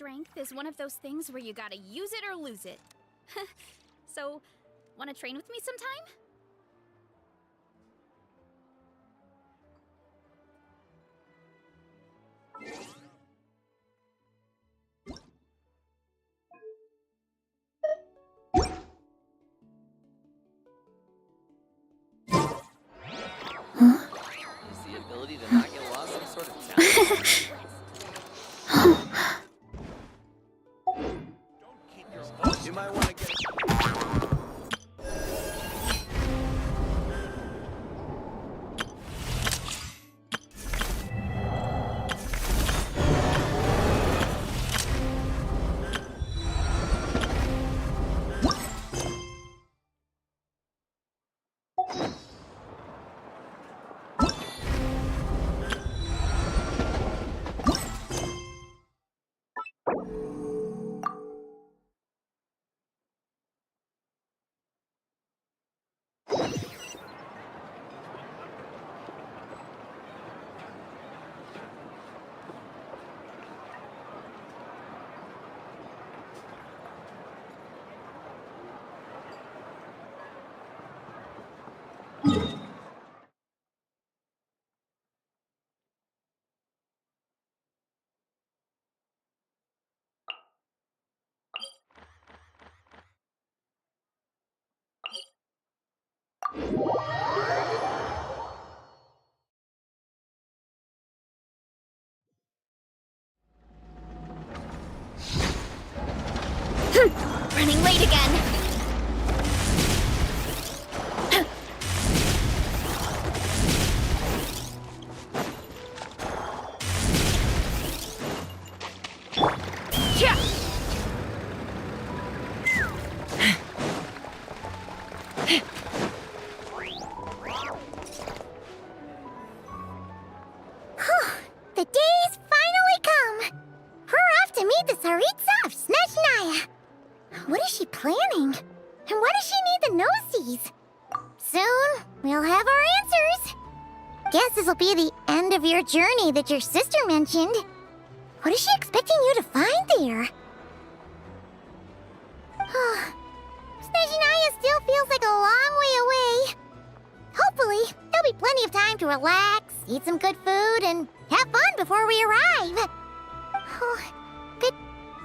Strength is one of those things where you gotta use it or lose it. So, wanna train with me sometime? Is the ability to not get lost some sort of challenge? You might want to get... Running late again! The day's finally come! We're off to meet the Tsaritsa of Snezhnaya! What is she planning? And why does she need the gnosies? Soon, we'll have our answers! Guess this'll be the end of your journey that your sister mentioned. What is she expecting you to find there? Snezhnaya still feels like a long way away. Hopefully, there'll be plenty of time to relax, eat some good food, and have fun before we arrive. But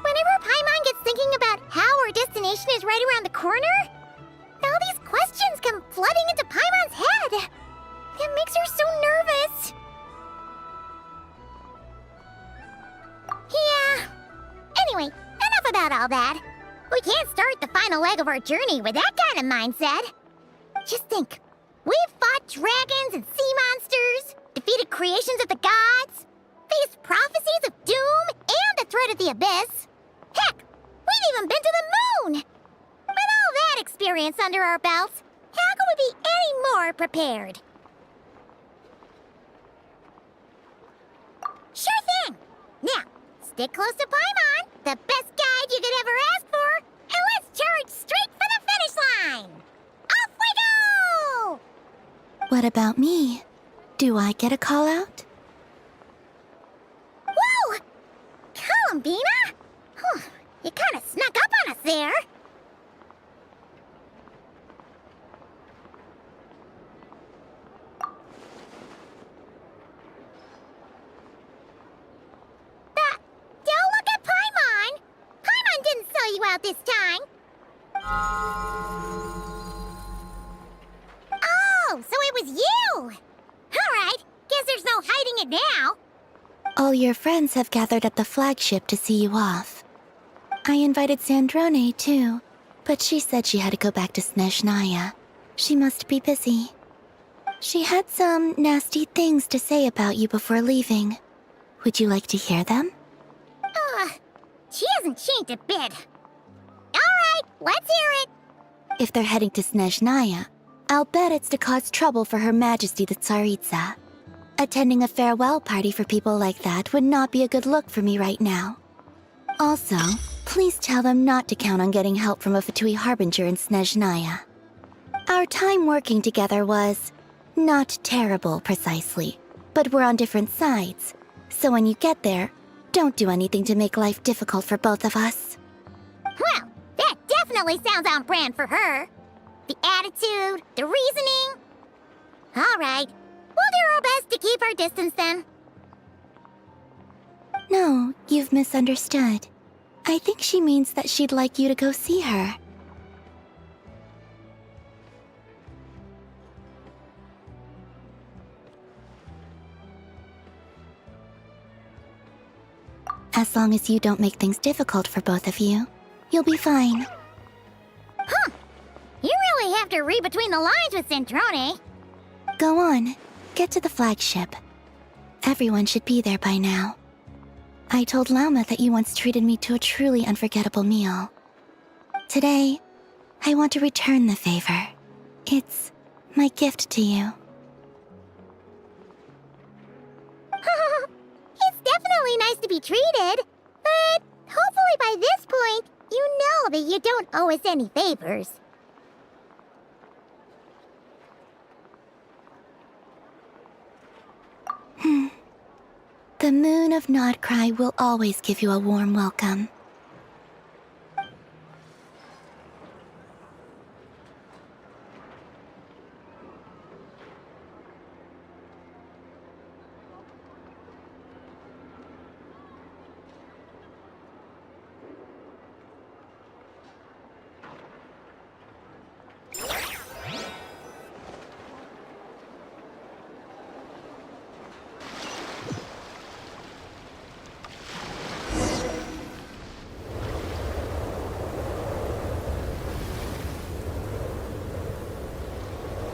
whenever Paimon gets thinking about how our destination is right around the corner, all these questions come flooding into Paimon's head. It makes her so nervous. Yeah. Anyway, enough about all that. We can't start the final leg of our journey with that kind of mindset. Just think. We've fought dragons and sea monsters, defeated creations of the gods, faced prophecies of doom and the threat of the abyss. Heck, we've even been to the moon! With all that experience under our belts, how could we be any more prepared? Sure thing! Now, stick close to Paimon, the best guide you could ever ask for, and let's charge straight for the finish line! Off we go! What about me? Do I get a call out? Whoa! Columbina? You kinda snuck up on us there. Don't look at Paimon! Paimon didn't sell you out this time. Oh, so it was you! Alright, guess there's no hiding it now. All your friends have gathered at the flagship to see you off. I invited Sandrone, too, but she said she had to go back to Snezhnaya. She must be busy. She had some nasty things to say about you before leaving. Would you like to hear them? She hasn't changed a bit. Alright, let's hear it. If they're heading to Snezhnaya, I'll bet it's to cause trouble for Her Majesty the Tsaritsa. Attending a farewell party for people like that would not be a good look for me right now. Also, please tell them not to count on getting help from a Fatui Harbinger in Snezhnaya. Our time working together was not terrible, precisely, but we're on different sides. So when you get there, Don't do anything to make life difficult for both of us. Well, that definitely sounds on brand for her. The attitude, the reasoning. All right, we'll do our best to keep our distance then. No, you've misunderstood. I think she means that she'd like you to go see her. As long as you don't make things difficult for both of you, you'll be fine. Huh. You really have to read between the lines with Centrone. Go on, get to the flagship. Everyone should be there by now. I told Lauma that you once treated me to a truly unforgettable meal. Today, I want to return the favor. It's my gift to you. It's definitely nice to be treated, but hopefully by this point, you know that you don't owe us any favors. The moon of Nodcry will always give you a warm welcome.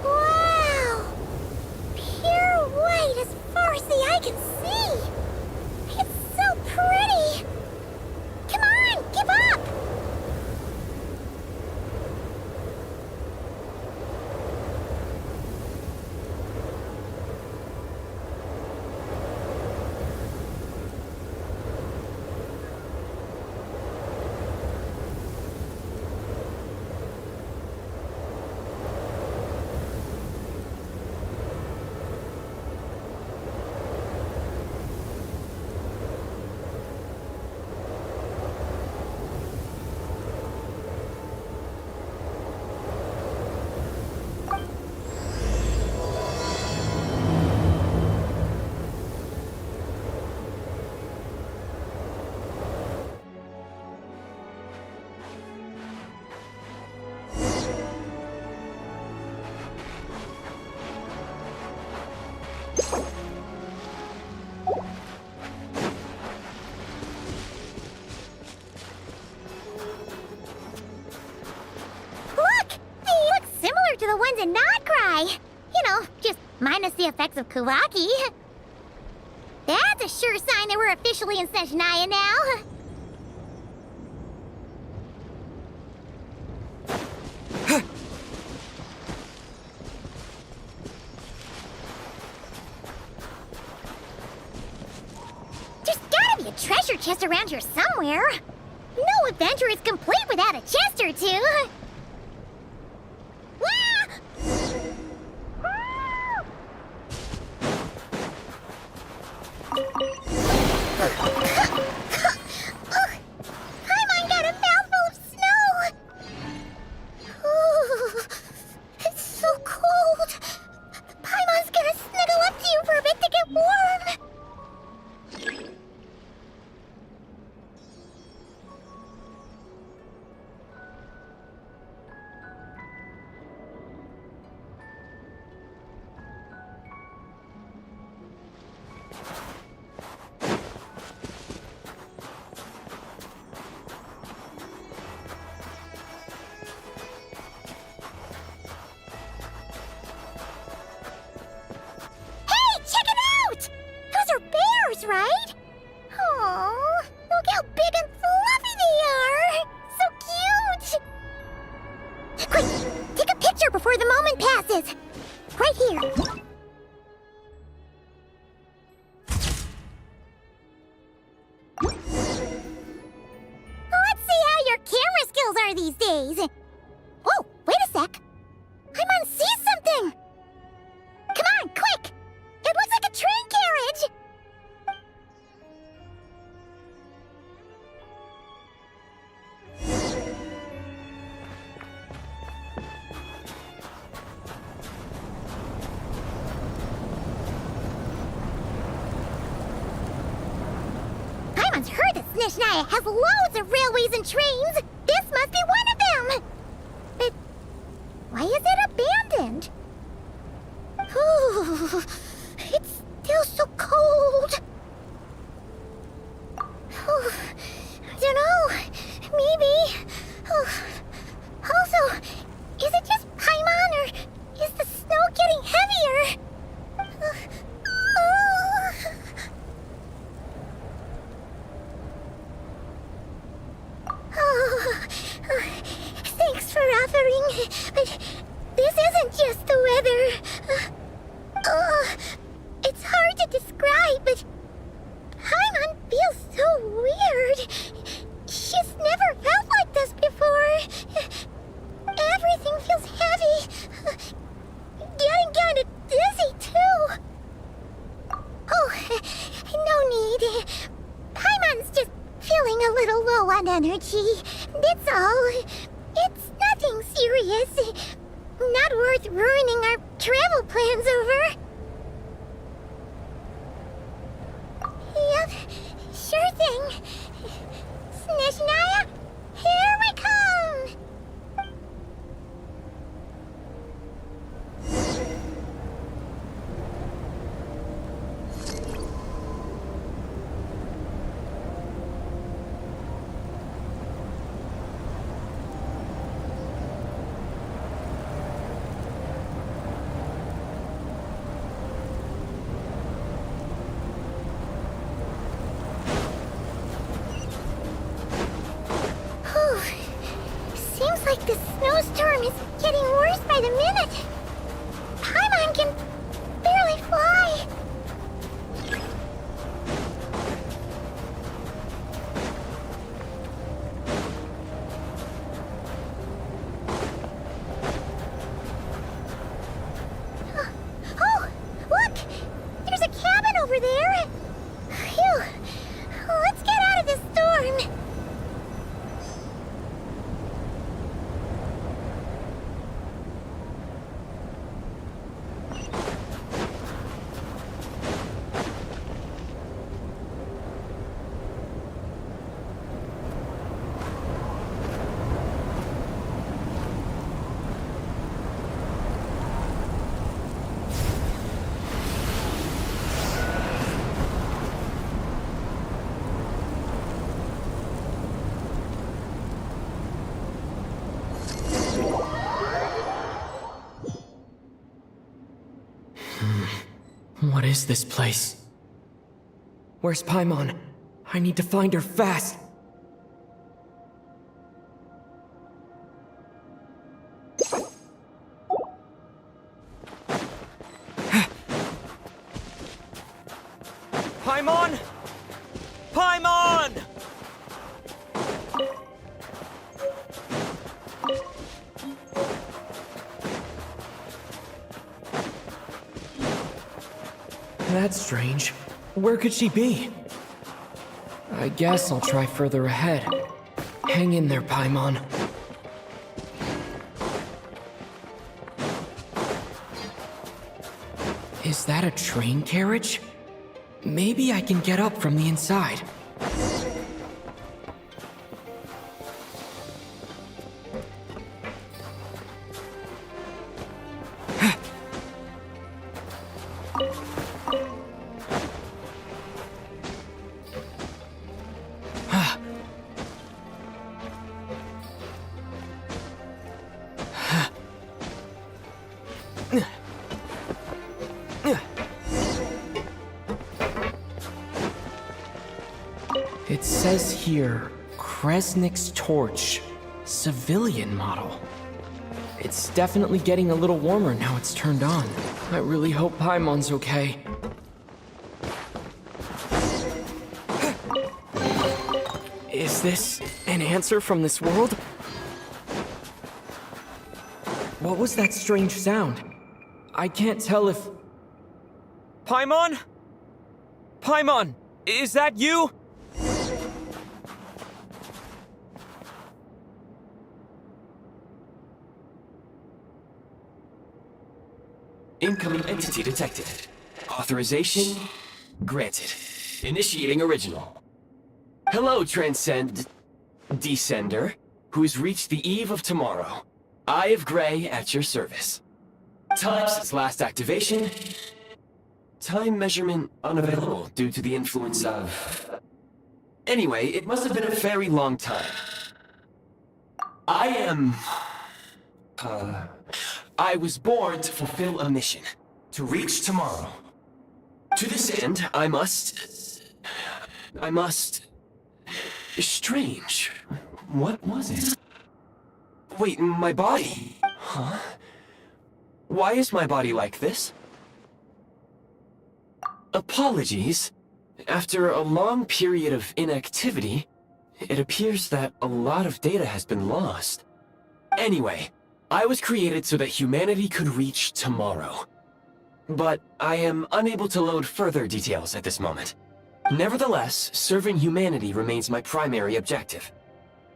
Wow! Pure white as far as the eye can see! It's so pretty! Come on, give up! Look! They look similar to the ones in Nodcry. You know, just minus the effects of Kawaki. That's a sure sign that we're officially in Snezhnaya now. There's gotta be a treasure chest around here somewhere. No adventure is complete without a chest or two. Paimon got a mouthful of snow! Ooh, it's so cold! Paimon's gonna snuggle up to you for a bit to get warm! Right? Aww, look how big and fluffy they are! So cute! Quick, take a picture before the moment passes! Right here. Let's see how your camera skills are these days! Oh, wait a sec! Paimon sees something! Come on, quick! It looks like a train carriage! Snezhnaya has loads of railways and trains. This must be one of them. But why is it abandoned? Ooh, it's still so cold. Ooh, I don't know. Maybe. Also, is it just Paimon or is the snow getting heavier? Thanks for offering, but this isn't just the weather. It's hard to describe, but Paimon feels so weird. She's never felt like this before. Everything feels heavy. Getting kind of dizzy, too. Oh, no need. Paimon's just feeling a little low on energy. That's all. It's nothing serious. Not worth ruining our travel plans over. Yep, sure thing. Snezhnaya, here we come! Seems like the snowstorm is getting worse by the minute. Paimon can barely fly. Oh, look! There's a cabin over there. Phew. Let's get out of this storm. What is this place? Where's Paimon? I need to find her fast! Paimon! Paimon! That's strange. Where could she be? I guess I'll try further ahead. Hang in there, Paimon. Is that a train carriage? Maybe I can get up from the inside. It says here, Kresnik's torch, civilian model. It's definitely getting a little warmer now it's turned on. I really hope Paimon's okay. Is this an answer from this world? What was that strange sound? I can't tell if... Paimon? Paimon, is that you? Incoming entity detected. Authorization granted. Initiating original. Hello, Descender, who's reached the eve of tomorrow. Eye of Gray at your service. Time since last activation. Time measurement unavailable due to the influence of... Anyway, it must have been a very long time. I was born to fulfill a mission. To reach tomorrow. To this end, I must... Strange. What was it? Wait, my body? Huh? Why is my body like this? Apologies. After a long period of inactivity, it appears that a lot of data has been lost. Anyway, I was created so that humanity could reach tomorrow. But I am unable to load further details at this moment. Nevertheless, serving humanity remains my primary objective.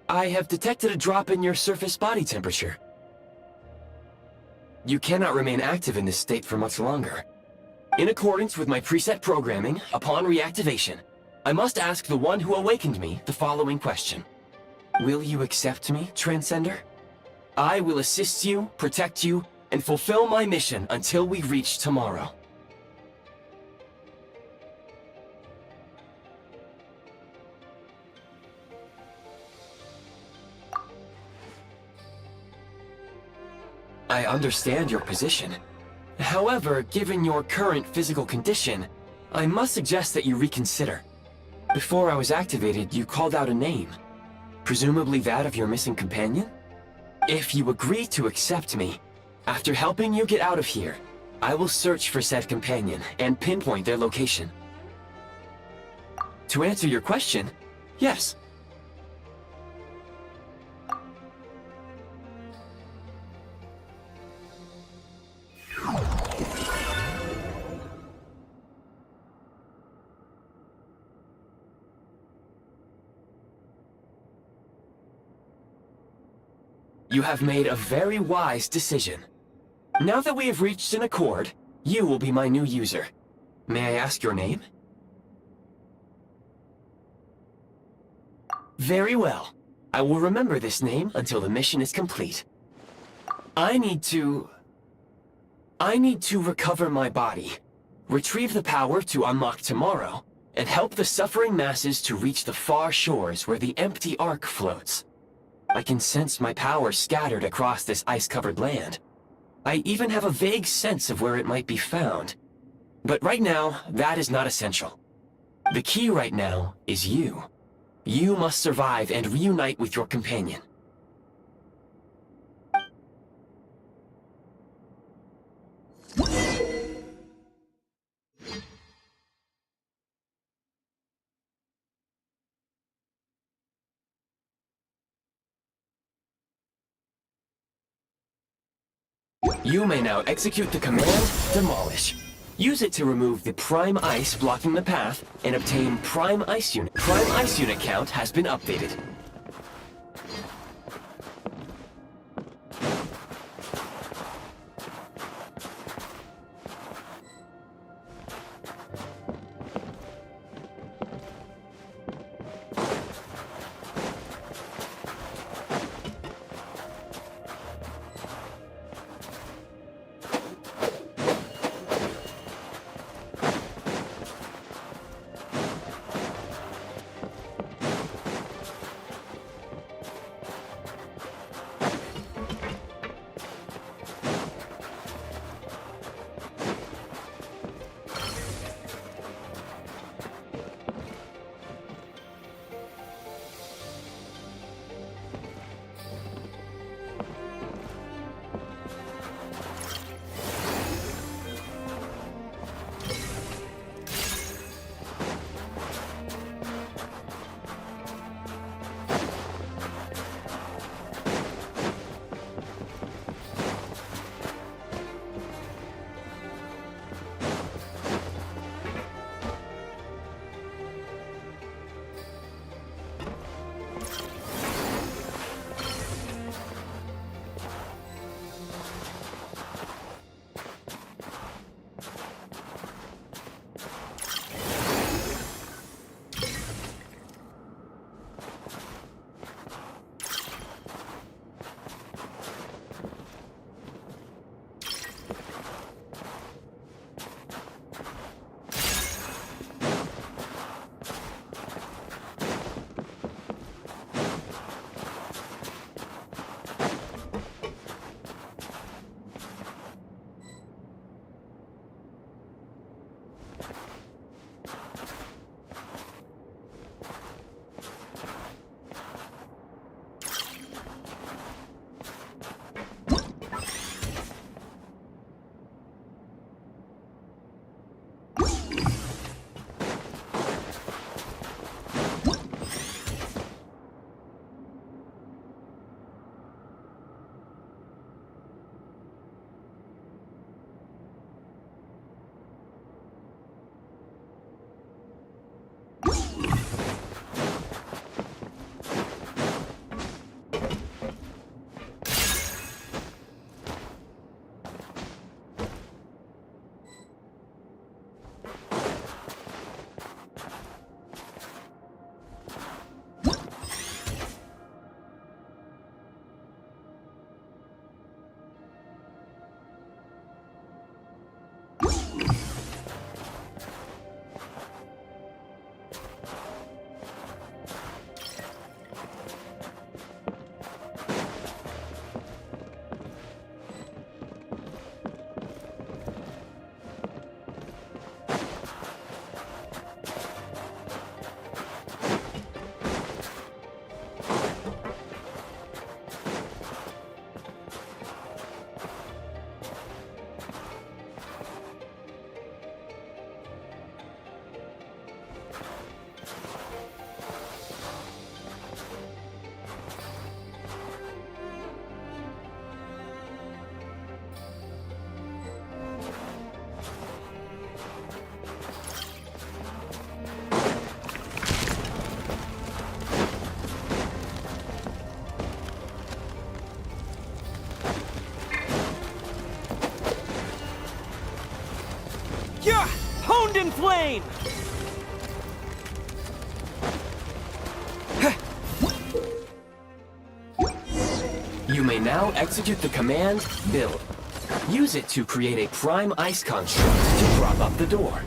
I have detected a drop in your surface body temperature. You cannot remain active in this state for much longer. In accordance with my preset programming, upon reactivation, I must ask the one who awakened me the following question. Will you accept me, Transcender? I will assist you, protect you, and fulfill my mission until we reach tomorrow. I understand your position. However, given your current physical condition, I must suggest that you reconsider. Before I was activated, you called out a name. Presumably that of your missing companion? If you agree to accept me, after helping you get out of here, I will search for said companion and pinpoint their location. To answer your question, yes. You have made a very wise decision. Now that we have reached an accord, you will be my new user. May I ask your name? Very well. I will remember this name until the mission is complete. I need to recover my body, retrieve the power to unlock tomorrow, and help the suffering masses to reach the far shores where the empty Ark floats. I can sense my power scattered across this ice-covered land. I even have a vague sense of where it might be found. But right now, that is not essential. The key right now is you. You must survive and reunite with your companion. You may now execute the command, Demolish. Use it to remove the Prime Ice blocking the path and obtain Prime Ice Unit. Prime Ice Unit count has been updated. Wind and Flame! You may now execute the command, Build. Use it to create a prime ice construct to prop up the door.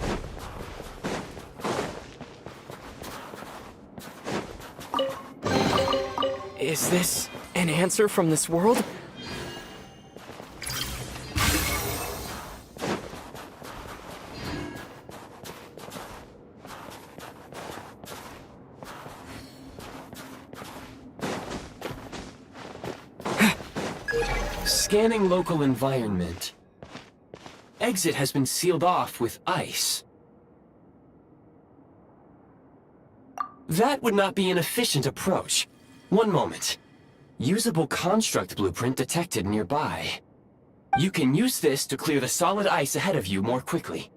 Is this an answer from this world? Scanning local environment. Exit has been sealed off with ice. That would not be an efficient approach. One moment. Usable construct blueprint detected nearby. You can use this to clear the solid ice ahead of you more quickly.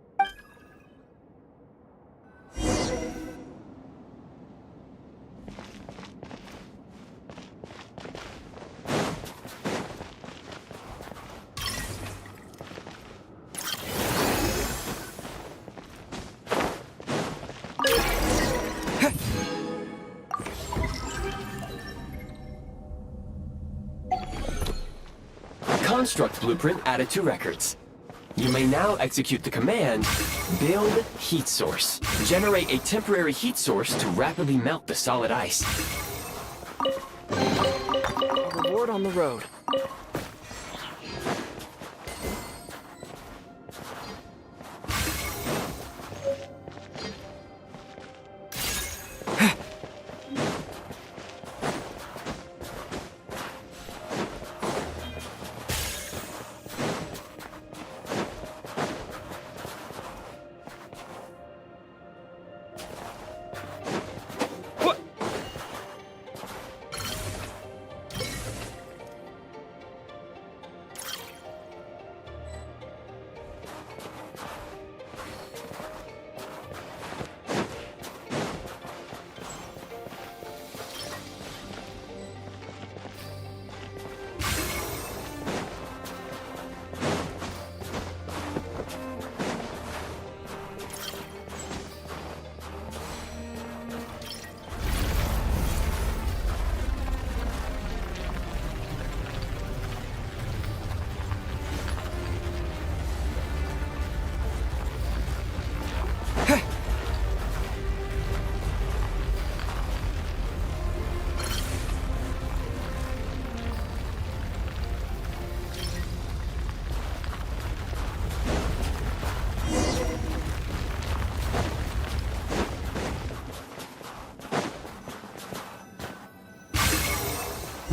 Construct blueprint added to records. You may now execute the command, Build Heat Source. Generate a temporary heat source to rapidly melt the solid ice. A reward on the road.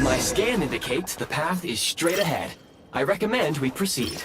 My scan indicates the path is straight ahead. I recommend we proceed.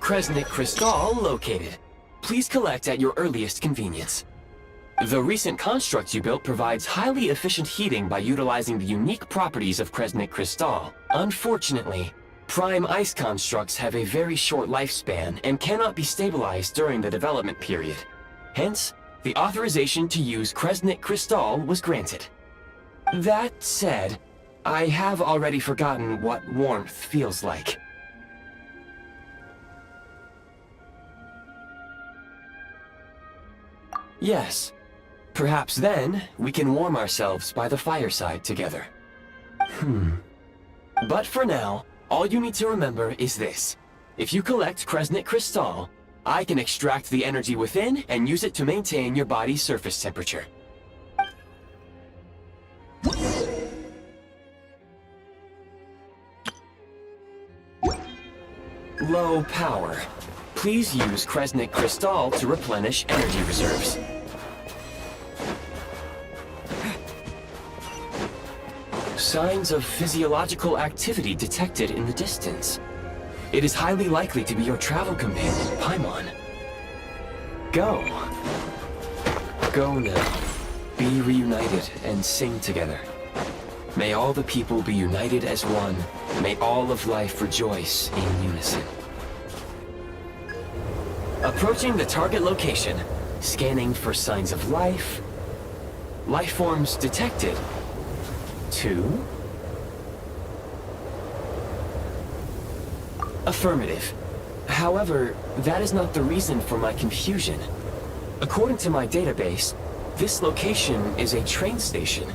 Kresnik Crystal located. Please collect at your earliest convenience. The recent construct you built provides highly efficient heating by utilizing the unique properties of Kresnik Crystal. Unfortunately, prime ice constructs have a very short lifespan and cannot be stabilized during the development period. Hence, the authorization to use Kresnik Crystal was granted. That said, I have already forgotten what warmth feels like. Yes. Perhaps then, we can warm ourselves by the fireside together. But for now, all you need to remember is this. If you collect Kresnik Crystal, I can extract the energy within and use it to maintain your body's surface temperature. Low power. Please use Kresnik Crystal to replenish energy reserves. signs of physiological activity detected in the distance. It is highly likely to be your travel companion, Paimon. Go. Go now. Be reunited and sing together. May all the people be united as one. May all of life rejoice in unison. Approaching the target location. Scanning for signs of life. Life forms detected. 2. Affirmative. However, that is not the reason for my confusion. According to my database, this location is a train station,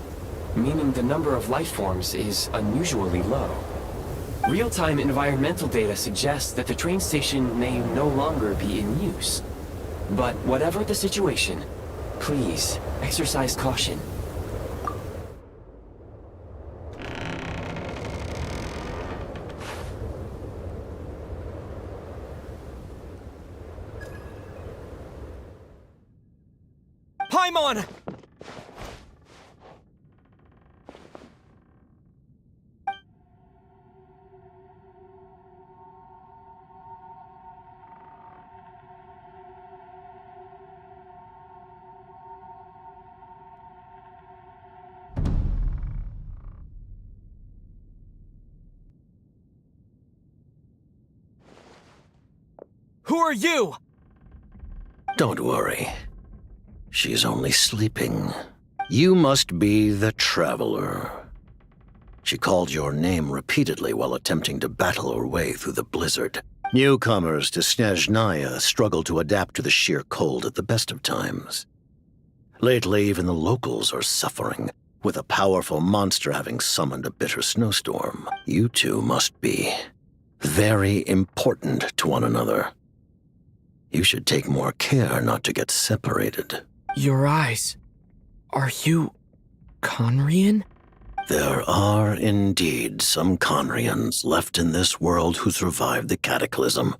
meaning the number of life forms is unusually low. Real-time environmental data suggests that the train station may no longer be in use. But whatever the situation, please exercise caution. Paimon! Who are you? Don't worry. She's only sleeping. You must be the Traveler. She called your name repeatedly while attempting to battle her way through the blizzard. Newcomers to Snezhnaya struggle to adapt to the sheer cold at the best of times. Lately, even the locals are suffering, with a powerful monster having summoned a bitter snowstorm. You two must be very important to one another. You should take more care not to get separated. Your eyes. Are you Conrian? There are indeed some Conrians left in this world who survived the cataclysm.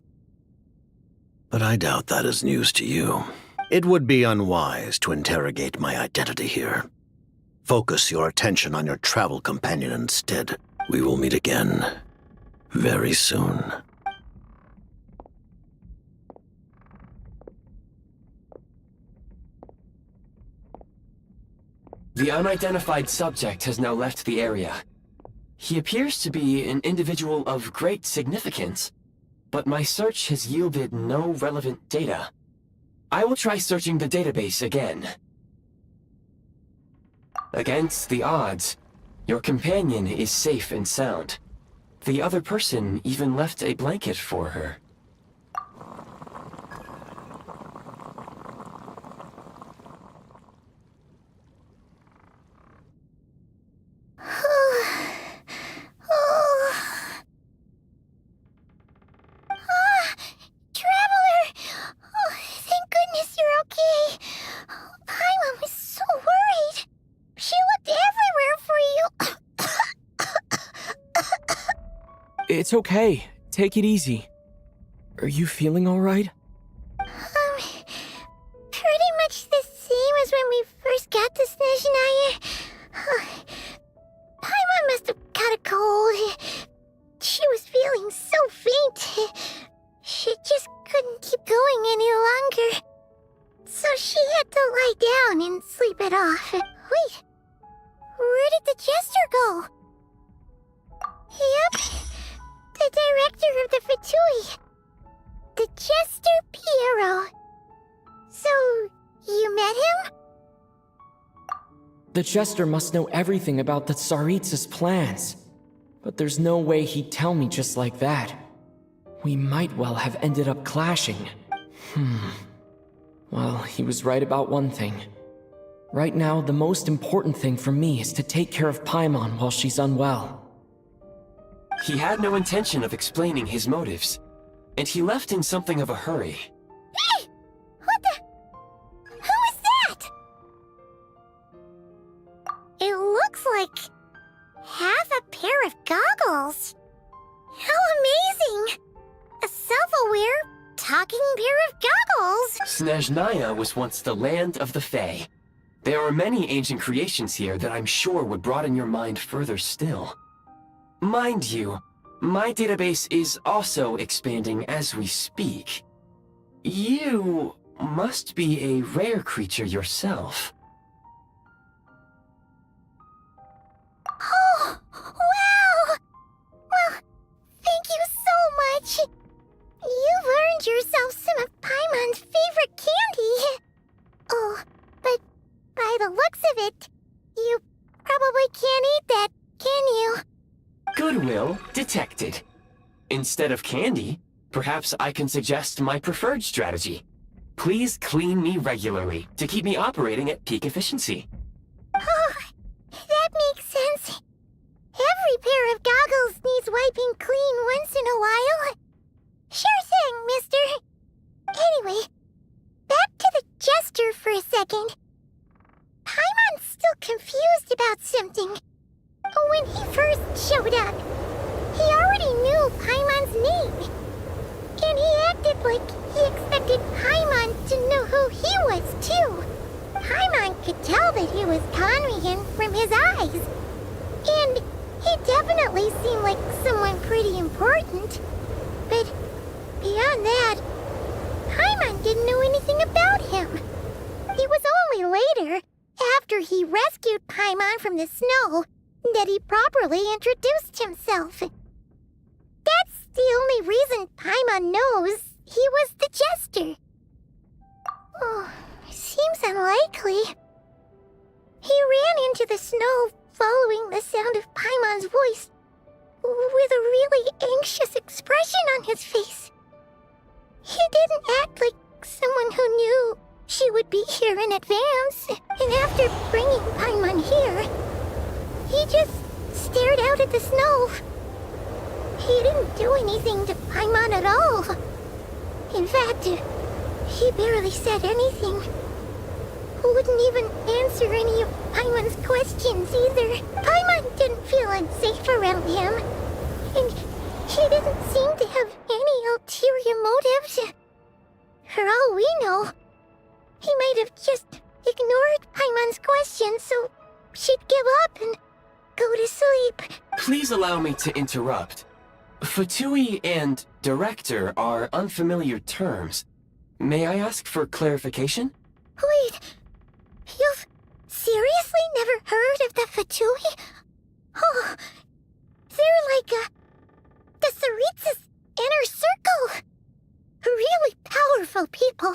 But I doubt that is news to you. It would be unwise to interrogate my identity here. Focus your attention on your travel companion instead. We will meet again very soon. The unidentified subject has now left the area. He appears to be an individual of great significance, but my search has yielded no relevant data. I will try searching the database again. Against the odds, your companion is safe and sound. The other person even left a blanket for her. It's okay. Take it easy. Are you feeling alright? Pretty much the same as when we first got to Snezhnaya. Paimon must have got a cold. She was feeling so faint. She just couldn't keep going any longer. So she had to lie down and sleep it off. Wait, where did the jester go? Yep. The director of the Fatui. The Jester Piero. So, you met him? The Jester must know everything about the Tsaritsa's plans. But there's no way he'd tell me just like that. We might well have ended up clashing. Well, he was right about one thing. Right now, the most important thing for me is to take care of Paimon while she's unwell. He had no intention of explaining his motives, and he left in something of a hurry. Hey! What the? Who is that? It looks like half a pair of goggles. How amazing! A self-aware, talking pair of goggles! Snezhnaya was once the land of the Fae. There are many ancient creations here that I'm sure would broaden your mind further still. Mind you, my database is also expanding as we speak. You must be a rare creature yourself. Oh, wow! Well, thank you so much. You've earned yourself some of Paimon's favorite candy. Oh, but by the looks of it, you probably can't eat that, can you? Goodwill detected. Instead of candy, perhaps I can suggest my preferred strategy. Please clean me regularly to keep me operating at peak efficiency. Oh, that makes sense. Every pair of goggles needs wiping clean once in a while. Sure thing, mister. Anyway, back to the jester for a second. Paimon's still confused about something. When he first showed up, he already knew Paimon's name. And he acted like he expected Paimon to know who he was, too. Paimon could tell that he was Conrian from his eyes. And he definitely seemed like someone pretty important. But beyond that, Paimon didn't know anything about him. It was only later, after he rescued Paimon from the snow, that he properly introduced himself. That's the only reason Paimon knows he was the jester. Oh, seems unlikely. He ran into the snow following the sound of Paimon's voice, with a really anxious expression on his face. He didn't act like someone who knew she would be here in advance, and after bringing Paimon here, he just stared out at the snow. He didn't do anything to Paimon at all. In fact, he barely said anything. Wouldn't even answer any of Paimon's questions either. Paimon didn't feel unsafe around him, and he didn't seem to have any ulterior motives. For all we know, he might have just ignored Paimon's questions so she'd give up and go to sleep. Please allow me to interrupt. Fatui and director are unfamiliar terms. May I ask for clarification? Wait, you've seriously never heard of the Fatui? Oh, they're like the Tsaritsa's inner circle. Really powerful people.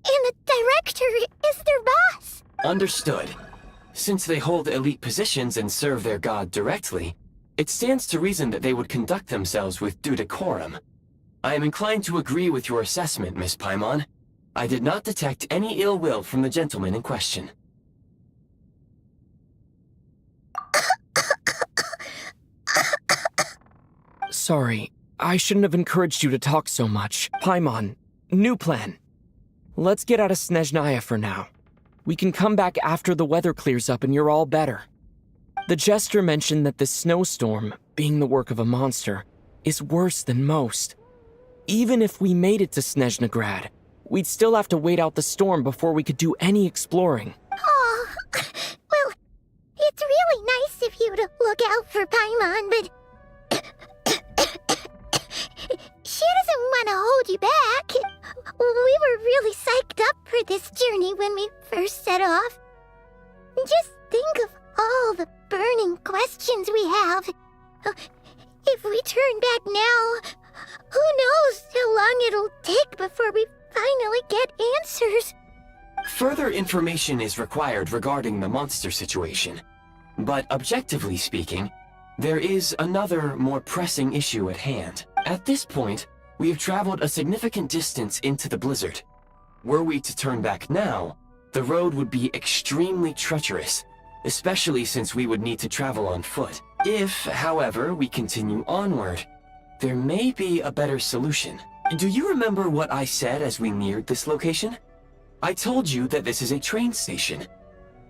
And the director is their boss. Understood. Since they hold elite positions and serve their god directly, it stands to reason that they would conduct themselves with due decorum. I am inclined to agree with your assessment, Miss Paimon. I did not detect any ill will from the gentleman in question. Sorry, I shouldn't have encouraged you to talk so much. Paimon, new plan. Let's get out of Snezhnaya for now. We can come back after the weather clears up and you're all better. The jester mentioned that this snowstorm, being the work of a monster, is worse than most. Even if we made it to Snezhnegrad, we'd still have to wait out the storm before we could do any exploring. Oh, well, it's really nice of you to look out for Paimon, but she doesn't want to hold you back. We were really psyched up for this journey when we first set off. Just think of all the burning questions we have. If we turn back now, who knows how long it'll take before we finally get answers. Further information is required regarding the monster situation. But objectively speaking, there is another, more pressing issue at hand. At this point, we have traveled a significant distance into the blizzard. Were we to turn back now, the road would be extremely treacherous, especially since we would need to travel on foot. If, however, we continue onward, there may be a better solution. Do you remember what I said as we neared this location? I told you that this is a train station.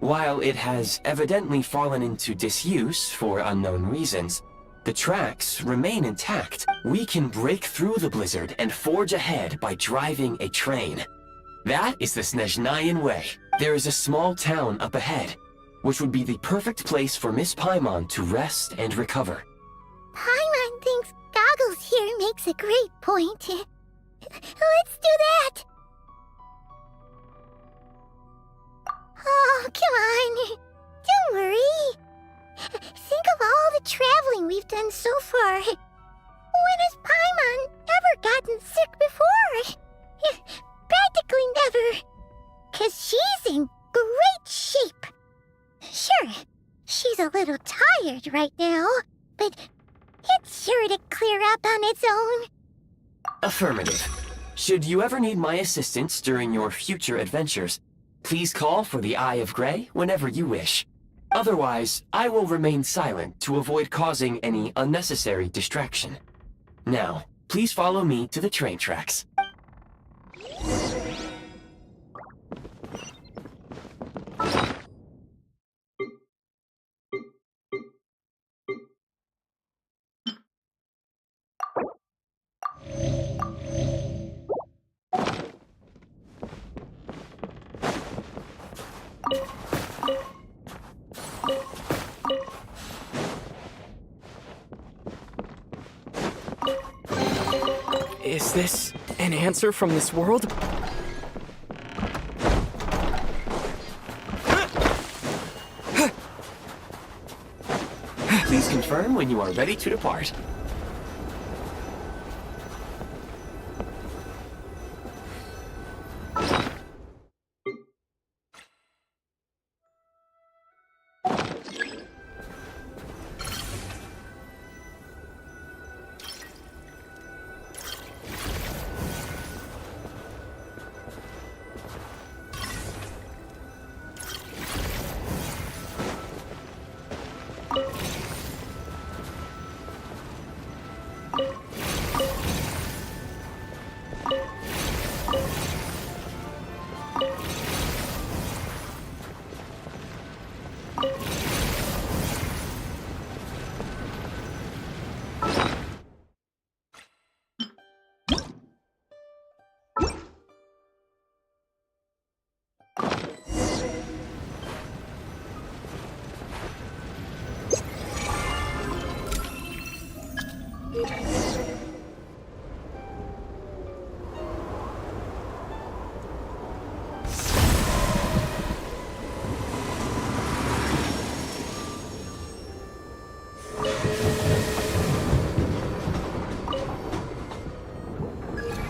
While it has evidently fallen into disuse for unknown reasons, the tracks remain intact. We can break through the blizzard and forge ahead by driving a train. That is the Snezhnayan way. There is a small town up ahead, which would be the perfect place for Miss Paimon to rest and recover. Paimon thinks Goggles here makes a great point. Let's do that! Oh, come on. Don't worry. Think of all the traveling we've done so far. When has Paimon ever gotten sick before? Practically never. 'Cause she's in great shape. Sure, she's a little tired right now, but it's sure to clear up on its own. Affirmative. Should you ever need my assistance during your future adventures, please call for the Eye of Grey whenever you wish. Otherwise, I will remain silent to avoid causing any unnecessary distraction. Now, please follow me to the train tracks. Is this an answer from this world? Please confirm when you are ready to depart.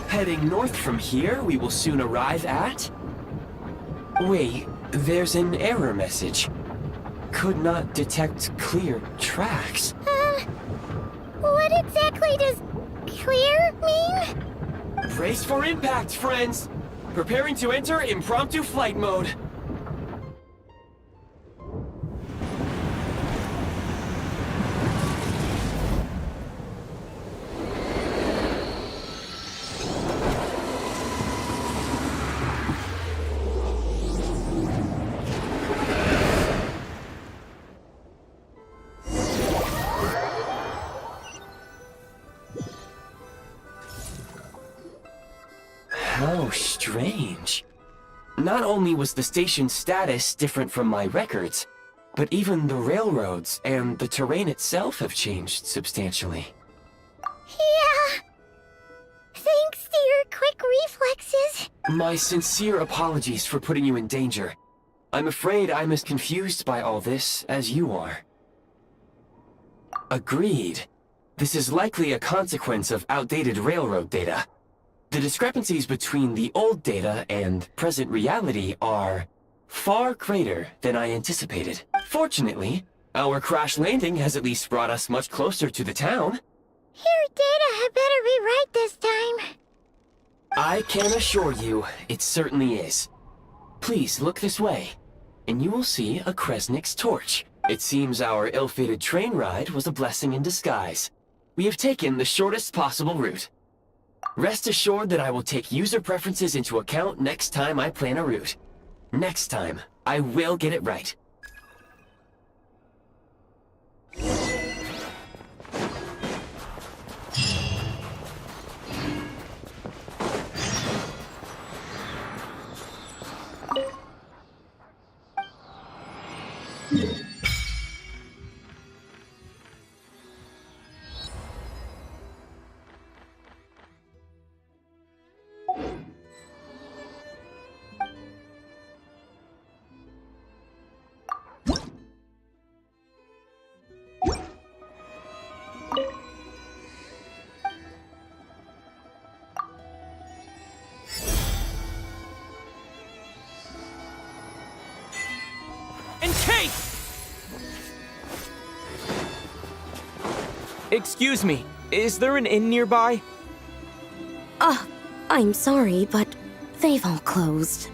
Heading north from here, we will soon arrive at... Wait, there's an error message. Could not detect clear tracks. What exactly does clear mean? Brace for impact, friends! Preparing to enter impromptu flight mode. How strange. Not only was the station's status different from my records, but even the railroads and the terrain itself have changed substantially. Yeah. Thanks to your quick reflexes. My sincere apologies for putting you in danger. I'm afraid I'm as confused by all this as you are. Agreed. This is likely a consequence of outdated railroad data. The discrepancies between the old data and present reality are far greater than I anticipated. Fortunately, our crash landing has at least brought us much closer to the town. Your data had better be right this time. I can assure you, it certainly is. Please look this way, and you will see a Kresnik's torch. It seems our ill-fated train ride was a blessing in disguise. We have taken the shortest possible route. Rest assured that I will take user preferences into account next time I plan a route. Next time, I will get it right. Hey! Excuse me, is there an inn nearby? I'm sorry, but they've all closed.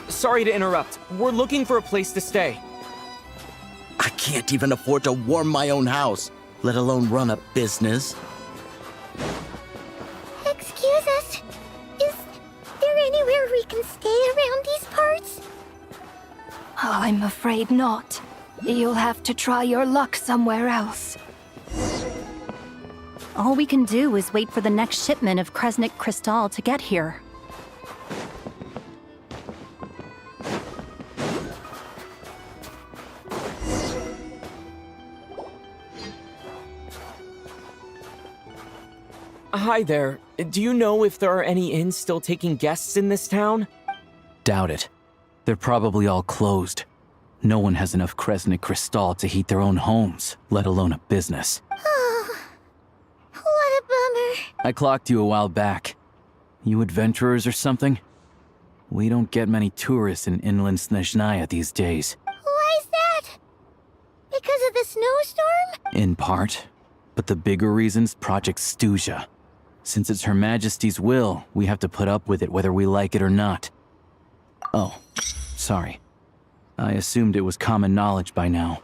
Sorry to interrupt. We're looking for a place to stay. I can't even afford to warm my own house, let alone run a business. Excuse us. Is there anywhere we can stay around these parts? I'm afraid not. You'll have to try your luck somewhere else. All we can do is wait for the next shipment of Kresnik Crystal to get here. Hi there. Do you know if there are any inns still taking guests in this town? Doubt it. They're probably all closed. No one has enough Kresnik Crystal to heat their own homes, let alone a business. Oh, what a bummer. I clocked you a while back. You adventurers or something? We don't get many tourists in inland Snezhnaya these days. Why is that? Because of the snowstorm? In part. But the bigger reason's Project Stuja. Since it's Her Majesty's will, we have to put up with it whether we like it or not. Oh, sorry. I assumed it was common knowledge by now.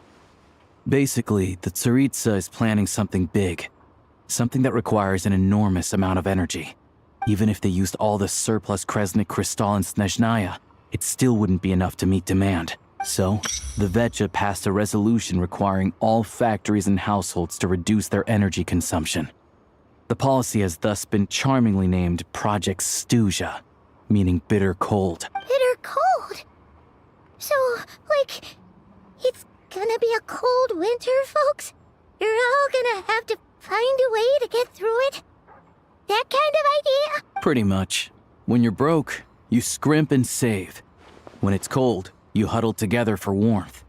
Basically, the Tsaritsa is planning something big. Something that requires an enormous amount of energy. Even if they used all the surplus Kresnik Crystal in Snezhnaya, it still wouldn't be enough to meet demand. So, the Vetja passed a resolution requiring all factories and households to reduce their energy consumption. The policy has thus been charmingly named Project Stuja, meaning bitter cold. Bitter cold? So, like, it's gonna be a cold winter, folks? You're all gonna have to find a way to get through it? That kind of idea? Pretty much. When you're broke, you scrimp and save. When it's cold, you huddle together for warmth.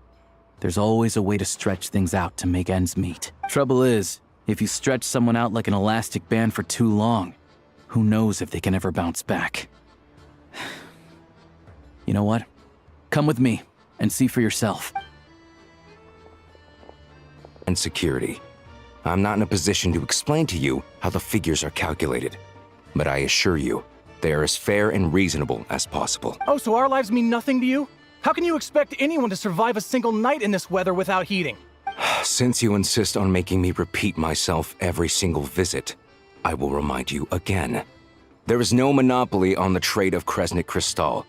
There's always a way to stretch things out to make ends meet. Trouble is, if you stretch someone out like an elastic band for too long, who knows if they can ever bounce back. You know what? Come with me and see for yourself. And security. I'm not in a position to explain to you how the figures are calculated, but I assure you, they are as fair and reasonable as possible. Oh, so our lives mean nothing to you? How can you expect anyone to survive a single night in this weather without heating? Since you insist on making me repeat myself every single visit, I will remind you again. There is no monopoly on the trade of Kresnik Crystal.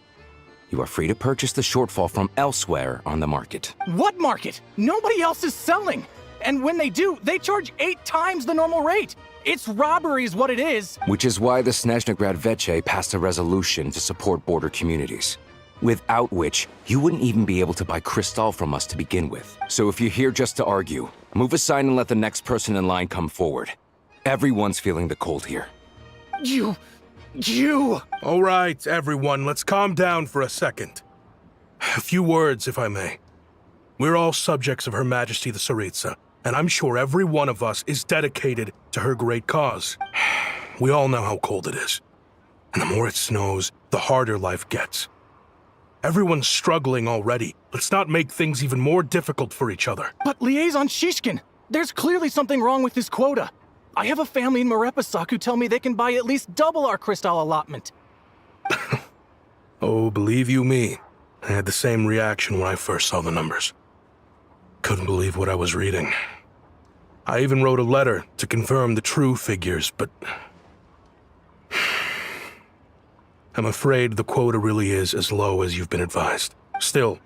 You are free to purchase the shortfall from elsewhere on the market. What market? Nobody else is selling! And when they do, they charge 8 times the normal rate! It's robbery is what it is! Which is why the Snezhnegrad Veche passed a resolution to support border communities. Without which, you wouldn't even be able to buy crystal from us to begin with. So if you're here just to argue, move aside and let the next person in line come forward. Everyone's feeling the cold here. You... All right, everyone, let's calm down for a second. A few words, if I may. We're all subjects of Her Majesty the Tsaritsa, and I'm sure every one of us is dedicated to her great cause. We all know how cold it is. And the more it snows, the harder life gets. Everyone's struggling already. Let's not make things even more difficult for each other. But Liaison Shishkin, there's clearly something wrong with this quota. I have a family in Marepasak who tell me they can buy at least double our crystal allotment. Oh, believe you me, I had the same reaction when I first saw the numbers. Couldn't believe what I was reading. I even wrote a letter to confirm the true figures, but... I'm afraid the quota really is as low as you've been advised. Still,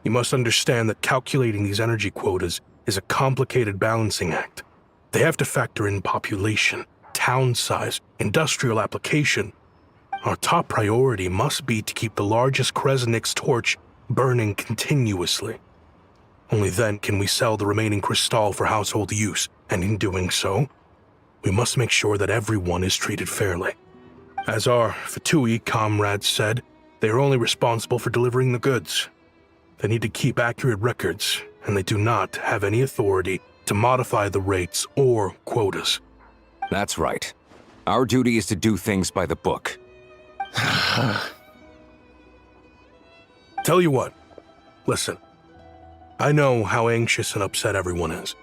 you must understand that calculating these energy quotas is a complicated balancing act. They have to factor in population, town size, industrial application. Our top priority must be to keep the largest Kresnik's torch burning continuously. Only then can we sell the remaining crystal for household use, and in doing so, we must make sure that everyone is treated fairly. As our Fatui comrades said, they are only responsible for delivering the goods. They need to keep accurate records, and they do not have any authority to modify the rates or quotas. That's right. Our duty is to do things by the book. Tell you what, listen. I know how anxious and upset everyone is.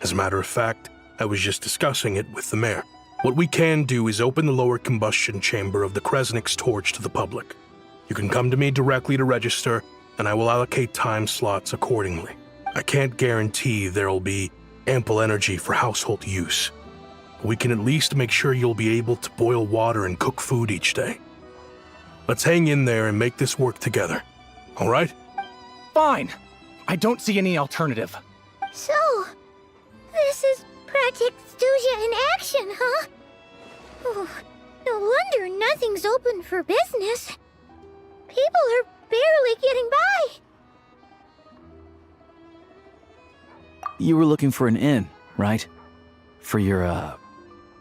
As a matter of fact, I was just discussing it with the mayor. What we can do is open the lower combustion chamber of the Kresnik's torch to the public. You can come to me directly to register, and I will allocate time slots accordingly. I can't guarantee there'll be ample energy for household use. We can at least make sure you'll be able to boil water and cook food each day. Let's hang in there and make this work together. All right? Fine. I don't see any alternative. So, this is Project Stuja in action, huh? Oh, no wonder nothing's open for business. People are barely getting by. You were looking for an inn, right? For your,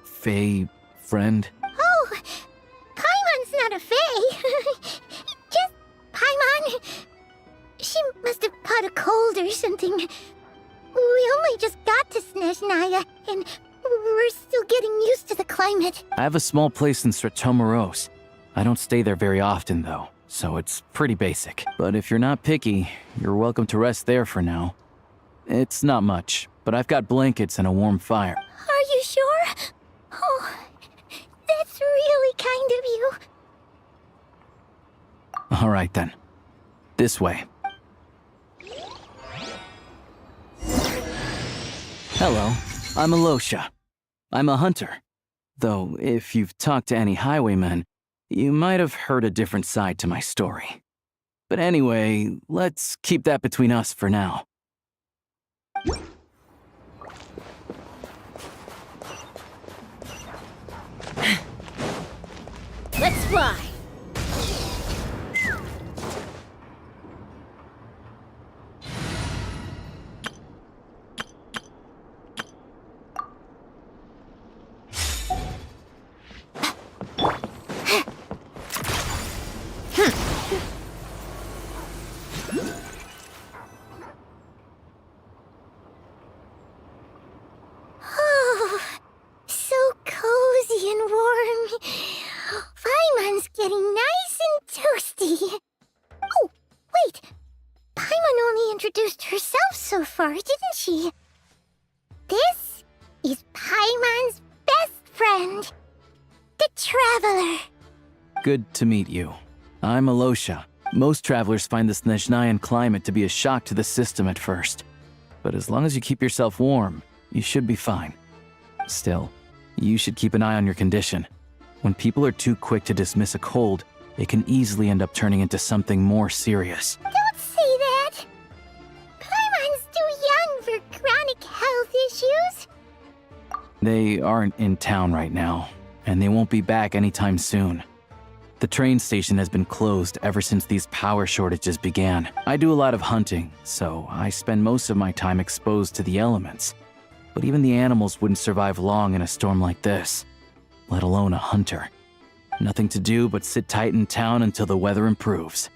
Fae friend? Oh, Paimon's not a Fae. Just Paimon. She must have caught a cold or something. We only just got to Snezhnaya, and we're still getting used to the climate. I have a small place in Stratomaros. I don't stay there very often, though, so it's pretty basic. But if you're not picky, you're welcome to rest there for now. It's not much, but I've got blankets and a warm fire. Are you sure? Oh, that's really kind of you. All right, then. This way. Hello, I'm Alosha. I'm a hunter. Though, if you've talked to any highwaymen, you might have heard a different side to my story. But anyway, let's keep that between us for now. Let's fly. Oh, so cozy and warm. Paimon's getting nice and toasty. Oh, wait. Paimon only introduced herself so far, didn't she? This is Paimon's best friend, the Traveler. Good to meet you. I'm Alosha. Most travelers find the Snezhnayan climate to be a shock to the system at first. But as long as you keep yourself warm, you should be fine. Still, you should keep an eye on your condition. When people are too quick to dismiss a cold, it can easily end up turning into something more serious. Don't say that. Paimon's too young for chronic health issues. They aren't in town right now, and they won't be back anytime soon. The train station has been closed ever since these power shortages began. I do a lot of hunting, so I spend most of my time exposed to the elements. But even the animals wouldn't survive long in a storm like this, let alone a hunter. Nothing to do but sit tight in town until the weather improves.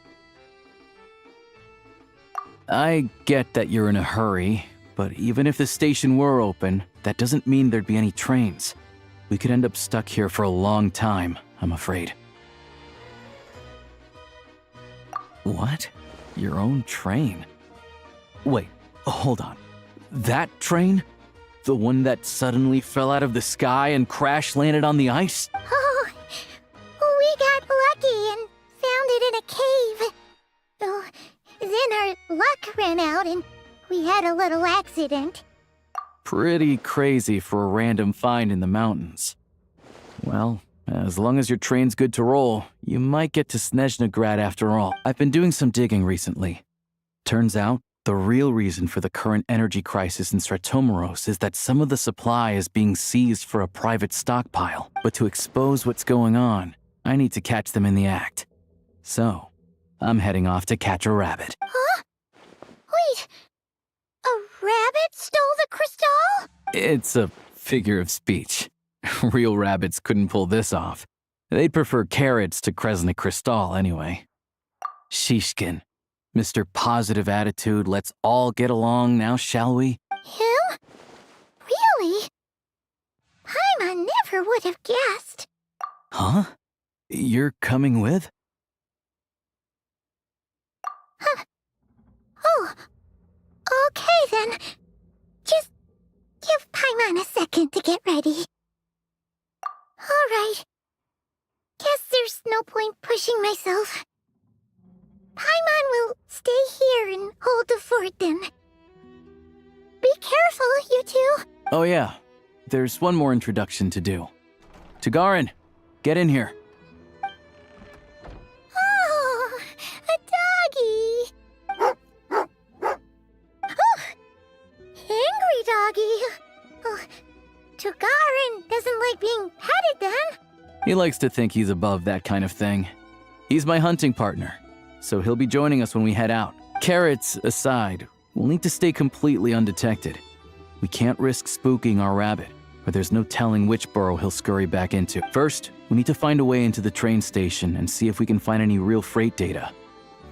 I get that you're in a hurry, but even if the station were open, that doesn't mean there'd be any trains. We could end up stuck here for a long time, I'm afraid. What? Your own train? Wait, hold on. That train? The one that suddenly fell out of the sky and crash-landed on the ice? Oh, we got lucky and found it in a cave. Oh, then our luck ran out and we had a little accident. Pretty crazy for a random find in the mountains. Well, as long as your train's good to roll, you might get to Snezhnagrad after all. I've been doing some digging recently. Turns out, the real reason for the current energy crisis in Stratomaros is that some of the supply is being seized for a private stockpile. But to expose what's going on, I need to catch them in the act. So, I'm heading off to catch a rabbit. Huh? Wait, a rabbit stole the crystal? It's a figure of speech. Real rabbits couldn't pull this off. They'd prefer carrots to Kresnik Crystal anyway. Shishkin, Mr. Positive Attitude, let's all get along now, shall we? Him? Really? Paimon never would have guessed. You're coming with? Huh. Oh. Okay then. Just give Paimon a second to get ready. Alright. Guess there's no point pushing myself. Paimon will stay here and hold the fort then. Be careful, you two. Oh yeah, there's one more introduction to do. Tagarin, get in here. Oh, a doggy. Oh, angry doggy. Oh, Tagarin doesn't like being petted then. He likes to think he's above that kind of thing. He's my hunting partner, so he'll be joining us when we head out. Carrots aside, we'll need to stay completely undetected. We can't risk spooking our rabbit, but there's no telling which burrow he'll scurry back into. First, we need to find a way into the train station and see if we can find any real freight data.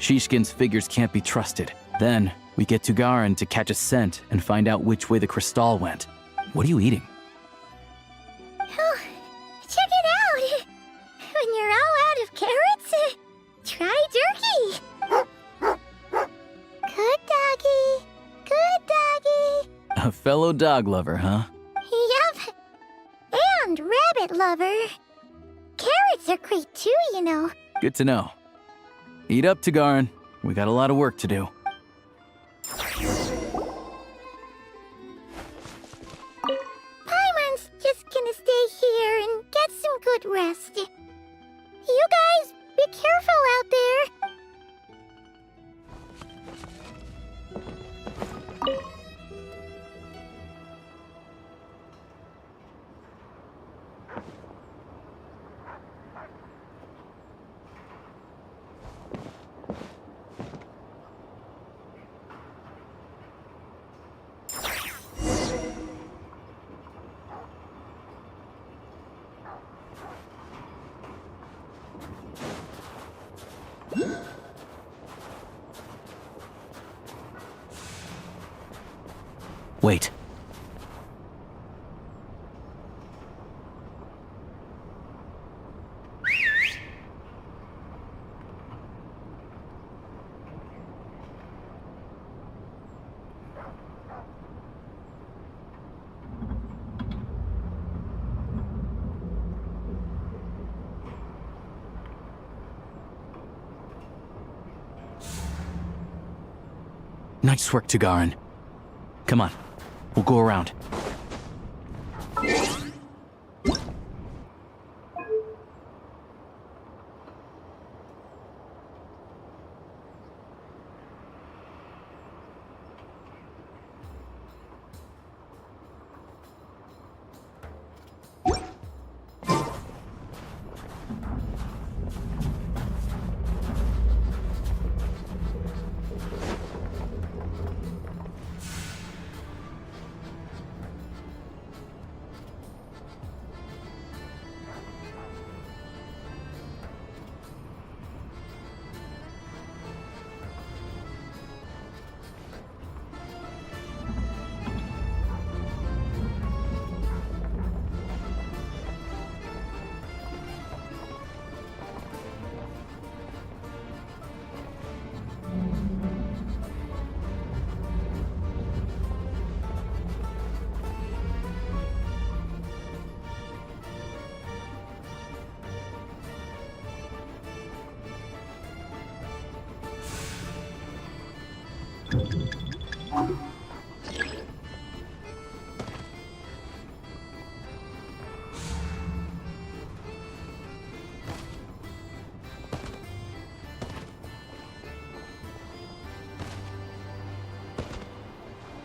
Shishkin's figures can't be trusted. Then, we get Tugarin to catch a scent and find out which way the crystal went. What are you eating? Oh, check it out! When you're all out of carrots, try turkey! Good doggy! Good doggy! A fellow dog lover, huh? Yup! And rabbit lover. Carrots are great too, you know. Good to know. Eat up, Tugarin. We got a lot of work to do. Paimon's just gonna stay here and get some good rest. You guys, be careful out there. Wait. Nice work, Tugarin. Come on, we'll go around.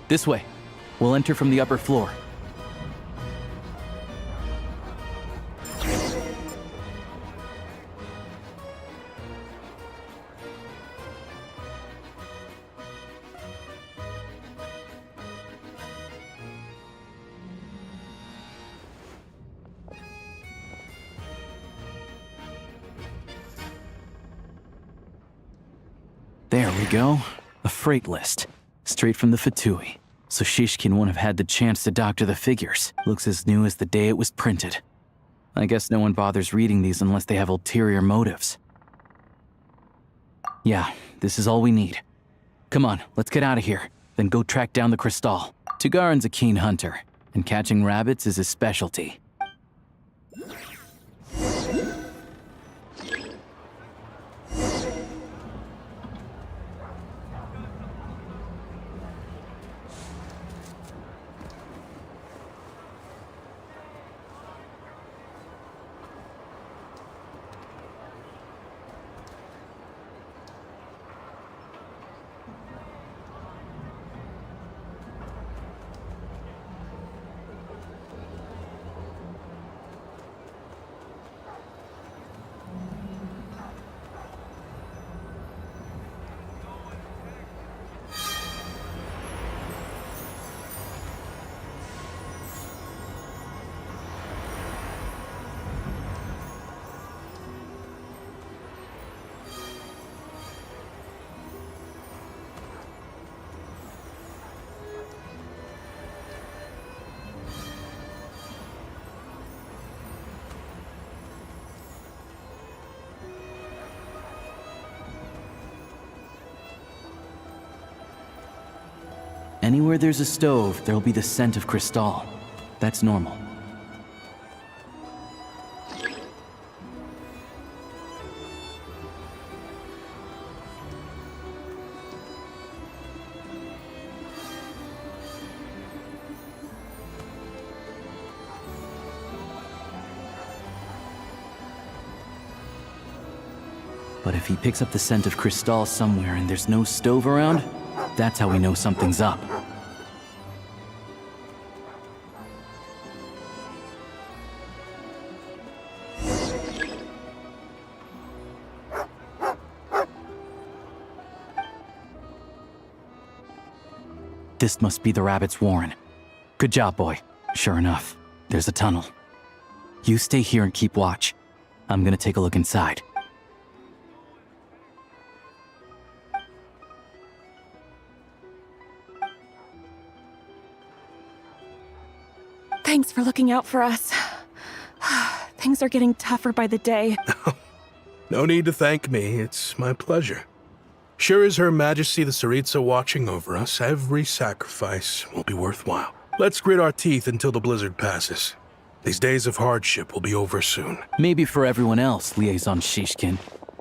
This way. We'll enter from the upper floor. There we go. A freight list. Straight from the Fatui. So Shishkin won't have had the chance to doctor the figures. Looks as new as the day it was printed. I guess no one bothers reading these unless they have ulterior motives. Yeah, this is all we need. Come on, let's get out of here, then go track down the Crystal. Tugarin's a keen hunter, and catching rabbits is his specialty. Anywhere there's a stove, there'll be the scent of Crystal. That's normal. But if he picks up the scent of Crystal somewhere and there's no stove around, that's how we know something's up. This must be the rabbit's warren. Good job, boy. Sure enough, there's a tunnel. You stay here and keep watch. I'm gonna take a look inside. Thanks for looking out for us. Things are getting tougher by the day. No need to thank me. It's my pleasure. Sure as Her Majesty the Tsaritsa watching over us, every sacrifice will be worthwhile. Let's grit our teeth until the blizzard passes. These days of hardship will be over soon. Maybe for everyone else, Liaison Shishkin.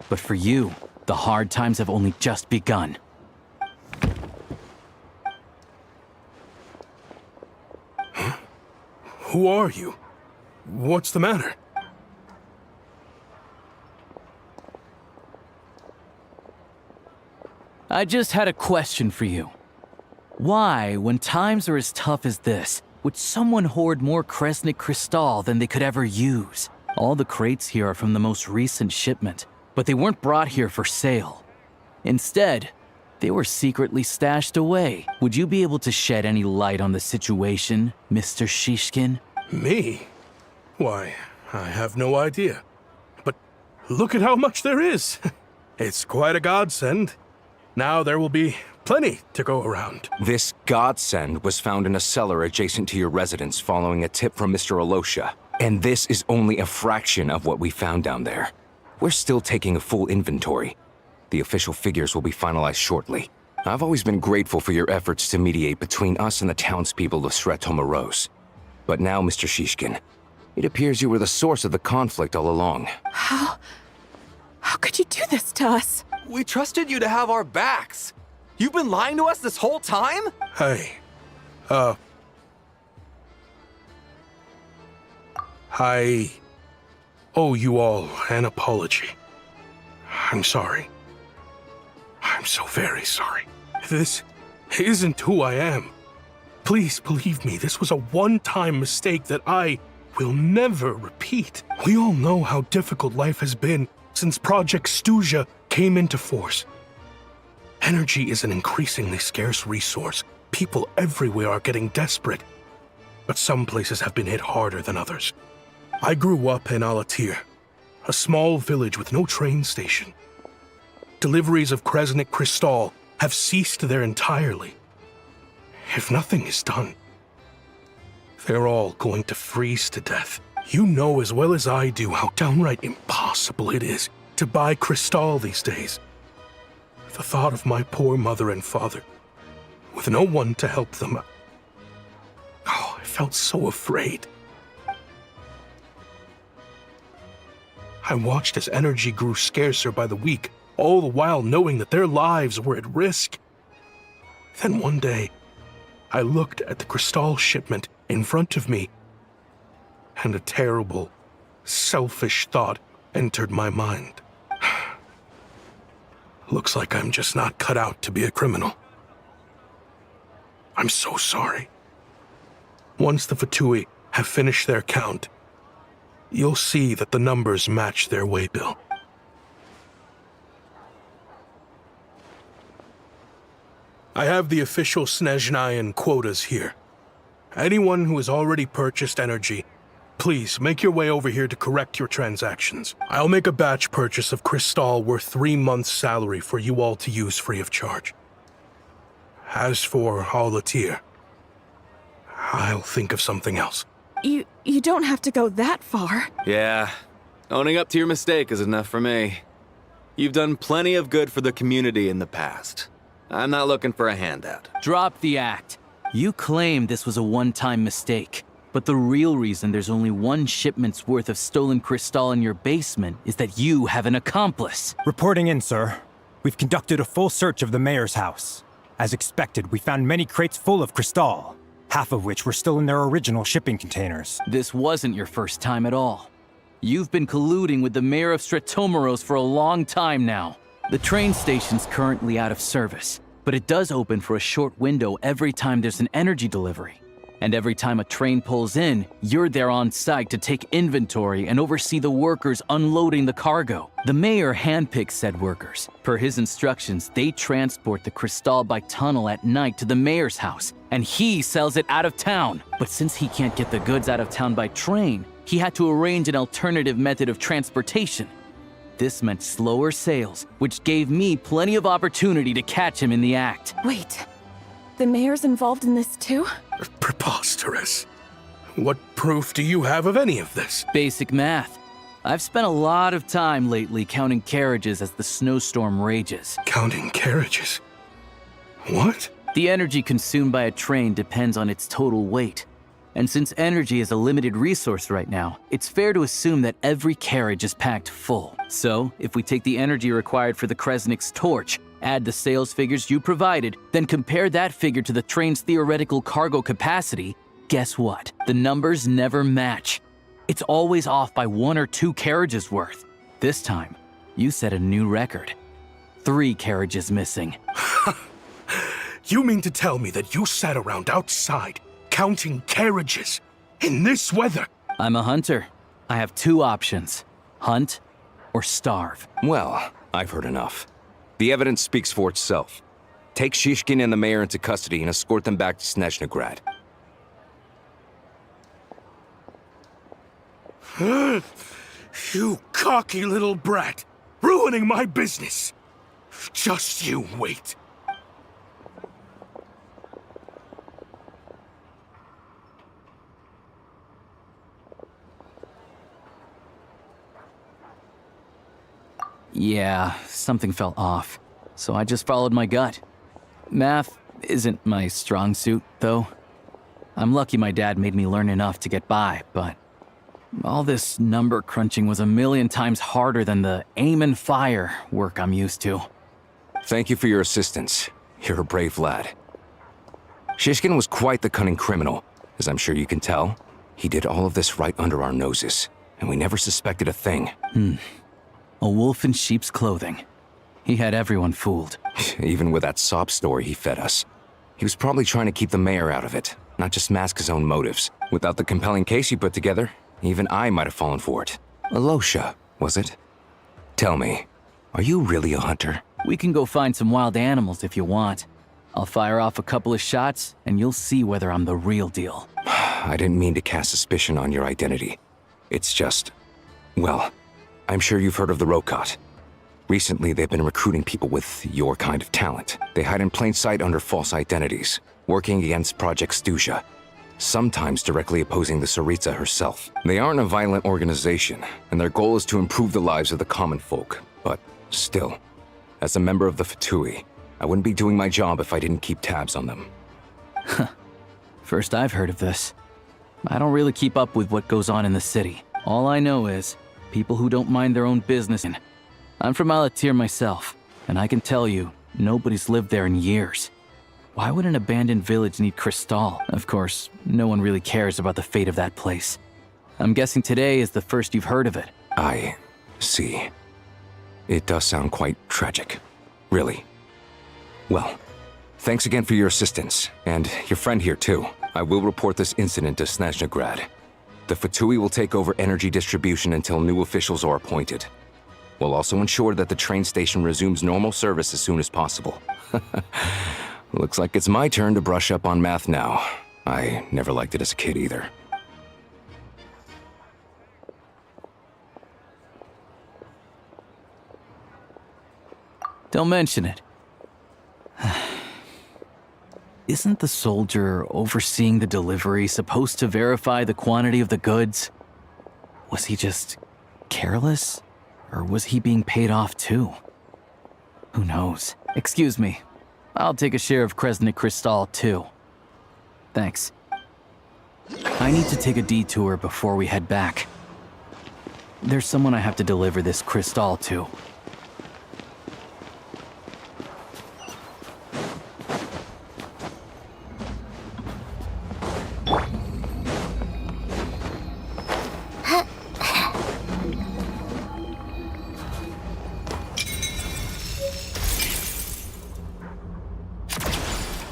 But for you, the hard times have only just begun. Huh? Who are you? What's the matter? I just had a question for you. Why, when times are as tough as this, would someone hoard more Kresnik Crystal than they could ever use? All the crates here are from the most recent shipment, but they weren't brought here for sale. Instead, they were secretly stashed away. Would you be able to shed any light on the situation, Mr. Shishkin? Me? Why, I have no idea. But look at how much there is. It's quite a godsend. Now there will be plenty to go around. This godsend was found in a cellar adjacent to your residence following a tip from Mr. Alosha. And this is only a fraction of what we found down there. We're still taking a full inventory. The official figures will be finalized shortly. I've always been grateful for your efforts to mediate between us and the townspeople of Sretomaros. But now, Mr. Shishkin, it appears you were the source of the conflict all along. How could you do this to us? We trusted you to have our backs. You've been lying to us this whole time? Hey, I owe you all an apology. I'm sorry. I'm so very sorry. This isn't who I am. Please believe me, this was a one-time mistake that I will never repeat. We all know how difficult life has been since Project Stuja came into force. Energy is an increasingly scarce resource. People everywhere are getting desperate. But some places have been hit harder than others. I grew up in Alatir, a small village with no train station. Deliveries of Kresnik Crystal have ceased there entirely. If nothing is done, they're all going to freeze to death. You know as well as I do how downright impossible it is to buy Cristal these days. The thought of my poor mother and father, with no one to help them. Oh, I felt so afraid. I watched as energy grew scarcer by the week, all the while knowing that their lives were at risk. Then one day, I looked at the Cristal shipment in front of me, and a terrible, selfish thought entered my mind. Looks like I'm just not cut out to be a criminal. I'm so sorry. Once the Fatui have finished their count, you'll see that the numbers match their waybill. I have the official Snezhnayan quotas here. Anyone who has already purchased energy, please make your way over here to correct your transactions. I'll make a batch purchase of Cristal worth 3 months' salary for you all to use free of charge. As for Alatir, I'll think of something else. You don't have to go that far. Yeah, owning up to your mistake is enough for me. You've done plenty of good for the community in the past. I'm not looking for a handout. Drop the act. You claim this was a one-time mistake, but the real reason there's only 1 shipment's worth of stolen Cristal in your basement is that you have an accomplice. Reporting in, sir. We've conducted a full search of the mayor's house. As expected, we found many crates full of Cristal, half of which were still in their original shipping containers. This wasn't your first time at all. You've been colluding with the mayor of Stratomeros for a long time now. The train station's currently out of service, but it does open for a short window every time there's an energy delivery. And every time a train pulls in, you're there on site to take inventory and oversee the workers unloading the cargo. The mayor handpicks said workers. Per his instructions, they transport the Cristal by tunnel at night to the mayor's house, and he sells it out of town. But since he can't get the goods out of town by train, he had to arrange an alternative method of transportation. This meant slower sales, which gave me plenty of opportunity to catch him in the act. Wait, the mayor's involved in this too? Preposterous. What proof do you have of any of this? Basic math. I've spent a lot of time lately counting carriages as the snowstorm rages. Counting carriages? What? The energy consumed by a train depends on its total weight. And since energy is a limited resource right now, it's fair to assume that every carriage is packed full. So, if we take the energy required for the Kresnik's torch, add the sales figures you provided, then compare that figure to the train's theoretical cargo capacity, guess what? The numbers never match. It's always off by 1 or 2 carriages worth. This time, you set a new record. 3 carriages missing. You mean to tell me that you sat around outside counting carriages in this weather? I'm a hunter. I have 2 options. Hunt or starve. Well, I've heard enough. The evidence speaks for itself. Take Shishkin and the mayor into custody and escort them back to Snezhnagrad. You cocky little brat, ruining my business. Just you wait. Yeah, something felt off, so I just followed my gut. Math isn't my strong suit, though. I'm lucky my dad made me learn enough to get by, but all this number crunching was a million times harder than the aim and fire work I'm used to. Thank you for your assistance. You're a brave lad. Shishkin was quite the cunning criminal, as I'm sure you can tell. He did all of this right under our noses, and we never suspected a thing. A wolf in sheep's clothing. He had everyone fooled. Even with that sob story he fed us. He was probably trying to keep the mayor out of it, not just mask his own motives. Without the compelling case he put together, even I might have fallen for it. Alosha, was it? Tell me, are you really a hunter? We can go find some wild animals if you want. I'll fire off a couple of shots, and you'll see whether I'm the real deal. I didn't mean to cast suspicion on your identity. It's just... well, I'm sure you've heard of the Rokot. Recently, they've been recruiting people with your kind of talent. They hide in plain sight under false identities, working against Project Stuja. sometimes directly opposing the Tsaritsa herself. They aren't a violent organization, and their goal is to improve the lives of the common folk. But still, as a member of the Fatui, I wouldn't be doing my job if I didn't keep tabs on them. First I've heard of this. I don't really keep up with what goes on in the city. All I know is, people who don't mind their own business. I'm from Alatir myself, and I can tell you, nobody's lived there in years. Why would an abandoned village need Crystal? Of course, no one really cares about the fate of that place. I'm guessing today is the first you've heard of it. I see. It does sound quite tragic. Really. Well, thanks again for your assistance, and your friend here too. I will report this incident to Snezhnegrad. The Fatui will take over energy distribution until new officials are appointed. We'll also ensure that the train station resumes normal service as soon as possible. Looks like it's my turn to brush up on math now. I never liked it as a kid either. Don't mention it. Isn't the soldier overseeing the delivery supposed to verify the quantity of the goods? Was he just careless? Or was he being paid off too? Who knows? Excuse me. I'll take a share of Kresnik Crystal too. Thanks. I need to take a detour before we head back. There's someone I have to deliver this crystal to.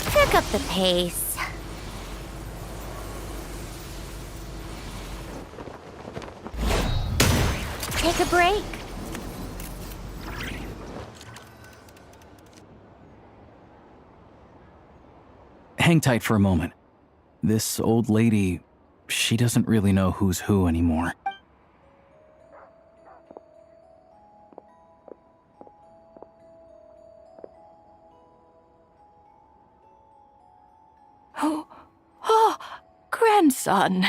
Pick up the pace. Take a break. Hang tight for a moment. This old lady, she doesn't really know who's who anymore. Oh, grandson.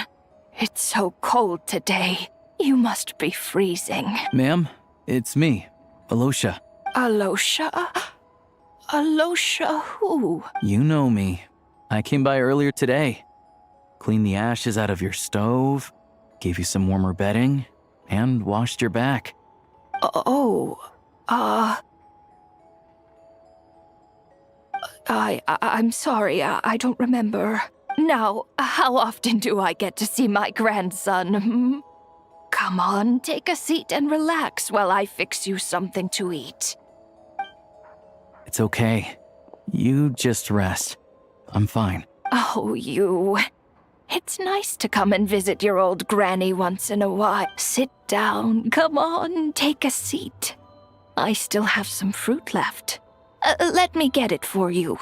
It's so cold today. You must be freezing. Ma'am, it's me, Alosha. Alosha? Alosha who? You know me. I came by earlier today. Cleaned the ashes out of your stove, gave you some warmer bedding, and washed your back. I'm sorry, I don't remember. Now, how often do I get to see my grandson? Come on, take a seat and relax while I fix you something to eat. It's okay. You just rest. I'm fine. Oh, you. It's nice to come and visit your old granny once in a while. Sit down, come on, take a seat. I still have some fruit left. Let me get it for you.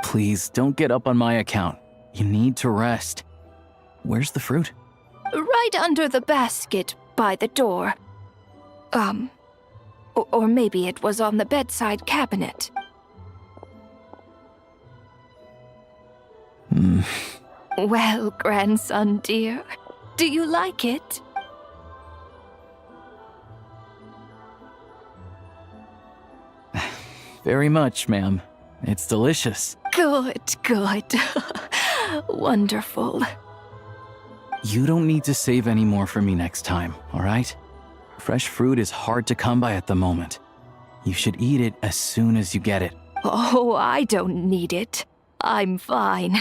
Please, don't get up on my account. You need to rest. Where's the fruit? Right under the basket by the door. Or maybe it was on the bedside cabinet. Well, grandson dear, do you like it? Very much, ma'am. It's delicious. Good, good. Wonderful. You don't need to save any more for me next time, all right? Fresh fruit is hard to come by at the moment. You should eat it as soon as you get it. Oh, I don't need it. I'm fine.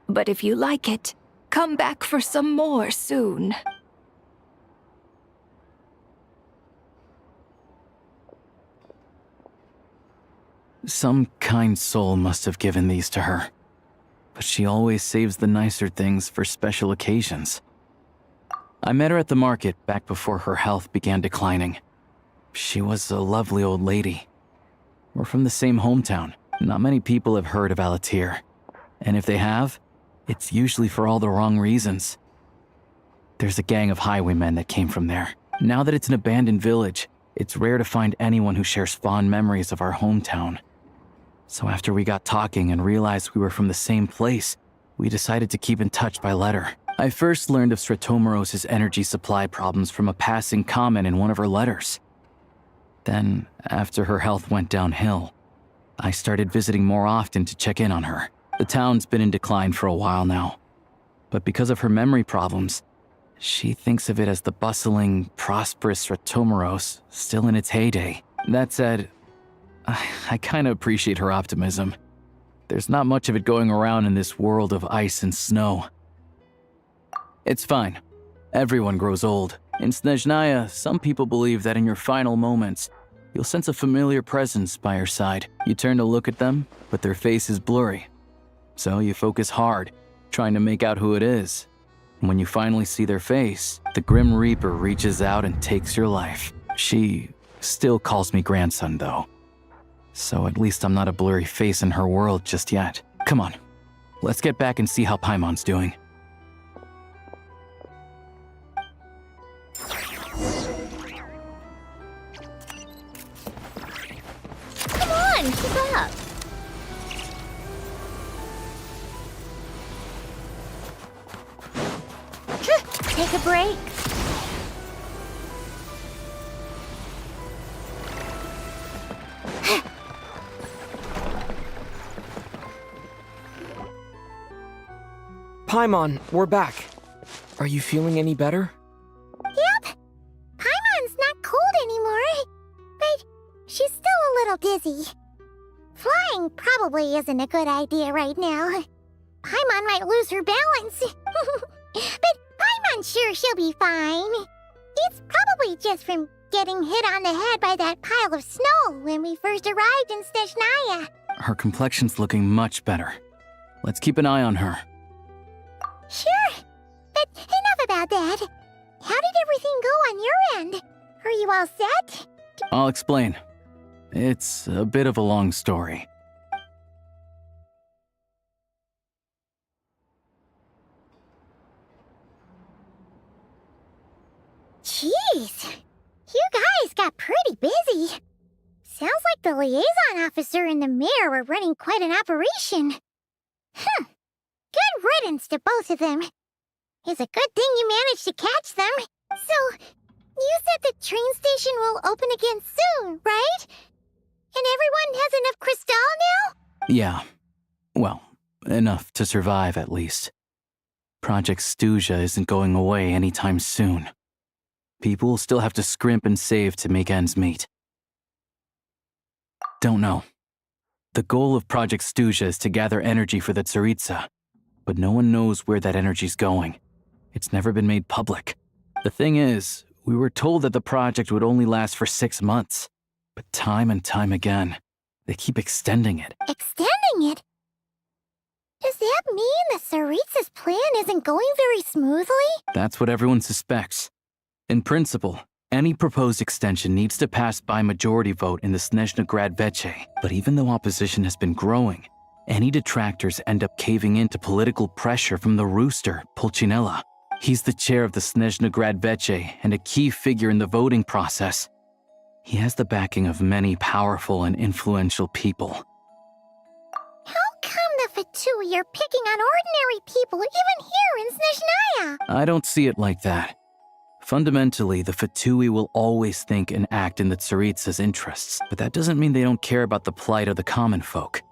But if you like it, come back for some more soon. Some kind soul must have given these to her. But she always saves the nicer things for special occasions. I met her at the market back before her health began declining. She was a lovely old lady. We're from the same hometown. Not many people have heard of Alatir. And if they have, it's usually for all the wrong reasons. There's a gang of highwaymen that came from there. Now that it's an abandoned village, it's rare to find anyone who shares fond memories of our hometown. So after we got talking and realized we were from the same place, we decided to keep in touch by letter. I first learned of Stratomoros's energy supply problems from a passing comment in one of her letters. Then, after her health went downhill, I started visiting more often to check in on her. The town's been in decline for a while now, but because of her memory problems, she thinks of it as the bustling, prosperous Stratomoros still in its heyday. That said, I kinda appreciate her optimism. There's not much of it going around in this world of ice and snow. It's fine. Everyone grows old. In Snezhnaya, some people believe that in your final moments, you'll sense a familiar presence by your side. You turn to look at them, but their face is blurry. So you focus hard, trying to make out who it is. And when you finally see their face, the Grim Reaper reaches out and takes your life. She still calls me grandson, though. So at least I'm not a blurry face in her world just yet. Come on, let's get back and see how Paimon's doing. Come on, keep up. Take a break. Paimon, we're back. Are you feeling any better? Yep. Paimon's not cold anymore, but she's still a little dizzy. Flying probably isn't a good idea right now. Paimon might lose her balance. But Paimon's sure she'll be fine. It's probably just from getting hit on the head by that pile of snow when we first arrived in Snezhnaya. Her complexion's looking much better. Let's keep an eye on her. Sure, but enough about that. How did everything go on your end? Are you all set? I'll explain. It's a bit of a long story. Jeez, you guys got pretty busy. Sounds like the liaison officer and the mayor were running quite an operation. Good riddance to both of them. It's a good thing you managed to catch them. So, you said the train station will open again soon, right? And everyone has enough crystal now? Yeah. Well, enough to survive at least. Project Stuja isn't going away anytime soon. People will still have to scrimp and save to make ends meet. Don't know. The goal of Project Stuja is to gather energy for the Tsaritsa, but no one knows where that energy's going. It's never been made public. The thing is, we were told that the project would only last for 6 months, but time and time again, they keep extending it. Extending it? Does that mean the Tsaritsa's plan isn't going very smoothly? That's what everyone suspects. In principle, any proposed extension needs to pass by majority vote in the Snezhna Veche. But even though opposition has been growing, any detractors end up caving in to political pressure from the rooster, Pulcinella. He's the chair of the Snezhna Veche and a key figure in the voting process. He has the backing of many powerful and influential people. How come the Fatui are picking on ordinary people even here in Snezhnaya? I don't see it like that. Fundamentally, the Fatui will always think and act in the Tsaritsa's interests, but that doesn't mean they don't care about the plight of the common folk.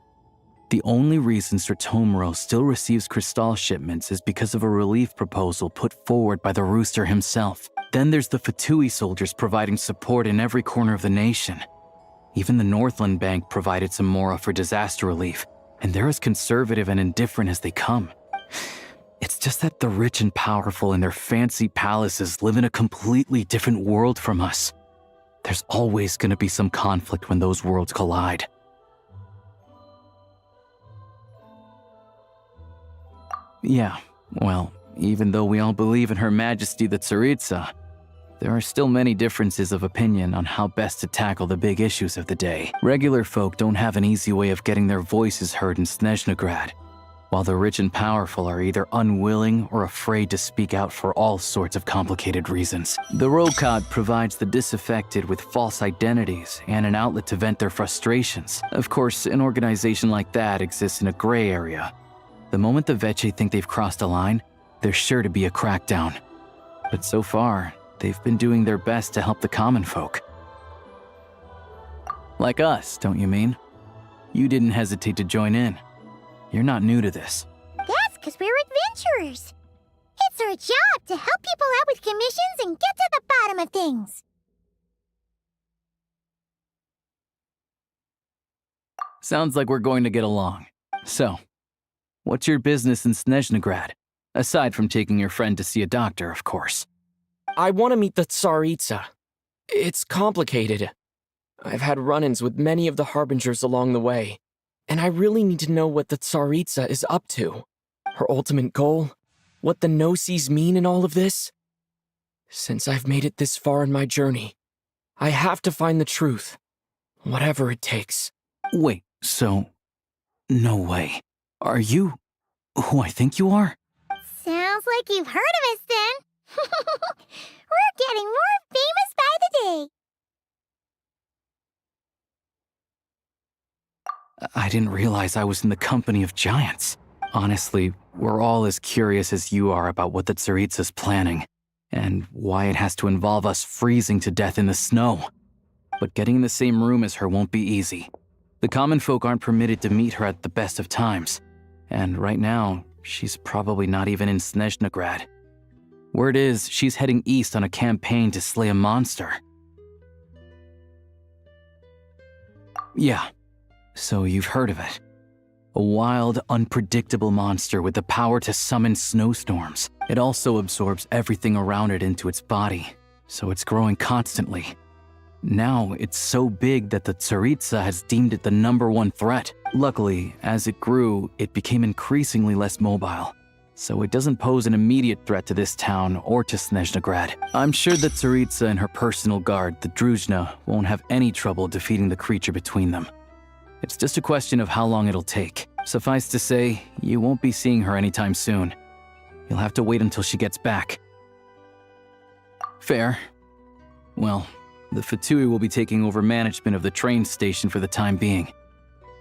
The only reason Stratomoros still receives crystal shipments is because of a relief proposal put forward by the rooster himself. Then there's the Fatui soldiers providing support in every corner of the nation. Even the Northland Bank provided some mora for disaster relief, and they're as conservative and indifferent as they come. It's just that the rich and powerful in their fancy palaces live in a completely different world from us. There's always going to be some conflict when those worlds collide. Yeah, well, even though we all believe in Her Majesty the Tsaritsa, there are still many differences of opinion on how best to tackle the big issues of the day. Regular folk don't have an easy way of getting their voices heard in Snezhna, while the rich and powerful are either unwilling or afraid to speak out for all sorts of complicated reasons. The Rokad provides the disaffected with false identities and an outlet to vent their frustrations. Of course, an organization like that exists in a gray area. The moment the Veche think they've crossed a line, there's sure to be a crackdown. But so far, they've been doing their best to help the common folk. Like us, don't you mean? You didn't hesitate to join in. You're not new to this. That's because we're adventurers. It's our job to help people out with commissions and get to the bottom of things. Sounds like we're going to get along. So, what's your business in Snezhnegrad? Aside from taking your friend to see a doctor, of course. I want to meet the Tsaritsa. It's complicated. I've had run-ins with many of the Harbingers along the way, and I really need to know what the Tsaritsa is up to. Her ultimate goal? What the no-sees mean in all of this? Since I've made it this far in my journey, I have to find the truth, whatever it takes. Wait, so... No way. Are you who I think you are? Sounds like you've heard of us then. We're getting more famous by the day. I didn't realize I was in the company of giants. Honestly, we're all as curious as you are about what the Tsaritsa's planning, and why it has to involve us freezing to death in the snow. But getting in the same room as her won't be easy. The common folk aren't permitted to meet her at the best of times, and right now, she's probably not even in Snezhnegrad. Word is, she's heading east on a campaign to slay a monster. Yeah, so you've heard of it. A wild, unpredictable monster with the power to summon snowstorms. It also absorbs everything around it into its body, so it's growing constantly. Now, it's so big that the Tsaritsa has deemed it the #1 threat. Luckily, as it grew, it became increasingly less mobile, so it doesn't pose an immediate threat to this town or to Snezhnegrad. I'm sure that Tsaritsa and her personal guard, the Druzhna, won't have any trouble defeating the creature between them. It's just a question of how long it'll take. Suffice to say, you won't be seeing her anytime soon. You'll have to wait until she gets back. Fair. Well, the Fatui will be taking over management of the train station for the time being.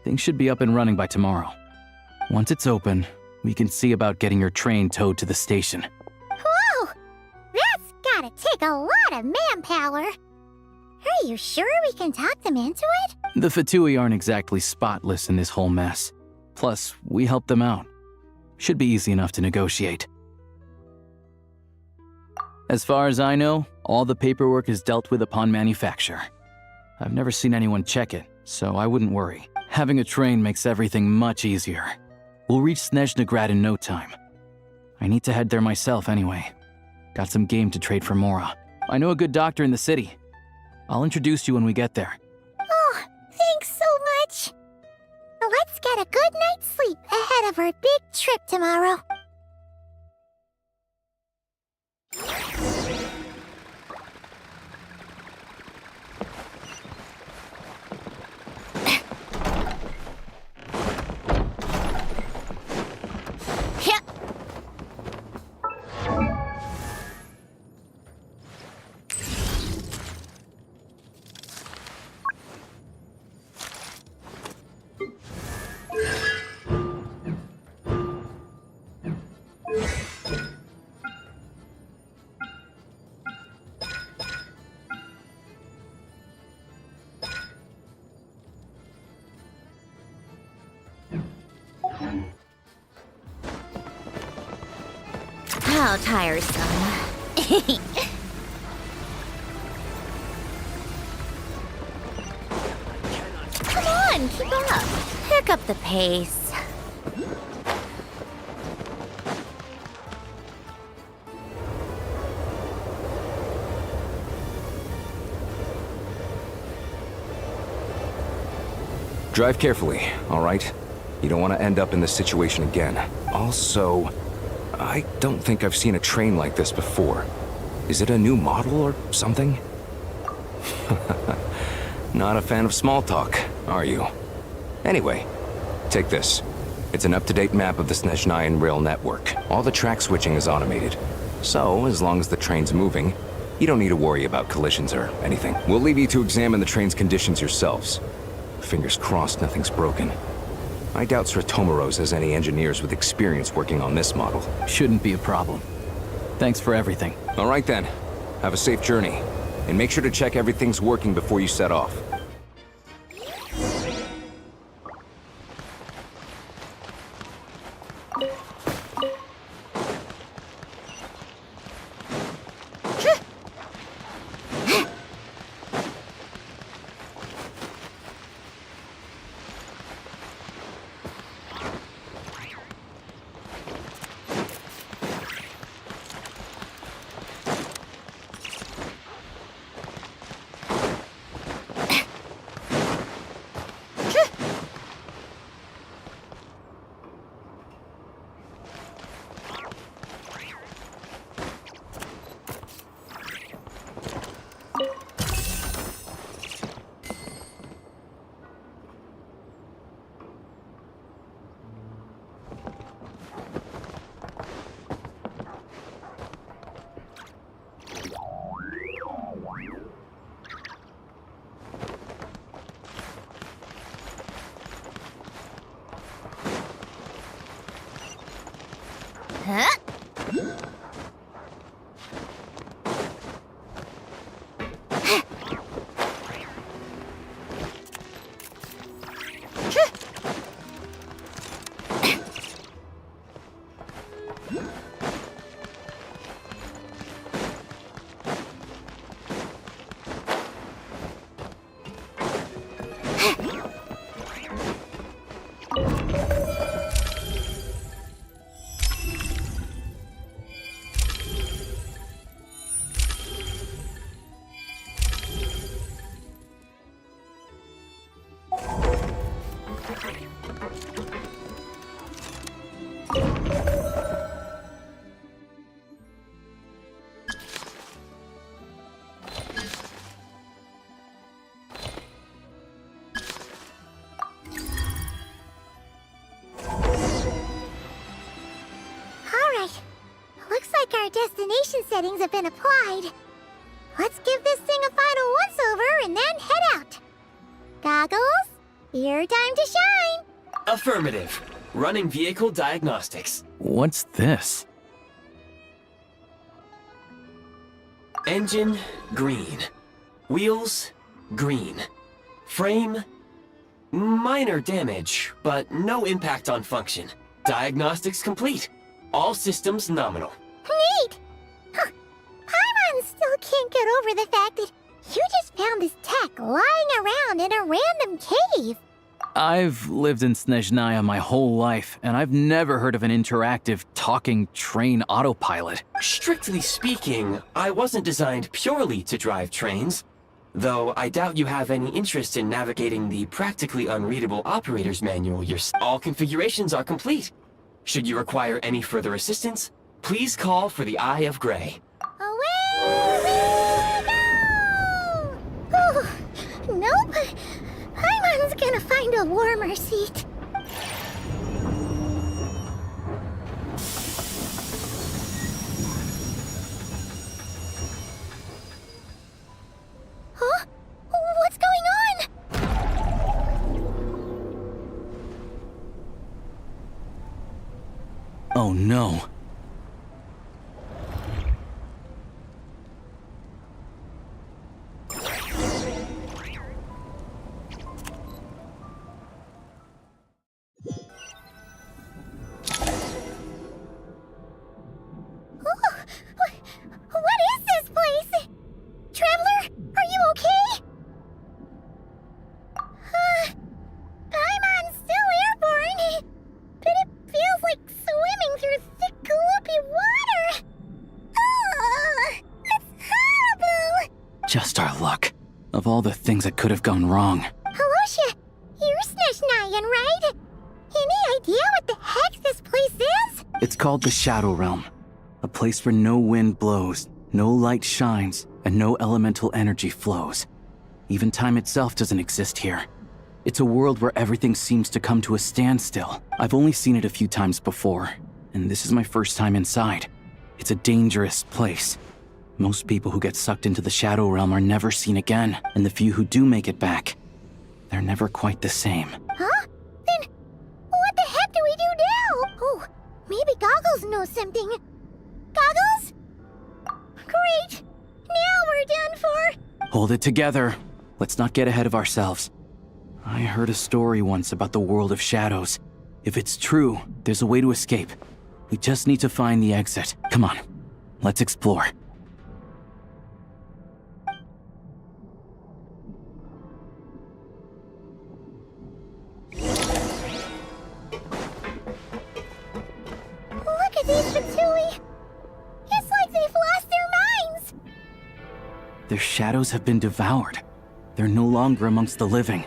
Things should be up and running by tomorrow. Once it's open, we can see about getting your train towed to the station. Whoa! That's gotta take a lot of manpower. Are you sure we can talk them into it? The Fatui aren't exactly spotless in this whole mess. Plus, we helped them out. Should be easy enough to negotiate. As far as I know, all the paperwork is dealt with upon manufacture. I've never seen anyone check it, so I wouldn't worry. Having a train makes everything much easier. We'll reach Snezhnegrad in no time. I need to head there myself anyway. Got some game to trade for Mora. I know a good doctor in the city. I'll introduce you when we get there. Oh, thanks so much. Let's get a good night's sleep ahead of our big trip tomorrow. How tiresome. Come on, keep up. Pick up the pace. Drive carefully, all right? You don't want to end up in this situation again. Also, I don't think I've seen a train like this before. Is it a new model or something? Not a fan of small talk, are you? Anyway, take this. It's an up-to-date map of the Snezhnayan rail network. All the track switching is automated. So, as long as the train's moving, you don't need to worry about collisions or anything. We'll leave you to examine the train's conditions yourselves. Fingers crossed nothing's broken. I doubt Sir Tomoros has any engineers with experience working on this model. Shouldn't be a problem. Thanks for everything. All right then. Have a safe journey. And make sure to check everything's working before you set off. Destination settings have been applied. Let's give this thing a final once-over and then head out. Goggles, your time to shine. Affirmative. Running vehicle diagnostics. What's this? Engine, green. Wheels, green. Frame, minor damage, but no impact on function. Diagnostics complete. All systems nominal. Neat! Huh. Paimon still can't get over the fact that you just found this tech lying around in a random cave. I've lived in Snezhnaya my whole life, and I've never heard of an interactive, talking train autopilot. Strictly speaking, I wasn't designed purely to drive trains, though I doubt you have any interest in navigating the practically unreadable operator's manual yourself. All configurations are complete. Should you require any further assistance, please call for the Eye of Grey. Away we go! Oh, nope. Paimon's gonna find a warmer seat. Huh? What's going on? Oh no. What is this place? Traveler, are you okay? Paimon's still airborne, but it feels like swimming through thick, gloopy water. It's horrible. Just our luck. Of all the things that could have gone wrong. Halosha, you're Snezhnayan, right? Any idea what the heck this place is? It's called the Shadow Realm. A place where no wind blows, no light shines, and no elemental energy flows. Even time itself doesn't exist here. It's a world where everything seems to come to a standstill. I've only seen it a few times before, and this is my first time inside. It's a dangerous place. Most people who get sucked into the Shadow Realm are never seen again, and the few who do make it back, they're never quite the same. Huh? Then Goggles knows something. Goggles? Great! Now we're done for! Hold it together. Let's not get ahead of ourselves. I heard a story once about the world of shadows. If it's true, there's a way to escape. We just need to find the exit. Come on, let's explore. Look at these Fatui! It's like they've lost their minds! Their shadows have been devoured. They're no longer amongst the living.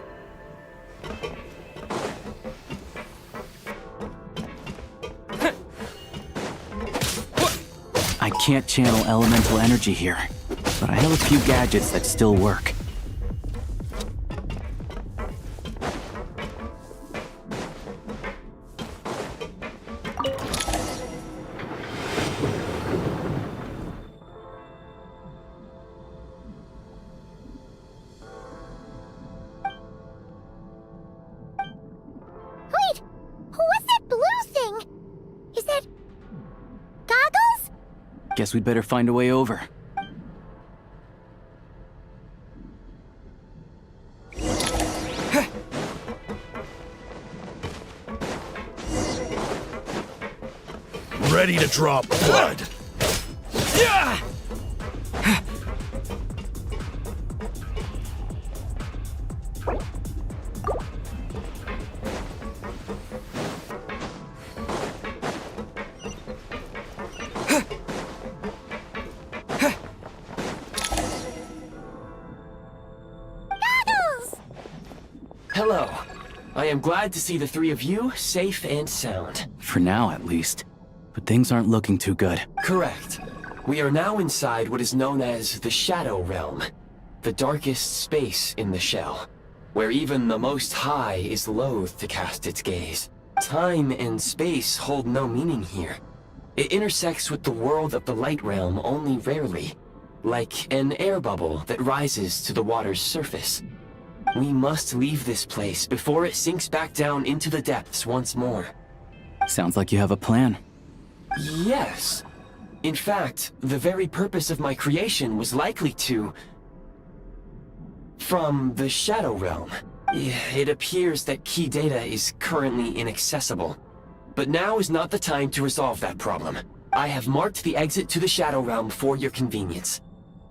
I can't channel elemental energy here, but I have a few gadgets that still work. Wait! What's that blue thing? Is that... Goggles? Guess we'd better find a way over. Ready to draw blood. Yeah! Hello. I am glad to see the three of you safe and sound. For now, at least. But things aren't looking too good. Correct. We are now inside what is known as the Shadow Realm, the darkest space in the shell, where even the Most High is loath to cast its gaze. Time and space hold no meaning here. It intersects with the world of the Light Realm only rarely, like an air bubble that rises to the water's surface. We must leave this place before it sinks back down into the depths once more. Sounds like you have a plan. Yes. In fact, the very purpose of my creation was likely to... from the Shadow Realm. It appears that key data is currently inaccessible. But now is not the time to resolve that problem. I have marked the exit to the Shadow Realm for your convenience.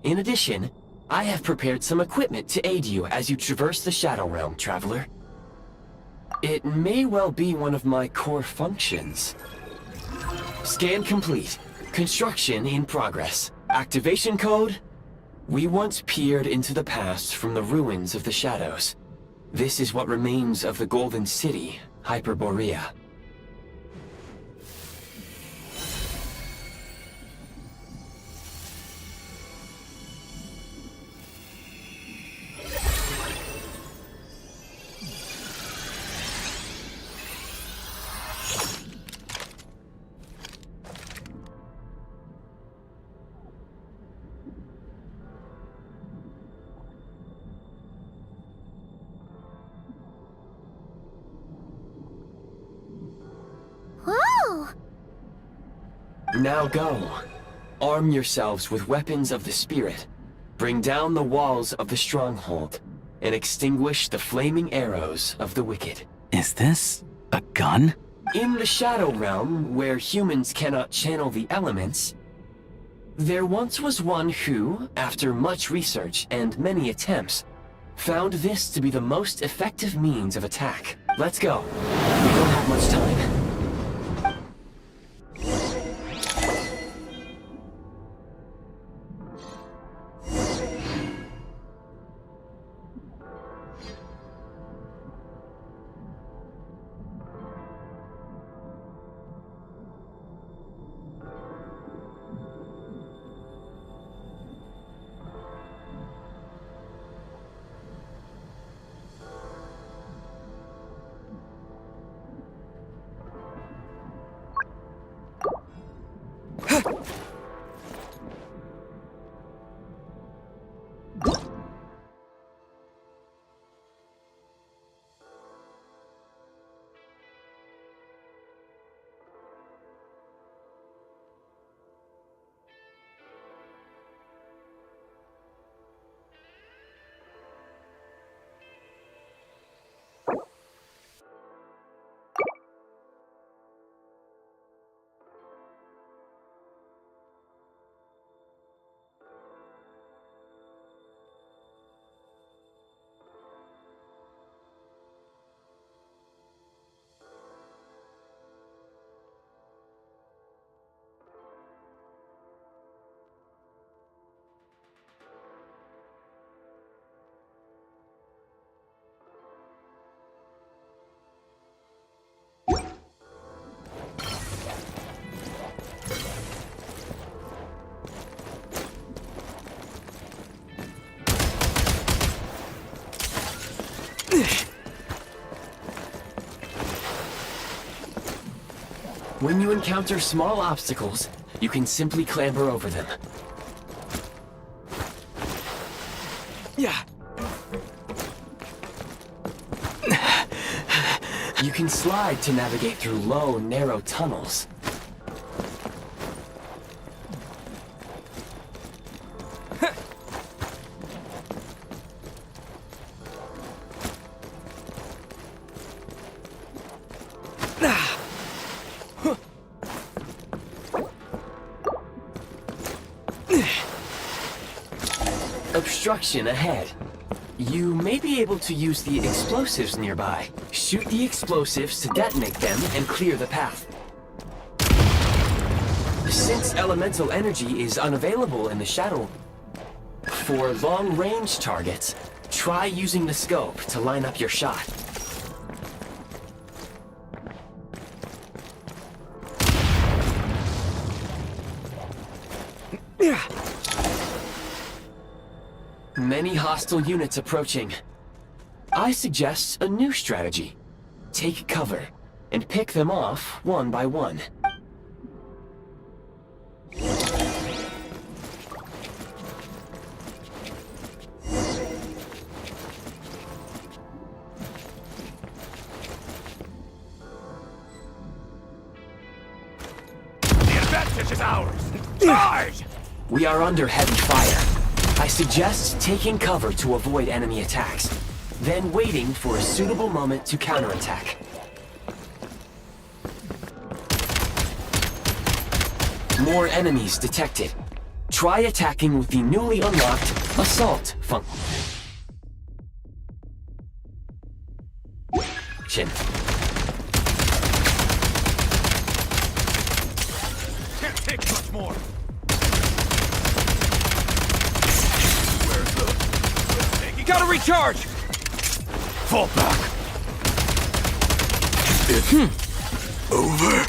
In addition, I have prepared some equipment to aid you as you traverse the Shadow Realm, Traveler. It may well be one of my core functions. Scan complete. Construction in progress. Activation code? We once peered into the past from the ruins of the shadows. This is what remains of the Golden City, Hyperborea. Whoa! Now go. Arm yourselves with weapons of the spirit. Bring down the walls of the stronghold, and extinguish the flaming arrows of the wicked. Is this a gun? In the Shadow Realm, where humans cannot channel the elements, there once was one who, after much research and many attempts, found this to be the most effective means of attack. Let's go. We don't have much time. When you encounter small obstacles, you can simply clamber over them. Yeah. You can slide to navigate through low, narrow tunnels. Obstruction ahead. You may be able to use the explosives nearby. Shoot the explosives to detonate them and clear the path. Since elemental energy is unavailable in the shadow, for long-range targets, try using the scope to line up your shot. Many hostile units approaching. I suggest a new strategy. Take cover, and pick them off one by one. The advantage is ours! Charge! We are under heavy fire. I suggest taking cover to avoid enemy attacks, then waiting for a suitable moment to counterattack. More enemies detected. Try attacking with the newly unlocked Assault function. Can't take much more! Gotta recharge! Fall back! It's over.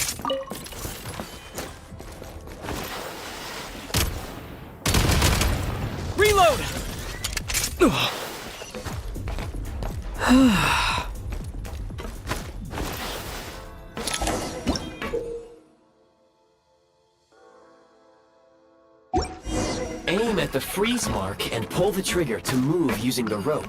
Reload! Aim at the freeze mark and pull the trigger to move using the rope.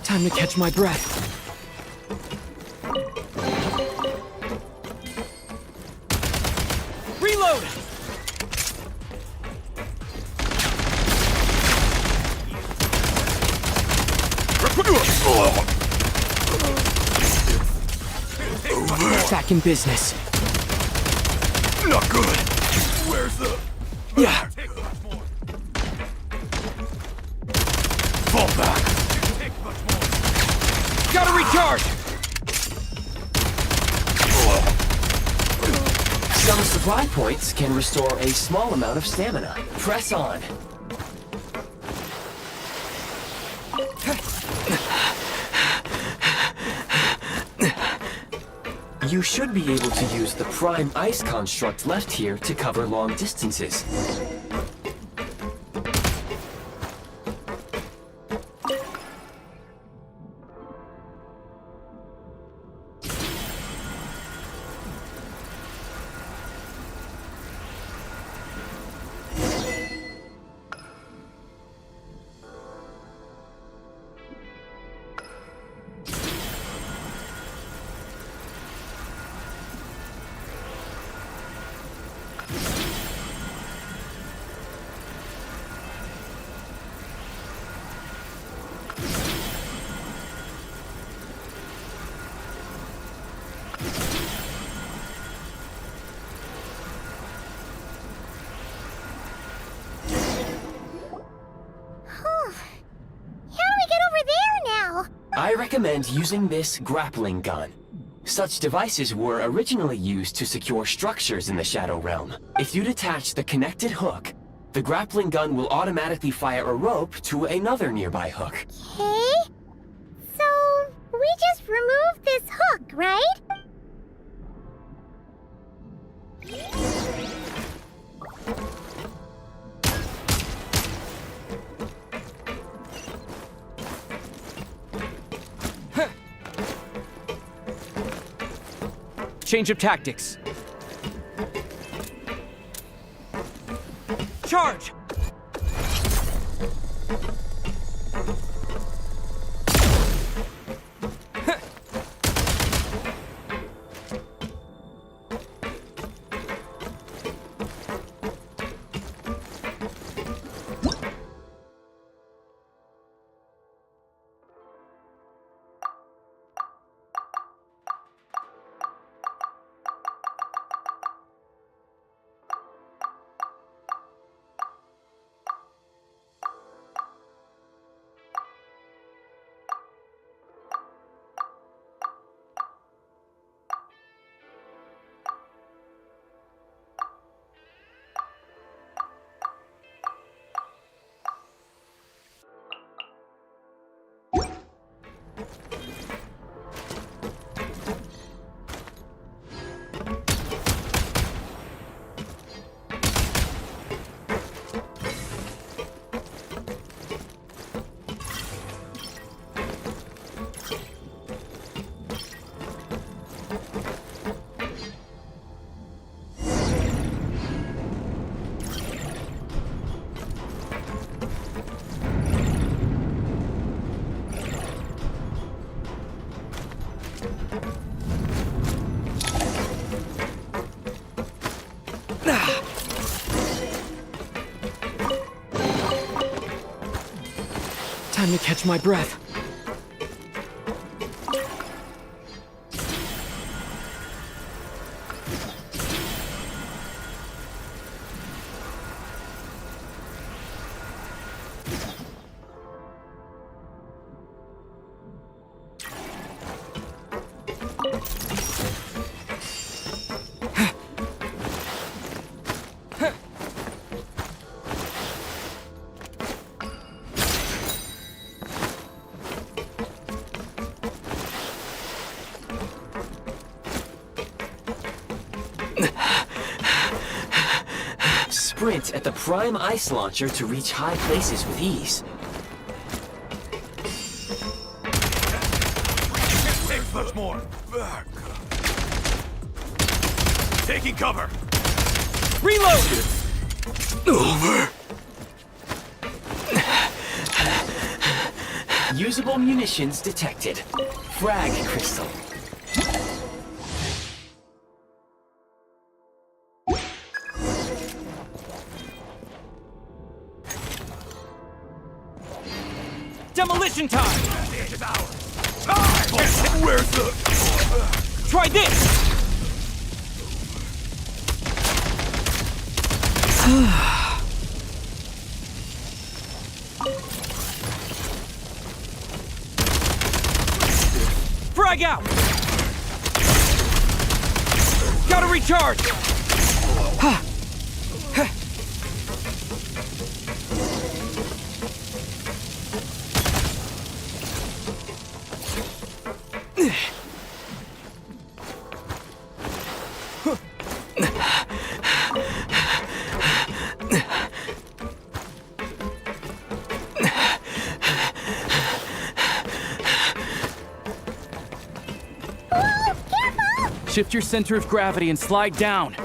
Time to catch my breath. Reload! Back in business. Not good! Where's the... Yeah. Fall back! Gotta recharge! Some supply points can restore a small amount of stamina. Press on. You should be able to use the Prime Ice construct left here to cover long distances. I recommend using this grappling gun. Such devices were originally used to secure structures in the Shadow Realm. If you detach the connected hook, the grappling gun will automatically fire a rope to another nearby hook. Okay. So, we just removed this hook, right? Change of tactics. Charge! Time to catch my breath. Sprint at the prime ice launcher to reach high places with ease. Can't take much more. Back. Taking cover. Reload! Over. Usable munitions detected. Frag crystal. Demolition time! Where's the... Try this! Frag out! Gotta recharge! Shift your center of gravity and slide down.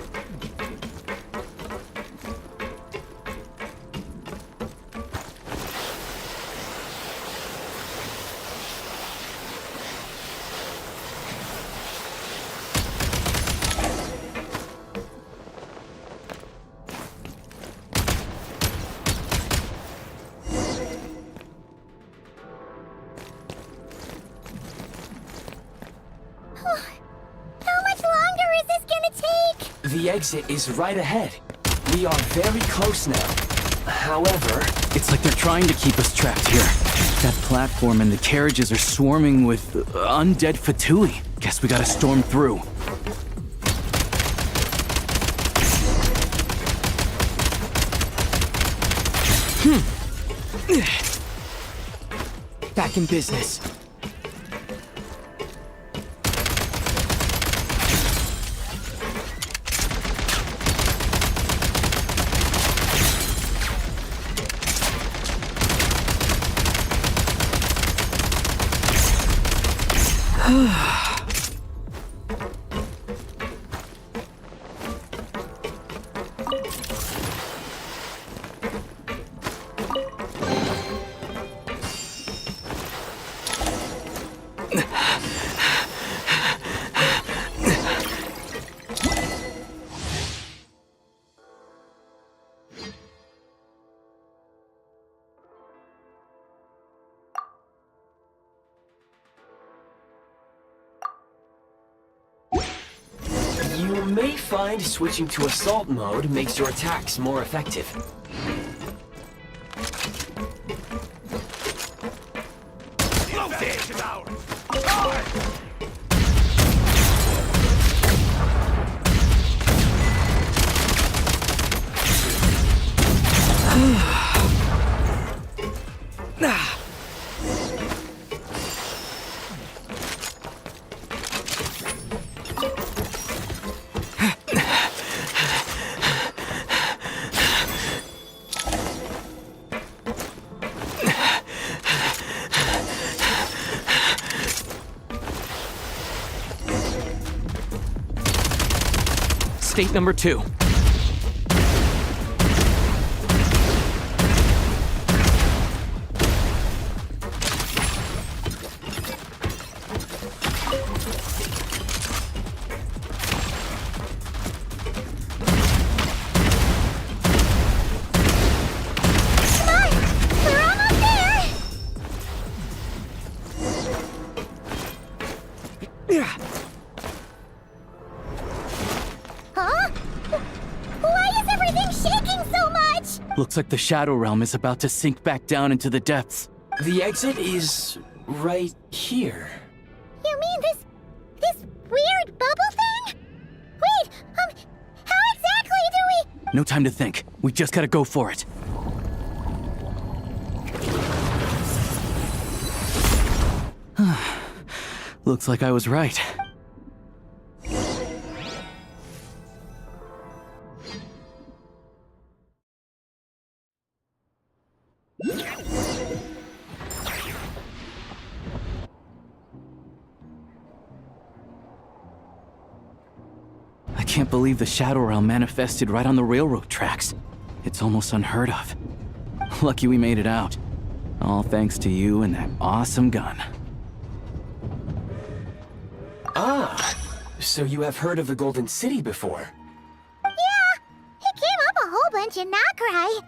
The exit is right ahead. We are very close now. However... It's like they're trying to keep us trapped here. That platform and the carriages are swarming with undead Fatui. Guess we gotta storm through. Back in business. You may find switching to assault mode makes your attacks more effective. State number 2. Looks like the Shadow Realm is about to sink back down into the depths. The exit is right here. You mean this weird bubble thing? Wait, how exactly do we... No time to think. We just gotta go for it. Looks like I was right. I can't believe the Shadow Realm manifested right on the railroad tracks. It's almost unheard of. Lucky we made it out. All thanks to you and that awesome gun. Ah, so you have heard of the Golden City before? Yeah, it came up a whole bunch in Nokrai.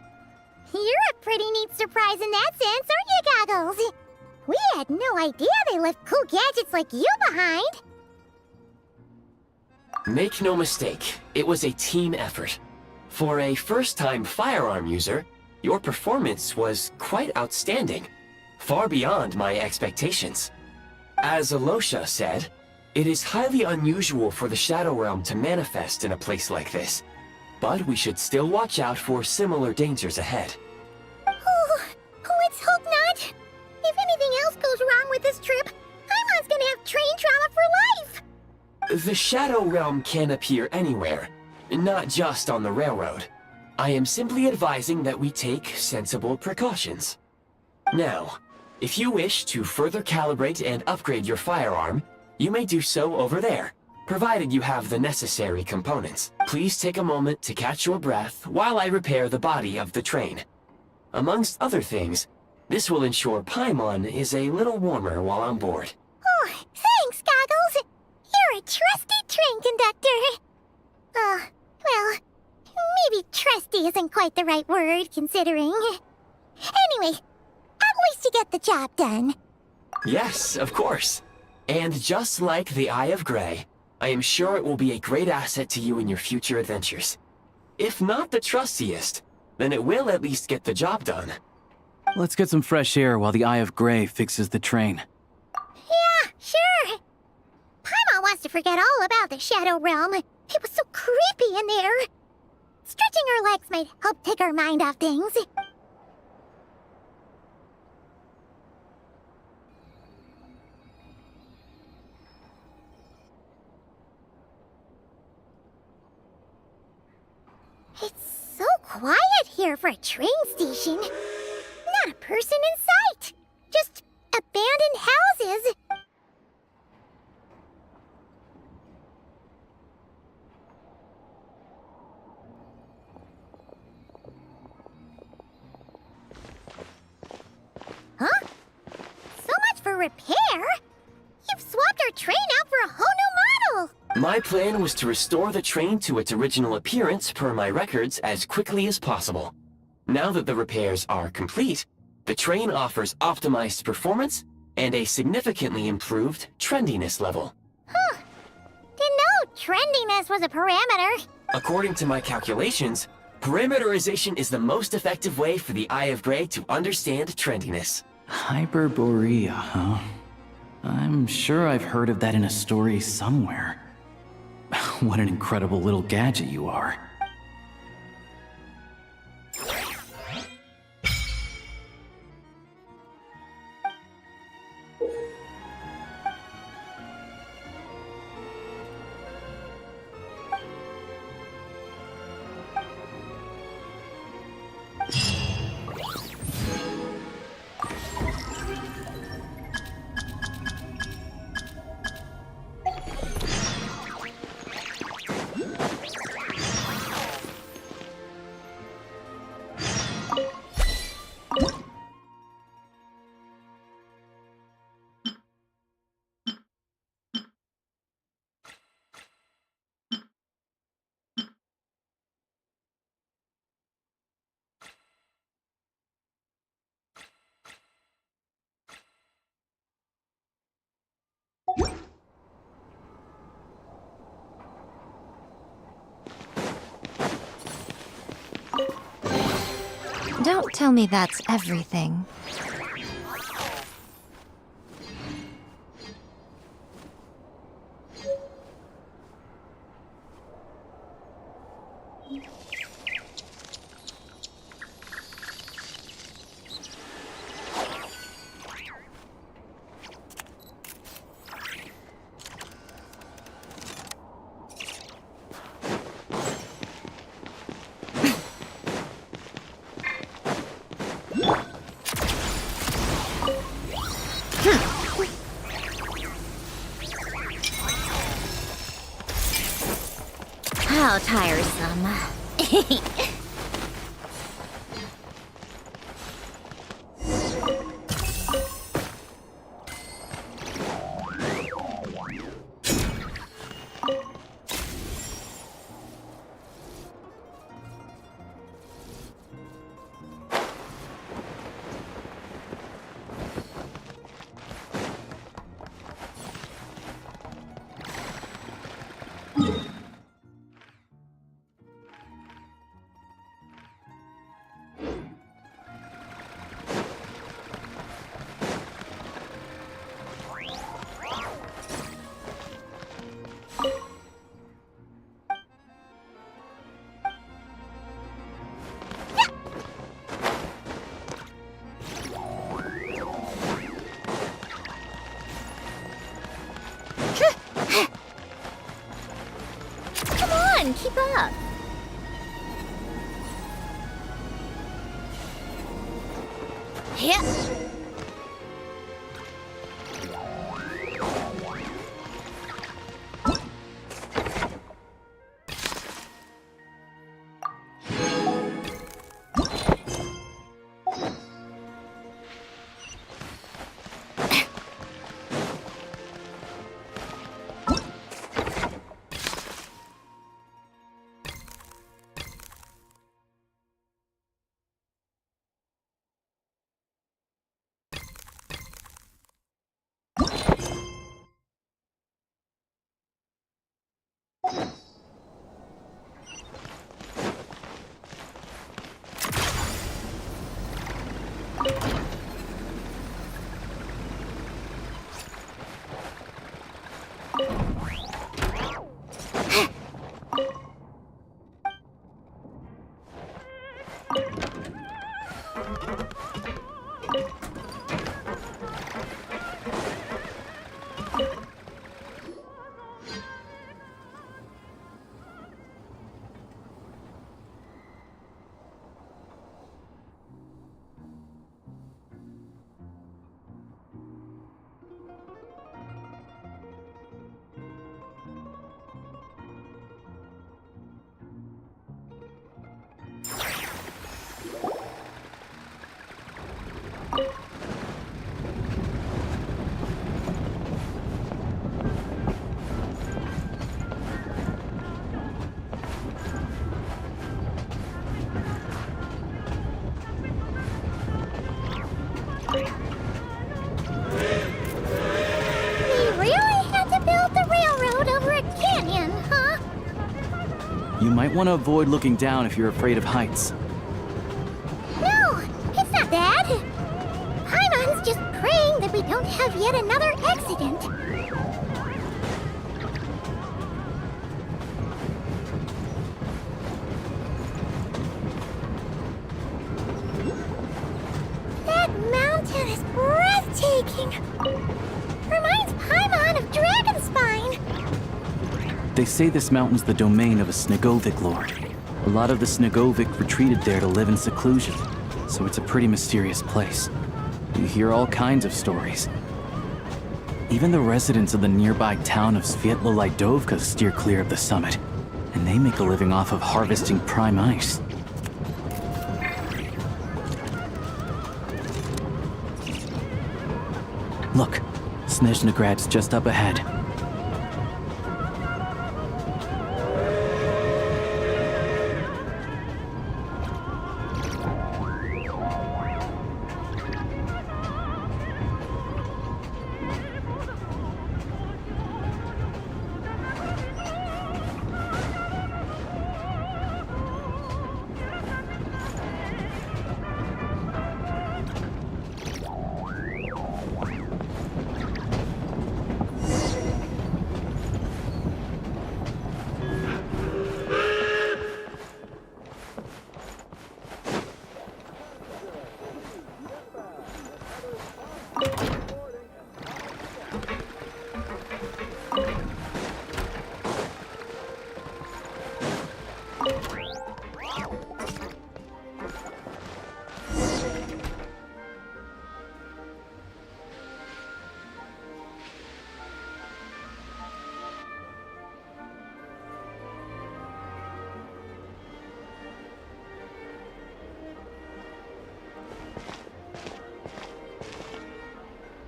You're a pretty neat surprise in that sense, aren't you, Goggles? We had no idea they left cool gadgets like you behind. Make no mistake, it was a team effort. For a first-time firearm user, your performance was quite outstanding, far beyond my expectations. As Alosha said, it is highly unusual for the Shadow Realm to manifest in a place like this, but we should still watch out for similar dangers ahead. Oh, let's hope not. If anything else goes wrong with this trip, Paimon's gonna have train trauma for life. The Shadow Realm can appear anywhere, not just on the railroad. I am simply advising that we take sensible precautions. Now, if you wish to further calibrate and upgrade your firearm, you may do so over there, provided you have the necessary components. Please take a moment to catch your breath while I repair the body of the train. Amongst other things, this will ensure Paimon is a little warmer while on board. Oh, thanks, Goggles. You're a trusty train conductor. Well, maybe trusty isn't quite the right word, considering. Anyway, at least you get the job done. Yes, of course. And just like the Eye of Grey, I am sure it will be a great asset to you in your future adventures. If not the trustiest, then it will at least get the job done. Let's get some fresh air while the Eye of Grey fixes the train. Yeah, sure. Paimon wants to forget all about the Shadow Realm. It was so creepy in there. Stretching her legs might help take her mind off things. It's so quiet here for a train station. Not a person in sight. Just abandoned houses. Huh? So much for repair? You've swapped our train out for a whole new model! My plan was to restore the train to its original appearance per my records as quickly as possible. Now that the repairs are complete, the train offers optimized performance and a significantly improved trendiness level. Huh. Didn't know trendiness was a parameter. According to my calculations, parameterization is the most effective way for the Eye of Grey to understand trendiness. Hyperborea, huh? I'm sure I've heard of that in a story somewhere. What an incredible little gadget you are. Don't tell me that's everything. How tiresome. Come on, keep up. Yeah. You might want to avoid looking down if you're afraid of heights. No, it's not that. Paimon's just praying that we don't have yet another accident. That mountain is breathtaking. Reminds Paimon of Dragonspine. They say this mountain's the domain of a Snegovic lord. A lot of the Snegovic retreated there to live in seclusion, so it's a pretty mysterious place. You hear all kinds of stories. Even the residents of the nearby town of Svietlo-Lidovka steer clear of the summit, and they make a living off of harvesting prime ice. Look, Snezhnograd's just up ahead.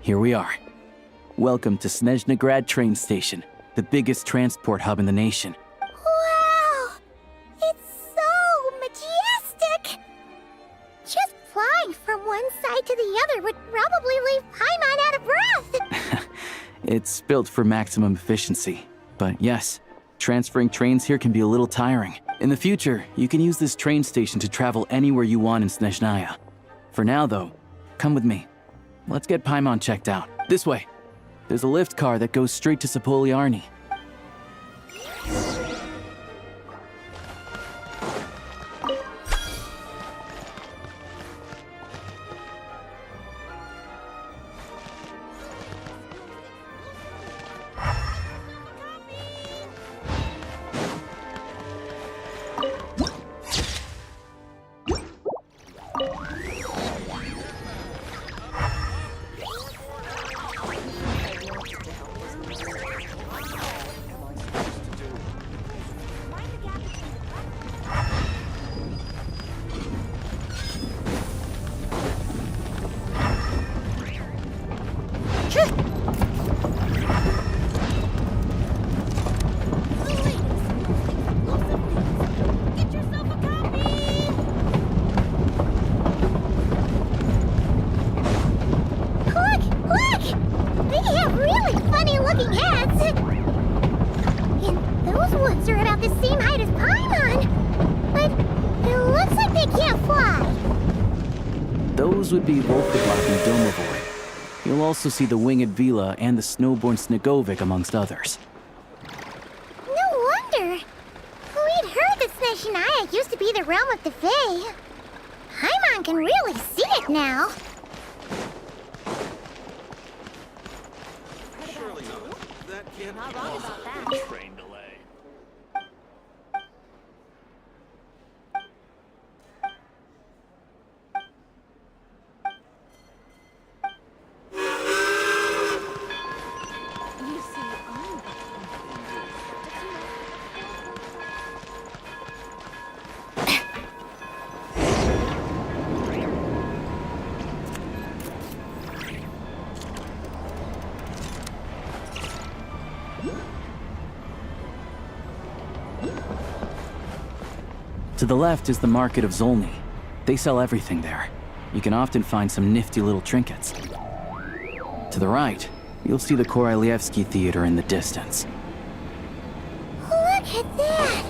Here we are. Welcome to Snezhnograd train station, the biggest transport hub in the nation. Wow! It's so majestic! Just flying from one side to the other would probably leave Paimon out of breath! It's built for maximum efficiency. But yes, transferring trains here can be a little tiring. In the future, you can use this train station to travel anywhere you want in Snezhnaya. For now, though, come with me. Let's get Paimon checked out. This way. There's a lift car that goes straight to Sapoliarny. Those would be Volkoblat and Domovoy. You'll also see the winged Vila and the snowborn Snegovic amongst others. No wonder! We'd heard that Snezhnaya used to be the realm of the Fae. Paimon can really see it now. Surely not. That can't Not be wrong possible. about that. Train delay. To the left is the market of Zolny. They sell everything there. You can often find some nifty little trinkets. To the right, you'll see the Korolyevsky Theater in the distance. Look at that!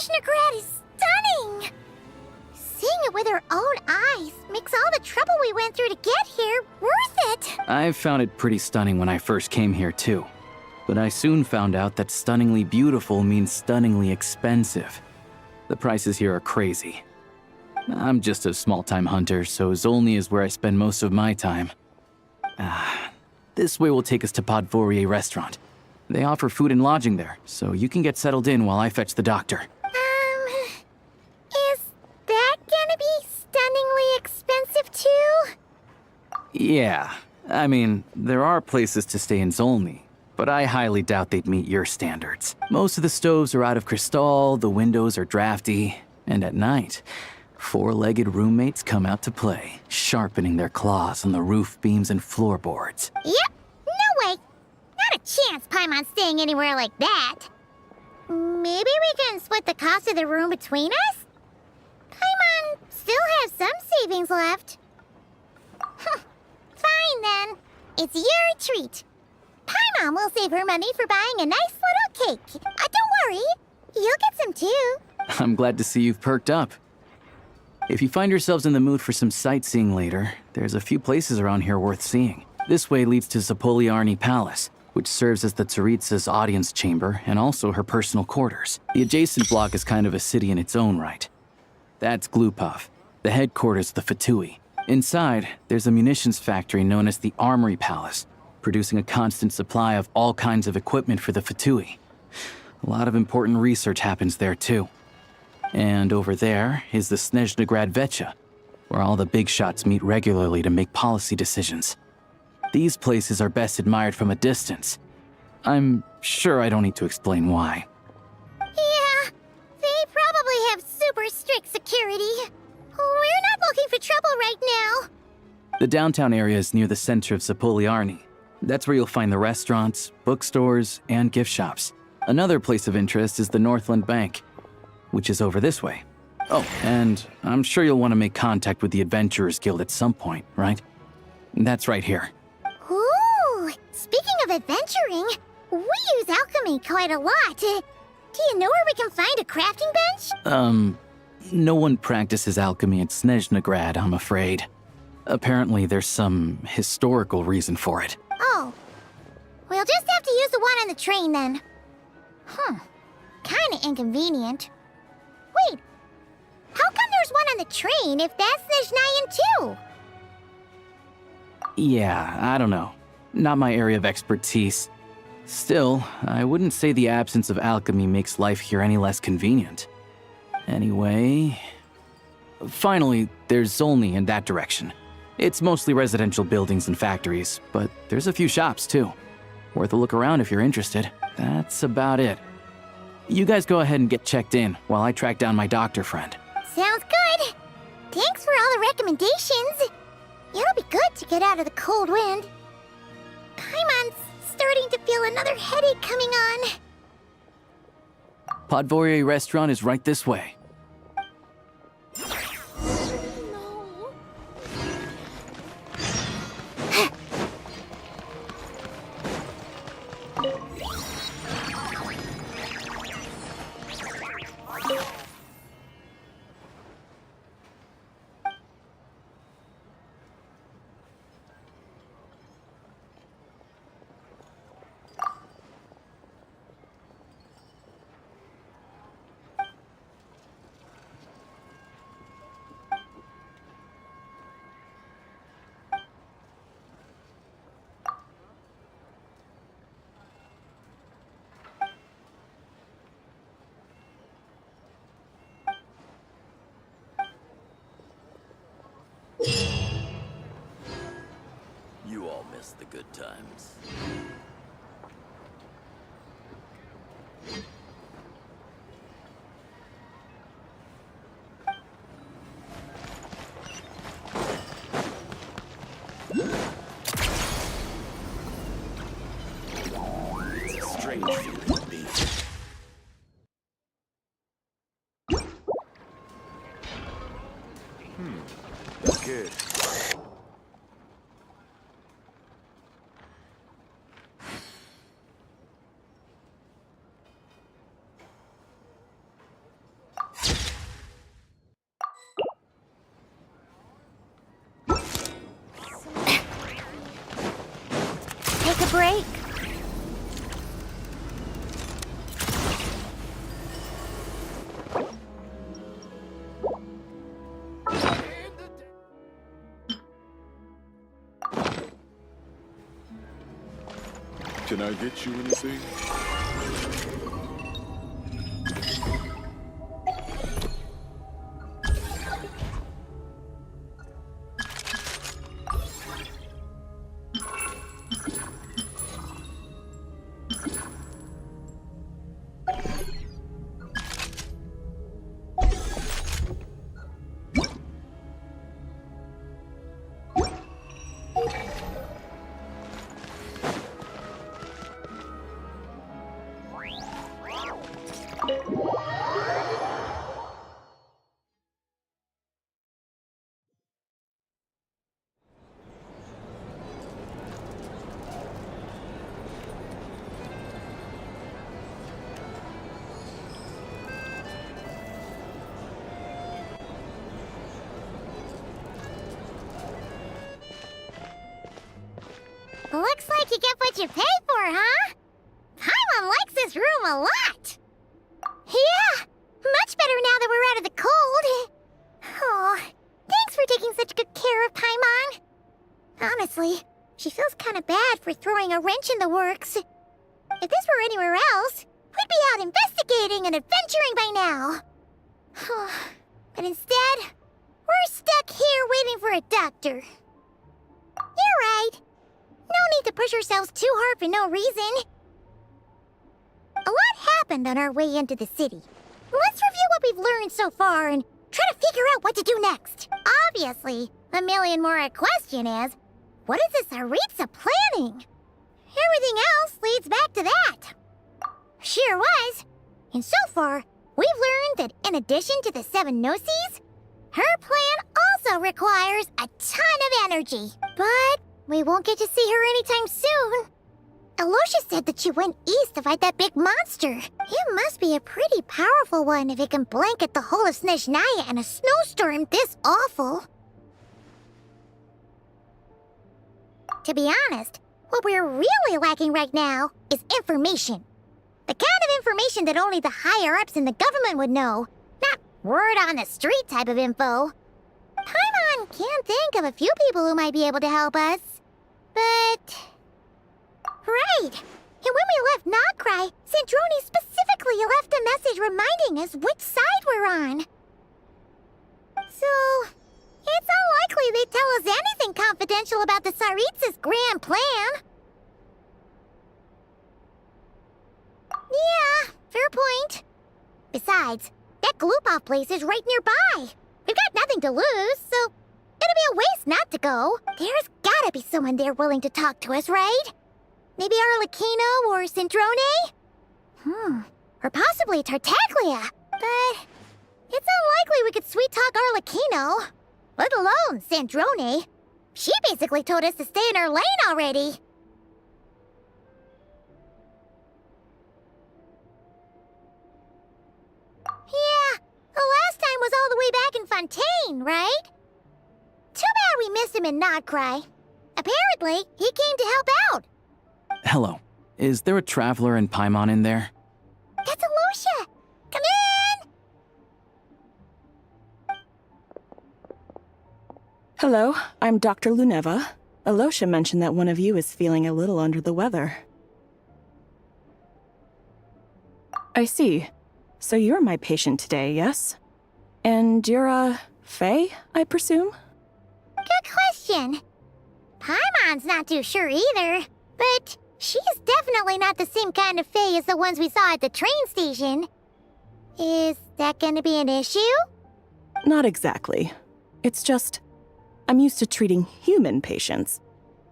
Snezhnegrad is stunning! Seeing it with our own eyes makes all the trouble we went through to get here worth it! I found it pretty stunning when I first came here, too. But I soon found out that stunningly beautiful means stunningly expensive. The prices here are crazy. I'm just a small-time hunter, so Zolny is where I spend most of my time. This way will take us to Podvorier restaurant. They offer food and lodging there, so you can get settled in while I fetch the doctor. Is that gonna be stunningly expensive too? Yeah, I mean, there are places to stay in Zolny, but I highly doubt they'd meet your standards. Most of the stoves are out of crystal, the windows are drafty, and at night, four-legged roommates come out to play, sharpening their claws on the roof beams and floorboards. Yep, no way! Not a chance Paimon's staying anywhere like that. Maybe we can split the cost of the room between us? Paimon still has some savings left. Fine then. It's your treat. Paimon will save her money for buying a nice little cake. Don't worry, you'll get some too. I'm glad to see you've perked up. If you find yourselves in the mood for some sightseeing later, there's a few places around here worth seeing. This way leads to Zapoliarny Palace, which serves as the Tsaritsa's audience chamber and also her personal quarters. The adjacent block is kind of a city in its own right. That's Glupov, the headquarters of the Fatui. Inside, there's a munitions factory known as the Armory Palace, producing a constant supply of all kinds of equipment for the Fatui. A lot of important research happens there too. And over there is the Snezhnegrad Vecha, where all the big shots meet regularly to make policy decisions. These places are best admired from a distance. I'm sure I don't need to explain why. Yeah, they probably have super strict security. We're not looking for trouble right now. The downtown area is near the center of Zapoliarny. That's where you'll find the restaurants, bookstores, and gift shops. Another place of interest is the Northland Bank, which is over this way. Oh, and I'm sure you'll want to make contact with the Adventurers Guild at some point, right? That's right here. Ooh, speaking of adventuring, we use alchemy quite a lot. Do you know where we can find a crafting bench? No one practices alchemy at Snezhnegrad, I'm afraid. Apparently there's some historical reason for it. Oh, we'll just have to use the one on the train then. Kinda inconvenient. Wait, how come there's one on the train if that's Snezhnayan too? Yeah, I don't know. Not my area of expertise. Still, I wouldn't say the absence of alchemy makes life here any less convenient. Anyway... Finally, there's Zolny in that direction. It's mostly residential buildings and factories, but there's a few shops too. Worth a look around if you're interested. That's about it. You guys go ahead and get checked in while I track down my doctor friend. Sounds good. Thanks for all the recommendations. It'll be good to get out of the cold wind. Paimon's starting to feel another headache coming on. Podvorier restaurant is right this way. You all miss the good times. It's a strange feeling to be. Good. Can I get you anything? Looks like you get what you pay for, huh? Paimon likes this room a lot. Yeah, much better now that we're out of the cold. Oh, thanks for taking such good care of Paimon. Honestly, she feels kind of bad for throwing a wrench in the works. If this were anywhere else, we'd be out investigating and adventuring by now. But instead, we're stuck here waiting for a doctor. You're right. No need to push ourselves too hard for no reason. A lot happened on our way into the city. Let's review what we've learned so far and try to figure out what to do next. Obviously, the million more question is, what is this Tsaritsa planning? Everything else leads back to that. Sure was. And so far, we've learned that in addition to the 7 Gnosis, her plan also requires a ton of energy. But we won't get to see her anytime soon. Alosha said that she went east to fight that big monster. It must be a pretty powerful one if it can blanket the whole of Snezhnaya in a snowstorm this awful. To be honest, what we're really lacking right now is information. The kind of information that only the higher-ups in the government would know, not word-on-the-street type of info. Paimon can think of a few people who might be able to help us, but... Right! And when we left Nogcry, Sandrone specifically left a message reminding us which side we're on. So, it's unlikely they'd tell us anything confidential about the Tsaritsa's grand plan. Yeah, fair point. Besides, that Gloop-off place is right nearby. We've got nothing to lose, so it'd be a waste not to go. There's gotta be someone there willing to talk to us, right? Maybe Arlecchino or Sandrone? Or possibly Tartaglia. But it's unlikely we could sweet-talk Arlecchino. Let alone Sandrone. She basically told us to stay in her lane already. Yeah, the last time was all the way back in Fontaine, right? Too bad we missed him in Nogcry. Apparently, he came to help out. Hello. Is there a traveler and Paimon in there? That's Alosha! Come in! Hello, I'm Dr. Luneva. Alosha mentioned that one of you is feeling a little under the weather. I see. So you're my patient today, yes? And you're, Faye, I presume? Good question. Paimon's not too sure either, but she's definitely not the same kind of Fae as the ones we saw at the train station. Is that gonna be an issue? Not exactly. It's just, I'm used to treating human patients.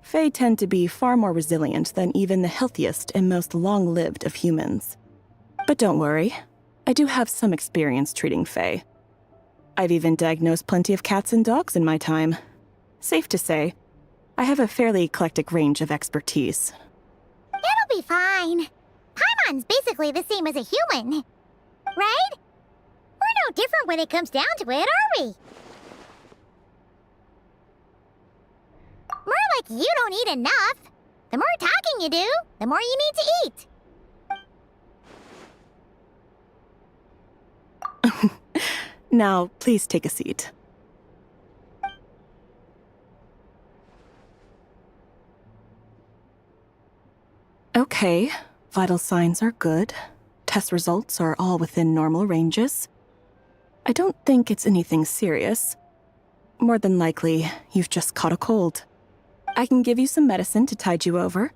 Fae tend to be far more resilient than even the healthiest and most long-lived of humans. But don't worry, I do have some experience treating Fae. I've even diagnosed plenty of cats and dogs in my time. Safe to say, I have a fairly eclectic range of expertise. It'll be fine. Paimon's basically the same as a human. Right? We're no different when it comes down to it, are we? More like you don't eat enough. The more talking you do, the more you need to eat. Now, please take a seat. Okay. Okay, vital signs are good. Test results are all within normal ranges. I don't think it's anything serious. More than likely, you've just caught a cold. I can give you some medicine to tide you over,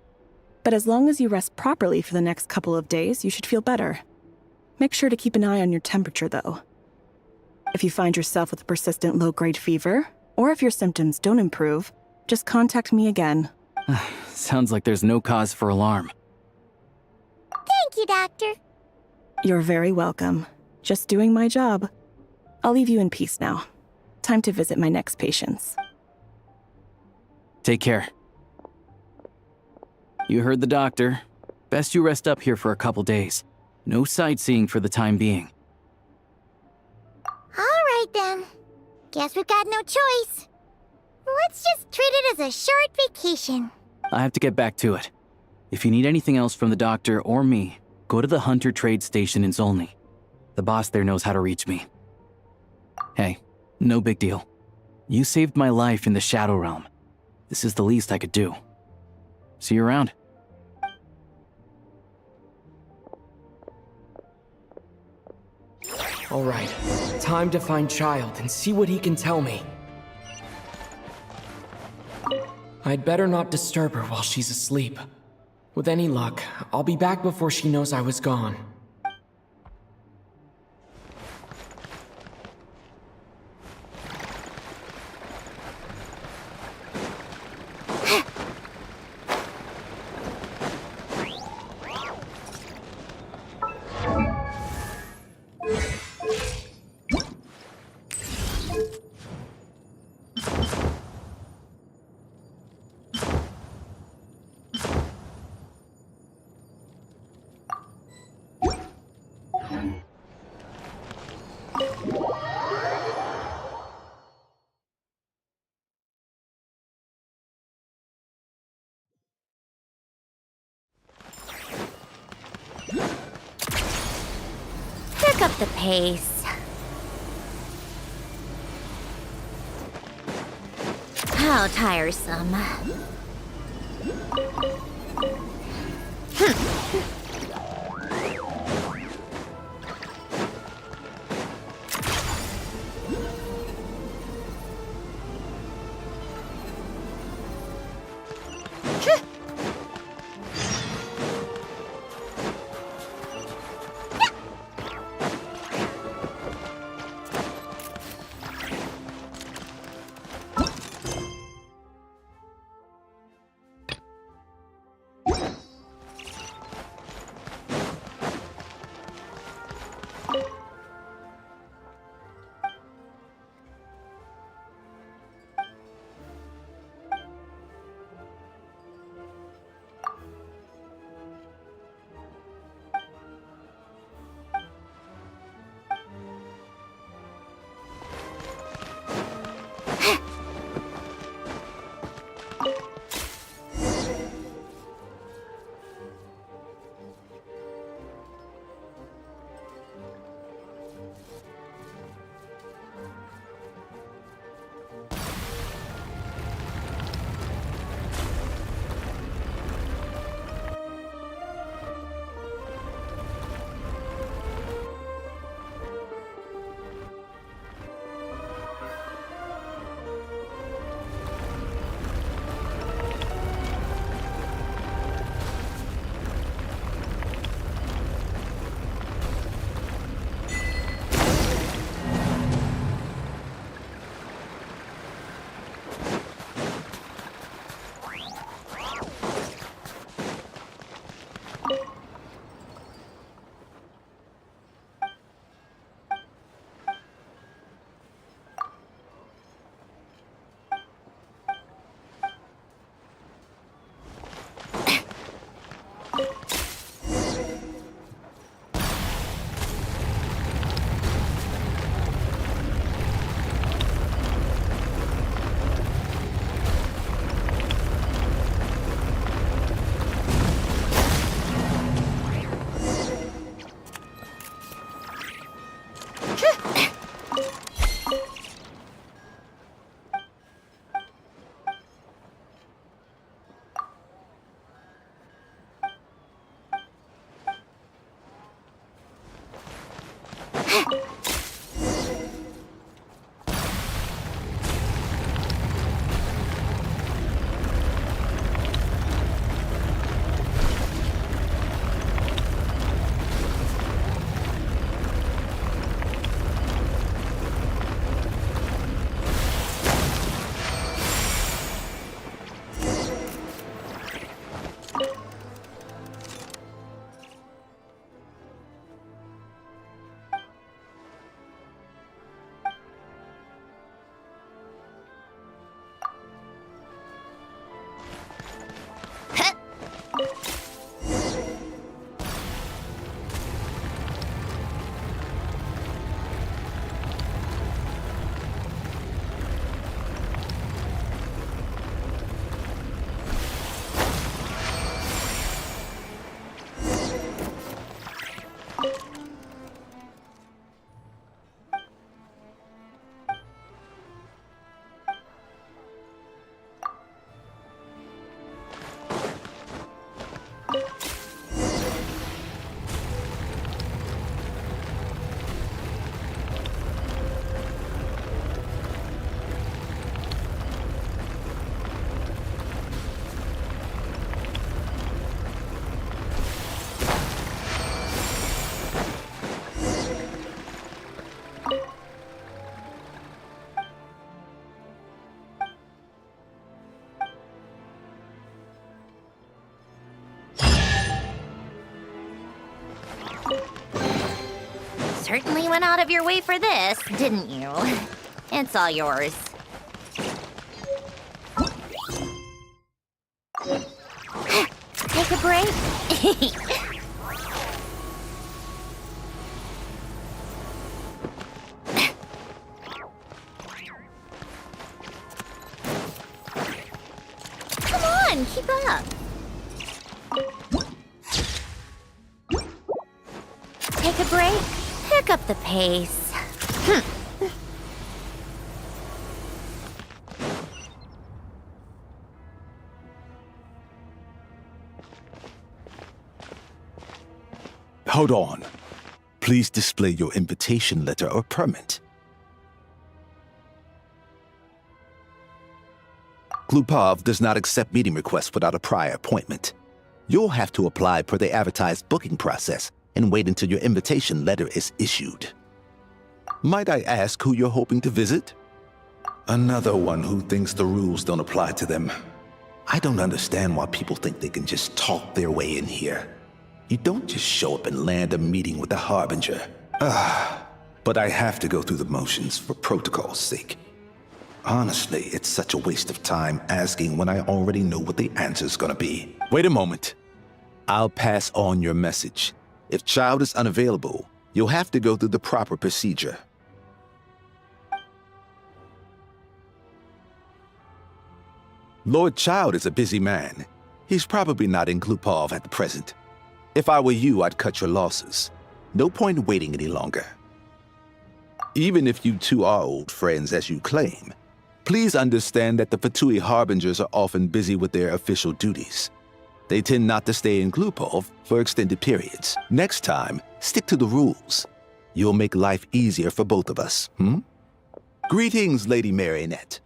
but as long as you rest properly for the next couple of days, you should feel better. Make sure to keep an eye on your temperature, though. If you find yourself with a persistent low-grade fever, or if your symptoms don't improve, just contact me again. Sounds like there's no cause for alarm. Thank you, Doctor. You're very welcome. Just doing my job. I'll leave you in peace now. Time to visit my next patients. Take care. You heard the doctor. Best you rest up here for a couple days. No sightseeing for the time being. All right, then. Guess we've got no choice. Let's just treat it as a short vacation. I have to get back to it. If you need anything else from the doctor or me, go to the Hunter Trade Station in Zolny. The boss there knows how to reach me. Hey, no big deal. You saved my life in the Shadow Realm. This is the least I could do. See you around. All right, time to find Child and see what he can tell me. I'd better not disturb her while she's asleep. With any luck, I'll be back before she knows I was gone. Pick up the pace. How tiresome. Certainly went out of your way for this, didn't you? It's all yours. Take a break? Come on, keep up. Take a break? Pick up the pace. Hold on. Please display your invitation letter or permit. Glupov does not accept meeting requests without a prior appointment. You'll have to apply per the advertised booking process and wait until your invitation letter is issued. Might I ask who you're hoping to visit? Another one who thinks the rules don't apply to them. I don't understand why people think they can just talk their way in here. You don't just show up and land a meeting with the Harbinger. But I have to go through the motions for protocol's sake. Honestly, it's such a waste of time asking when I already know what the answer's gonna be. Wait a moment. I'll pass on your message. If Child is unavailable, you'll have to go through the proper procedure. Lord Child is a busy man. He's probably not in Glupov at the present. If I were you, I'd cut your losses. No point in waiting any longer. Even if you two are old friends as you claim, please understand that the Fatui Harbingers are often busy with their official duties. They tend not to stay in Glupov for extended periods. Next time, stick to the rules. You'll make life easier for both of us, Greetings, Lady Marionette.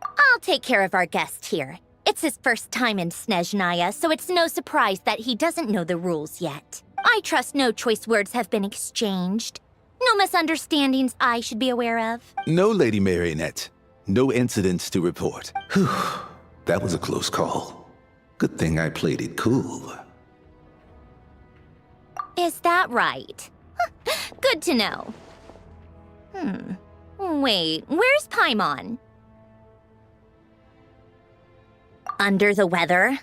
I'll take care of our guest here. It's his first time in Snezhnaya, so it's no surprise that he doesn't know the rules yet. I trust no choice words have been exchanged. No misunderstandings I should be aware of. No, Lady Marionette. No incidents to report. Whew, that was a close call. Good thing I played it cool. Is that right? Good to know. Wait, where's Paimon? Under the weather?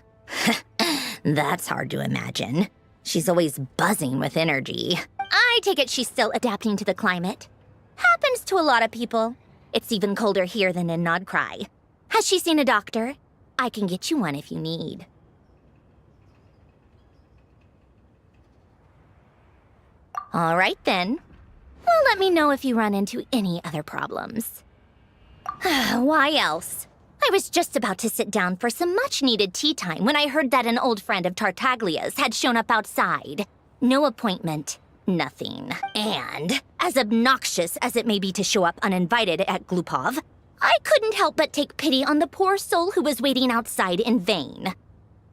That's hard to imagine. She's always buzzing with energy. I take it she's still adapting to the climate. Happens to a lot of people. It's even colder here than in Nodcry. Has she seen a doctor? I can get you one if you need. All right then. Well, let me know if you run into any other problems. Why else? I was just about to sit down for some much-needed tea time when I heard that an old friend of Tartaglia's had shown up outside. No appointment. nothing. And, as obnoxious as it may be to show up uninvited at Glupov, I couldn't help but take pity on the poor soul who was waiting outside in vain.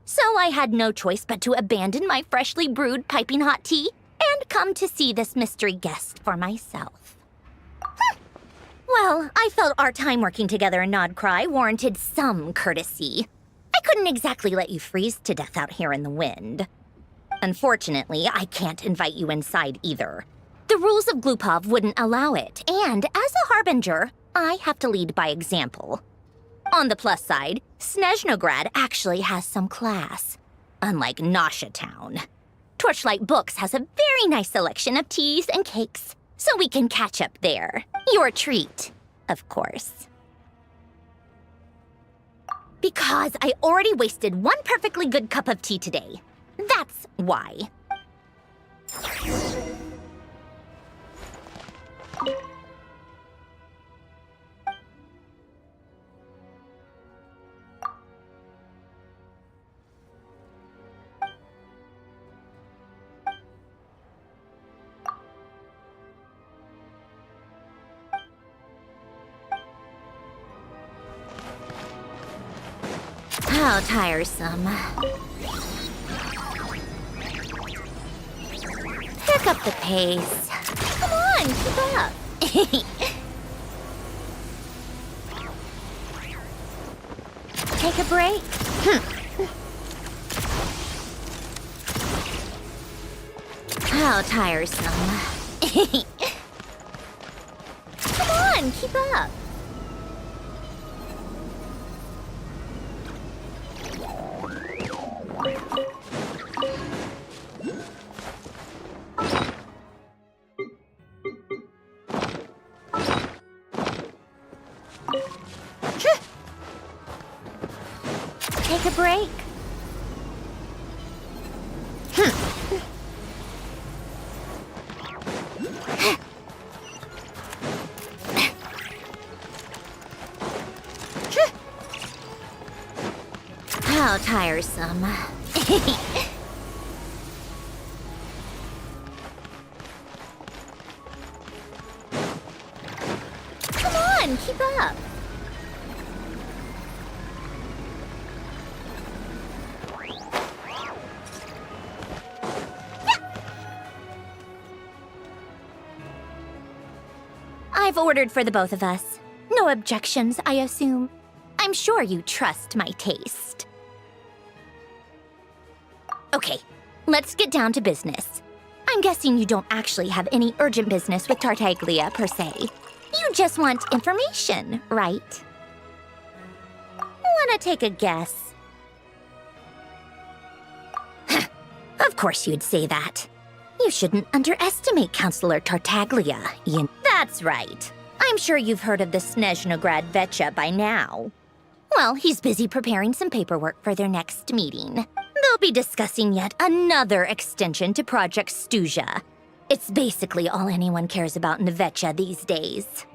So I had no choice but to abandon my freshly brewed piping hot tea and come to see this mystery guest for myself. Well, I felt our time working together in Nodcry warranted some courtesy. I couldn't exactly let you freeze to death out here in the wind. Unfortunately, I can't invite you inside either. The rules of Glupov wouldn't allow it, and as a harbinger, I have to lead by example. On the plus side, Snezhnograd actually has some class, unlike Nasha Town. Torchlight Books has a very nice selection of teas and cakes, so we can catch up there. Your treat, of course. Because I already wasted one perfectly good cup of tea today. That's why. How tiresome. Pick up the pace. Come on, keep up. Take a break? How tiresome. Come on, keep up. Take a break? How tiresome. Come on, keep up. I've ordered for the both of us. No objections, I assume. I'm sure you trust my taste. Okay, let's get down to business. I'm guessing you don't actually have any urgent business with Tartaglia, per se. You just want information, right? Wanna take a guess? Of course you'd say that. You shouldn't underestimate Counselor Tartaglia, Ian. That's right. I'm sure you've heard of the Snezhnograd Vetcha by now. Well, he's busy preparing some paperwork for their next meeting. They'll be discussing yet another extension to Project Stuzha. It's basically all anyone cares about in the Vetcha these days.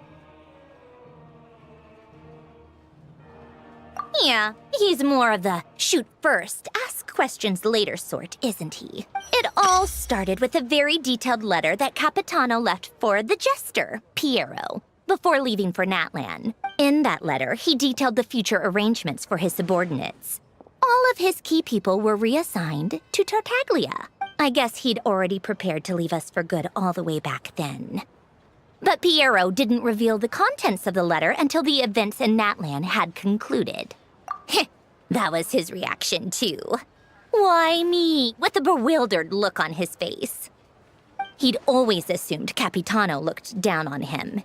Yeah, he's more of the shoot first, ask questions later sort, isn't he? It all started with a very detailed letter that Capitano left for the jester, Piero, before leaving for Natlan. In that letter, he detailed the future arrangements for his subordinates. All of his key people were reassigned to Tartaglia. I guess he'd already prepared to leave us for good all the way back then. But Piero didn't reveal the contents of the letter until the events in Natlan had concluded. That was his reaction, too. Why me? With a bewildered look on his face. He'd always assumed Capitano looked down on him.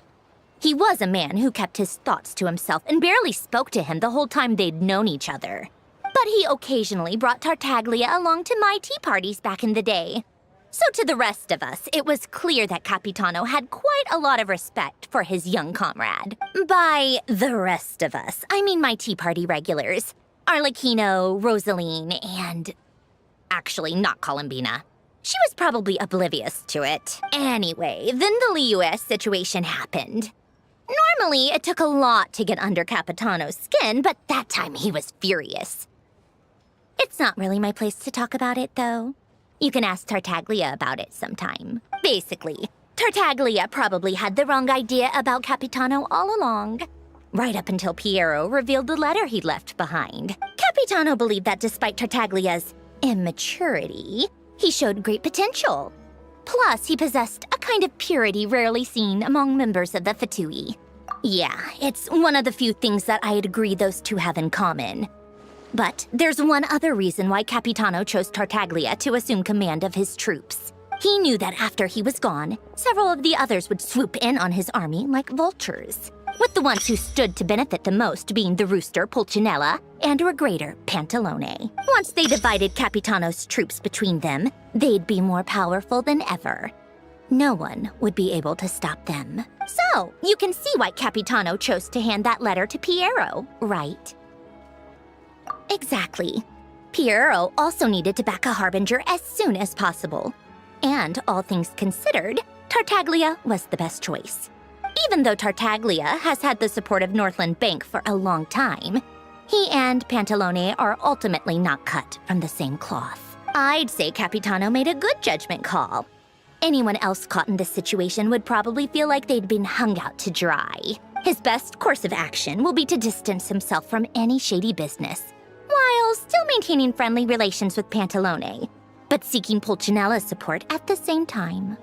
He was a man who kept his thoughts to himself and barely spoke to him the whole time they'd known each other. But he occasionally brought Tartaglia along to my tea parties back in the day. So to the rest of us, it was clear that Capitano had quite a lot of respect for his young comrade. By the rest of us, I mean my tea party regulars. Arlecchino, Rosaline, and... actually, not Columbina. She was probably oblivious to it. Anyway, then the Liu-S situation happened. Normally, it took a lot to get under Capitano's skin, but that time he was furious. It's not really my place to talk about it, though. You can ask Tartaglia about it sometime. Basically, Tartaglia probably had the wrong idea about Capitano all along. Right up until Piero revealed the letter he'd left behind. Capitano believed that despite Tartaglia's immaturity, he showed great potential. Plus, he possessed a kind of purity rarely seen among members of the Fatui. Yeah, it's one of the few things that I'd agree those two have in common. But there's one other reason why Capitano chose Tartaglia to assume command of his troops. He knew that after he was gone, several of the others would swoop in on his army like vultures, with the ones who stood to benefit the most being the rooster Pulcinella and Regrator Pantalone. Once they divided Capitano's troops between them, they'd be more powerful than ever. No one would be able to stop them. So, you can see why Capitano chose to hand that letter to Piero, right? Exactly. Piero also needed to back a harbinger as soon as possible. And all things considered, Tartaglia was the best choice. Even though Tartaglia has had the support of Northland Bank for a long time, he and Pantalone are ultimately not cut from the same cloth. I'd say Capitano made a good judgment call. Anyone else caught in this situation would probably feel like they'd been hung out to dry. His best course of action will be to distance himself from any shady business, while still maintaining friendly relations with Pantalone, but seeking Pulcinella's support at the same time.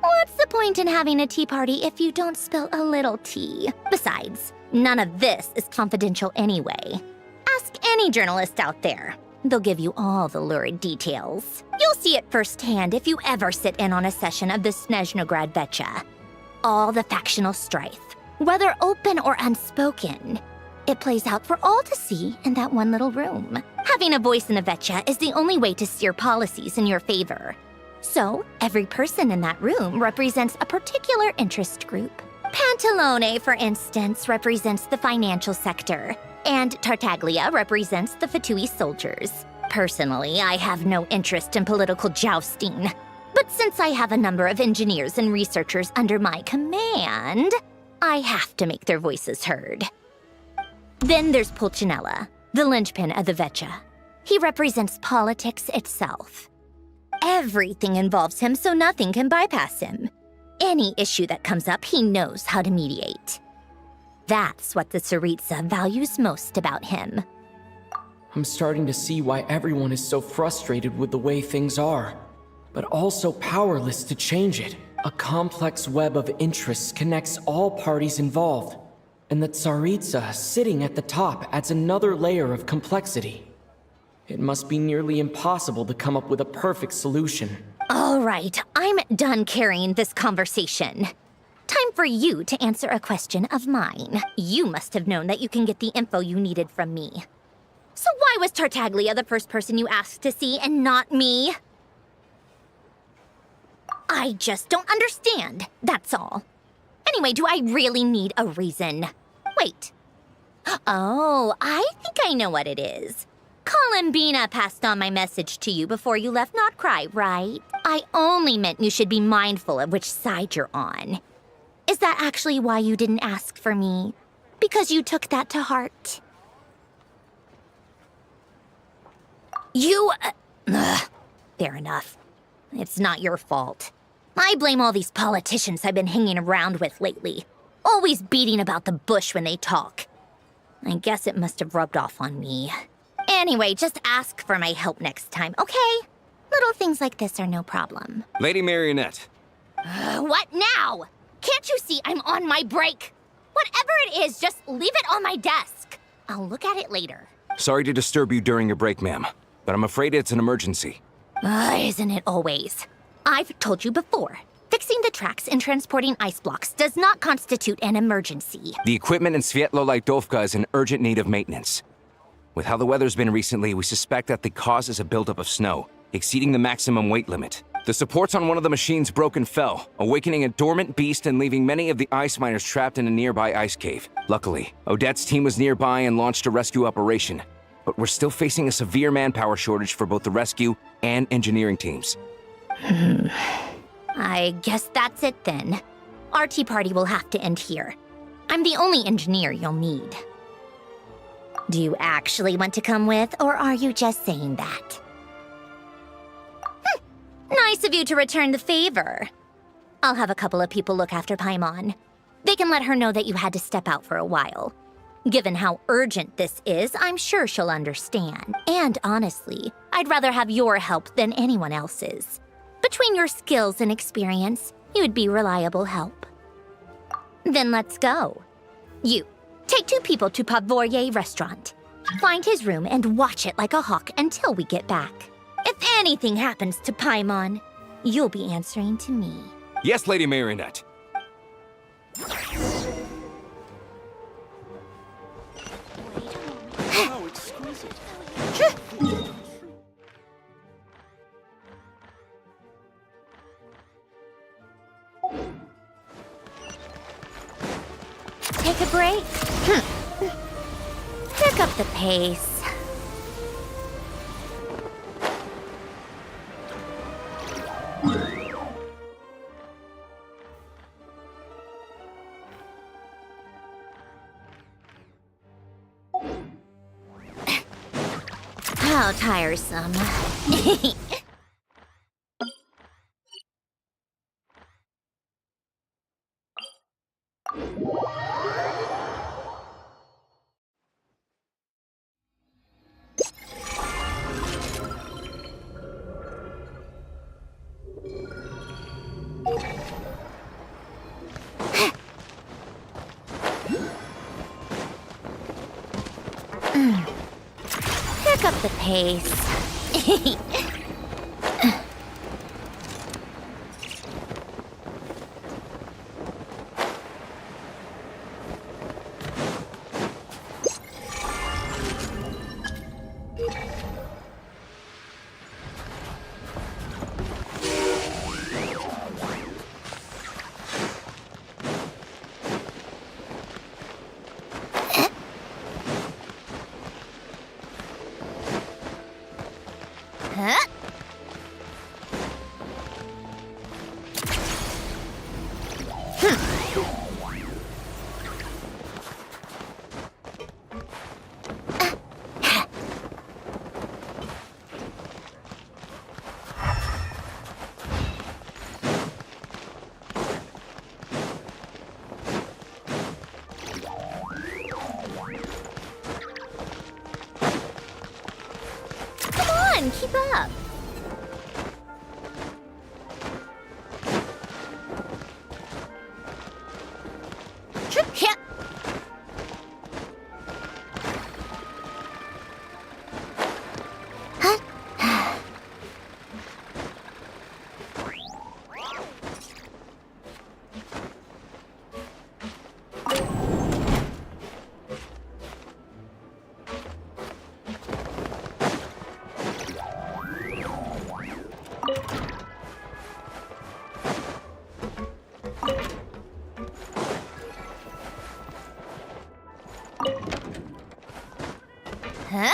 What's the point in having a tea party if you don't spill a little tea? Besides, none of this is confidential anyway. Ask any journalist out there. They'll give you all the lurid details. You'll see it firsthand if you ever sit in on a session of the Snezhnograd Vecha. All the factional strife, whether open or unspoken, it plays out for all to see in that one little room. Having a voice in the Vecha is the only way to steer policies in your favor. So, every person in that room represents a particular interest group. Pantalone, for instance, represents the financial sector, and Tartaglia represents the Fatui soldiers. Personally, I have no interest in political jousting, but since I have a number of engineers and researchers under my command, I have to make their voices heard. Then there's Pulcinella, the linchpin of the Vecha. He represents politics itself. Everything involves him, so nothing can bypass him. Any issue that comes up, he knows how to mediate. That's what the Tsaritsa values most about him. I'm starting to see why everyone is so frustrated with the way things are, but also powerless to change it. A complex web of interests connects all parties involved, and the Tsaritsa sitting at the top adds another layer of complexity. It must be nearly impossible to come up with a perfect solution. All right, I'm done carrying this conversation. Time for you to answer a question of mine. You must have known that you can get the info you needed from me. So why was Tartaglia the first person you asked to see and not me? I just don't understand, that's all. Anyway, do I really need a reason? Wait. Oh, I think I know what it is. Columbina passed on my message to you before you left Notcry, right? I only meant you should be mindful of which side you're on. Is that actually why you didn't ask for me? Because you took that to heart? Fair enough. It's not your fault. I blame all these politicians I've been hanging around with lately. Always beating about the bush when they talk. I guess it must have rubbed off on me. Anyway, just ask for my help next time, okay? Little things like this are no problem. Lady Marionette. What now? Can't you see I'm on my break? Whatever it is, just leave it on my desk. I'll look at it later. Sorry to disturb you during your break, ma'am, but I'm afraid it's an emergency. Isn't it always? I've told you before. Fixing the tracks and transporting ice blocks does not constitute an emergency. The equipment in Svietlo-Laidovka is in urgent need of maintenance. With how the weather's been recently, we suspect that the cause is a buildup of snow, exceeding the maximum weight limit. The supports on one of the machines broke and fell, awakening a dormant beast and leaving many of the ice miners trapped in a nearby ice cave. Luckily, Odette's team was nearby and launched a rescue operation, but we're still facing a severe manpower shortage for both the rescue and engineering teams. I guess that's it then. Our tea party will have to end here. I'm the only engineer you'll need. Do you actually want to come with, or are you just saying that? Nice of you to return the favor. I'll have a couple of people look after Paimon. They can let her know that you had to step out for a while. Given how urgent this is, I'm sure she'll understand. And honestly, I'd rather have your help than anyone else's. Between your skills and experience, you'd be reliable help. Then let's go. You, take 2 people to Pavoyer Restaurant. Find his room and watch it like a hawk until we get back. If anything happens to Paimon, you'll be answering to me. Yes, Lady Marionette. How exquisite. Take a break. Pick up the pace. How tiresome. Pick up the pace. Huh? Come on, keep up. Yep. Huh?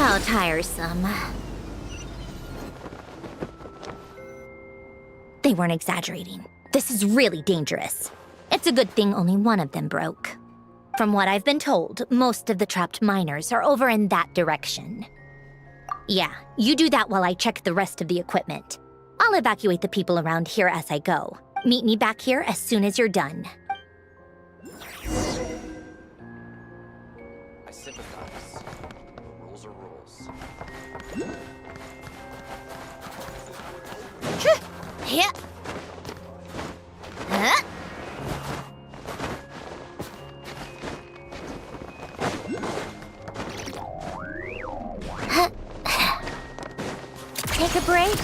How tiresome. They weren't exaggerating. This is really dangerous. It's a good thing only one of them broke. From what I've been told, most of the trapped miners are over in that direction. Yeah, you do that while I check the rest of the equipment. I'll evacuate the people around here as I go. Meet me back here as soon as you're done. I sympathize. Rules are rules. Yeah. Huh? Take a break.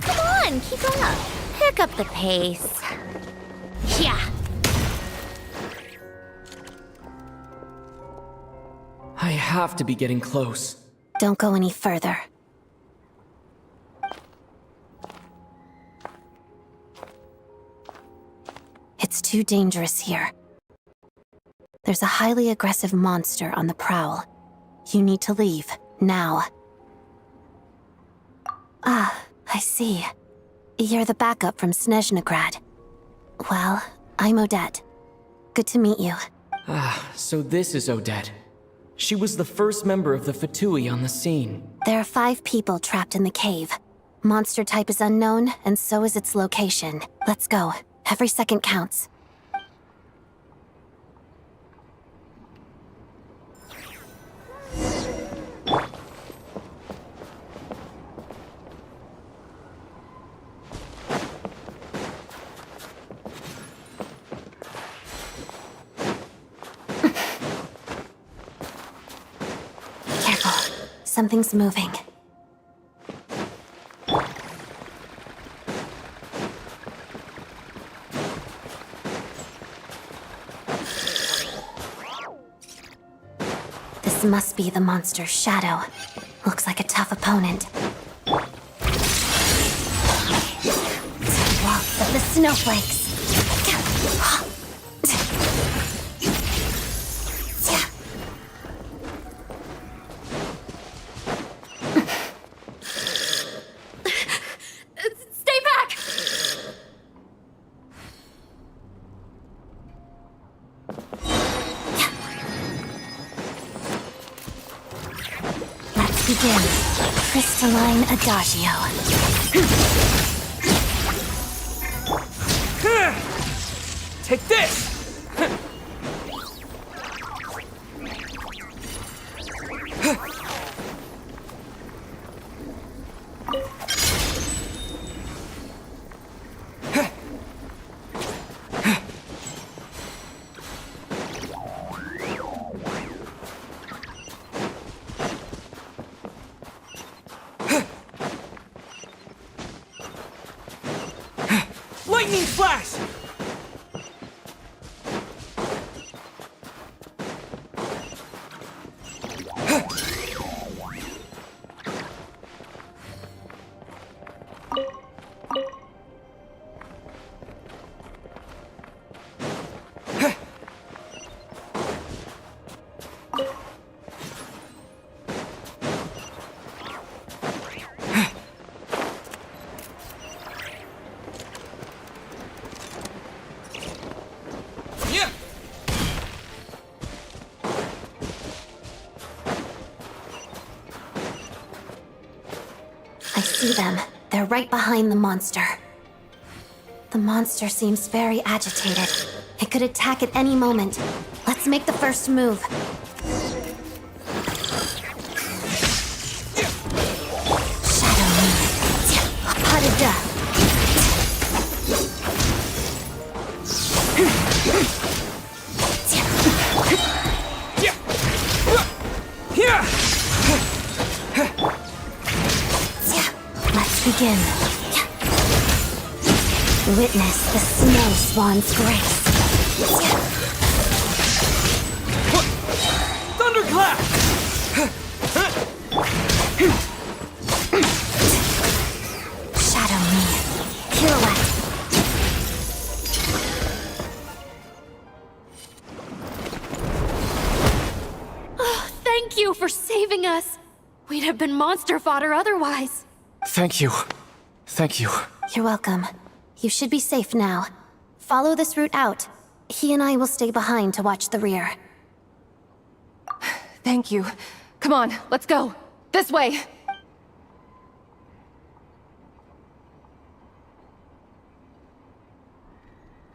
Come on, keep up. Pick up the pace. Yeah. I have to be getting close. Don't go any further. It's too dangerous here. There's a highly aggressive monster on the prowl. You need to leave, now. Ah, I see. You're the backup from Snezhnegrad. Well, I'm Odette. Good to meet you. Ah, so this is Odette. She was the first member of the Fatui on the scene. There are 5 people trapped in the cave. Monster type is unknown, and so is its location. Let's go. Every second counts. Careful. Something's moving. This must be the monster's shadow. Looks like a tough opponent. Waltz of the snowflakes. Stay back! Let's begin. Crystalline Adagio. Take this! Lightning flash! I see them. They're right behind the monster. The monster seems very agitated. It could attack at any moment. Let's make the first move. Shadow me. Harada. Let's begin. Witness the snow swan's grace. Thunderclap! Shadow me. us. We'd have been monster fodder otherwise. Thank you. Thank you. You're welcome. You should be safe now. Follow this route out. He and I will stay behind to watch the rear. Thank you. Come on, let's go. This way.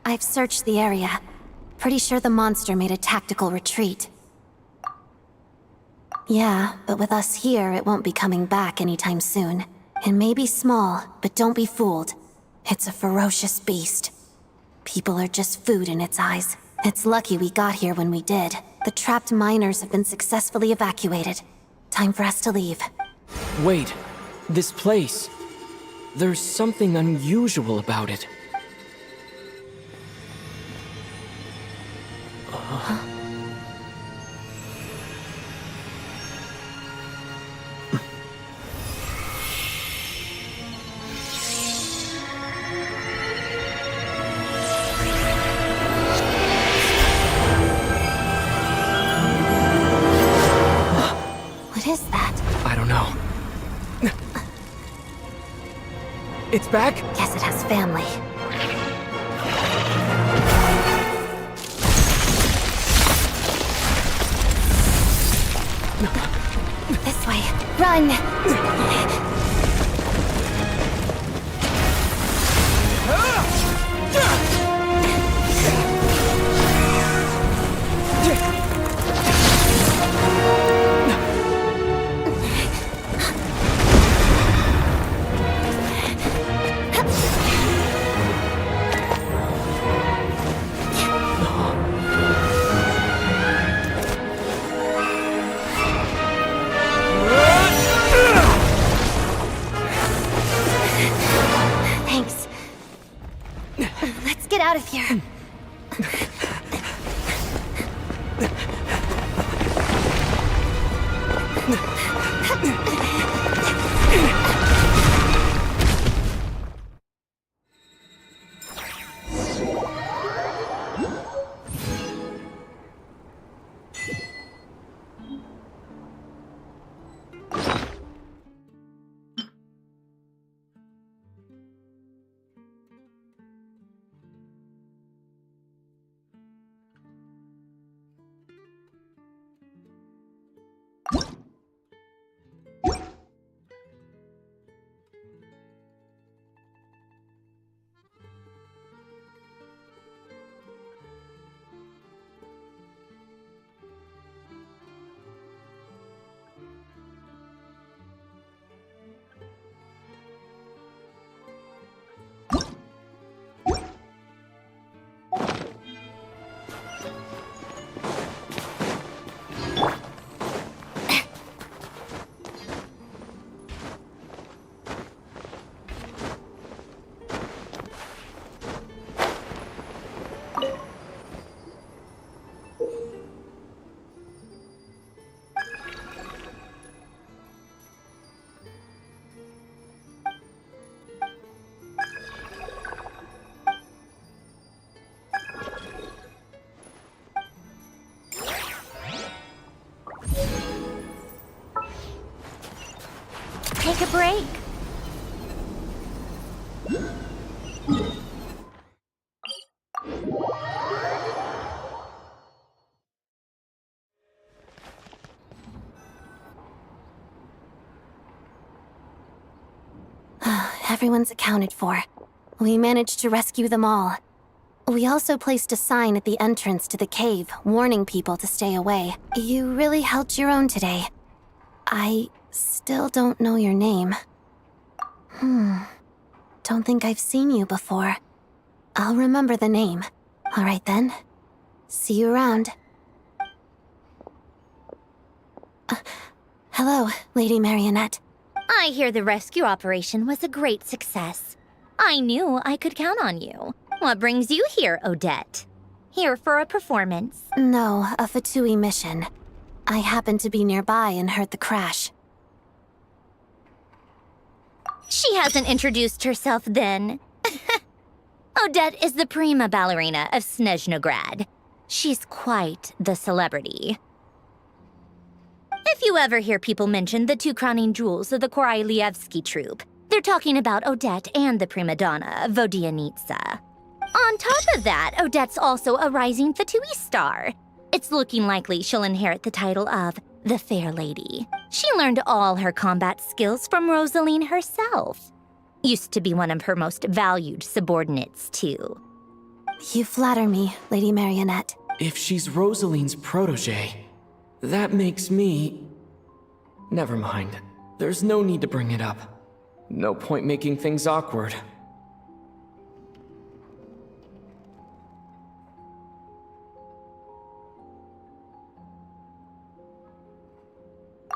I've searched the area. Pretty sure the monster made a tactical retreat. Yeah, but with us here, it won't be coming back anytime soon. It may be small, but don't be fooled. It's a ferocious beast. People are just food in its eyes. It's lucky we got here when we did. The trapped miners have been successfully evacuated. Time for us to leave. Wait, this place. There's something unusual about it. What is that? I don't know. It's back? Guess it has family. This way. Run! Thanks. Let's get out of here. Take a break. Everyone's accounted for. We managed to rescue them all. We also placed a sign at the entrance to the cave, warning people to stay away. You really held your own today. I still don't know your name. Don't think I've seen you before. I'll remember the name. All right then. See you around. Hello, Lady Marionette. I hear the rescue operation was a great success. I knew I could count on you. What brings you here, Odette? Here for a performance? No, a Fatui mission. I happened to be nearby and heard the crash. She hasn't introduced herself then. Odette is the prima ballerina of Snezhnograd. She's quite the celebrity. If you ever hear people mention the two crowning jewels of the Korolievsky troupe, they're talking about Odette and the prima donna, Vodianitsa. On top of that, Odette's also a rising Fatui star. It's looking likely she'll inherit the title of the Fair Lady. She learned all her combat skills from Rosaline herself. Used to be one of her most valued subordinates, too. You flatter me, Lady Marionette. If she's Rosaline's protege, that makes me... Never mind. There's no need to bring it up. No point making things awkward.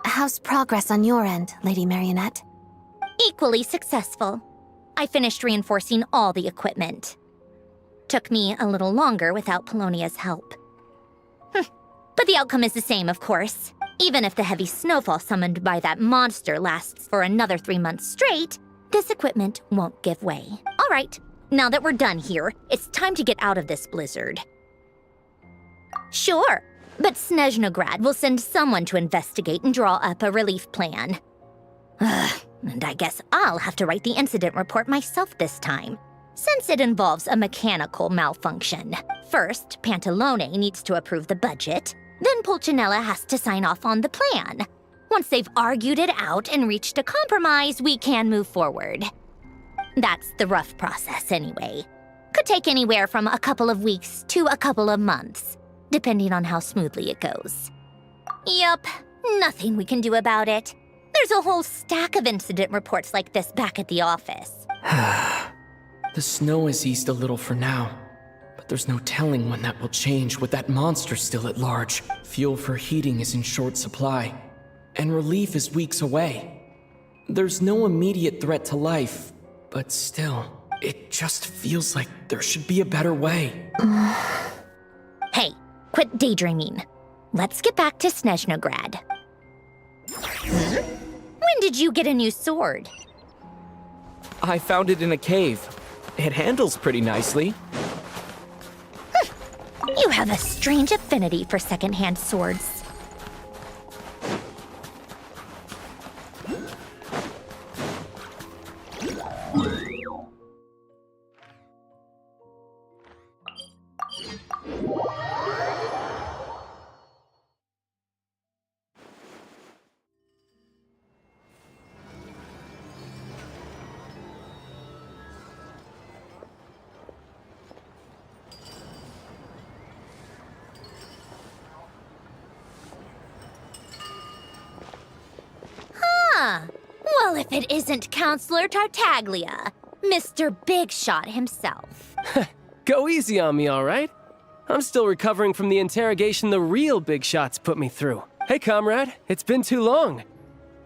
How's progress on your end, Lady Marionette? Equally successful. I finished reinforcing all the equipment. Took me a little longer without Polonia's help. But the outcome is the same, of course. Even if the heavy snowfall summoned by that monster lasts for another 3 months straight, this equipment won't give way. All right, now that we're done here, it's time to get out of this blizzard. Sure, but Snezhnograd will send someone to investigate and draw up a relief plan. And I guess I'll have to write the incident report myself this time, since it involves a mechanical malfunction. First, Pantalone needs to approve the budget, then Pulcinella has to sign off on the plan. Once they've argued it out and reached a compromise, we can move forward. That's the rough process anyway. Could take anywhere from a couple of weeks to a couple of months, depending on how smoothly it goes. Yup, nothing we can do about it. There's a whole stack of incident reports like this back at the office. The snow has eased a little for now, but there's no telling when that will change with that monster still at large. Fuel for heating is in short supply, and relief is weeks away. There's no immediate threat to life, but still, it just feels like there should be a better way. Hey, quit daydreaming. Let's get back to Snezhnograd. When did you get a new sword? I found it in a cave. It handles pretty nicely. You have a strange affinity for secondhand swords. Well, if it isn't Counselor Tartaglia, Mr. Big Shot himself. Go easy on me, all right? I'm still recovering from the interrogation the real Big Shots put me through. Hey, comrade, it's been too long.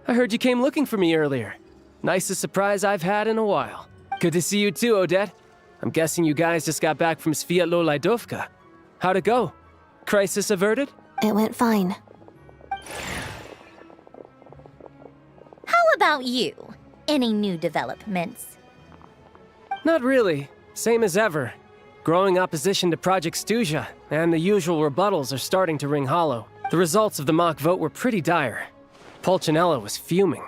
I heard you came looking for me earlier. Nicest surprise I've had in a while. Good to see you too, Odette. I'm guessing you guys just got back from Sviatlo Laidovka. How'd it go? Crisis averted? It went fine. How about you? Any new developments? Not really. Same as ever. Growing opposition to Project Stuja, and the usual rebuttals are starting to ring hollow. The results of the mock vote were pretty dire. Pulcinella was fuming.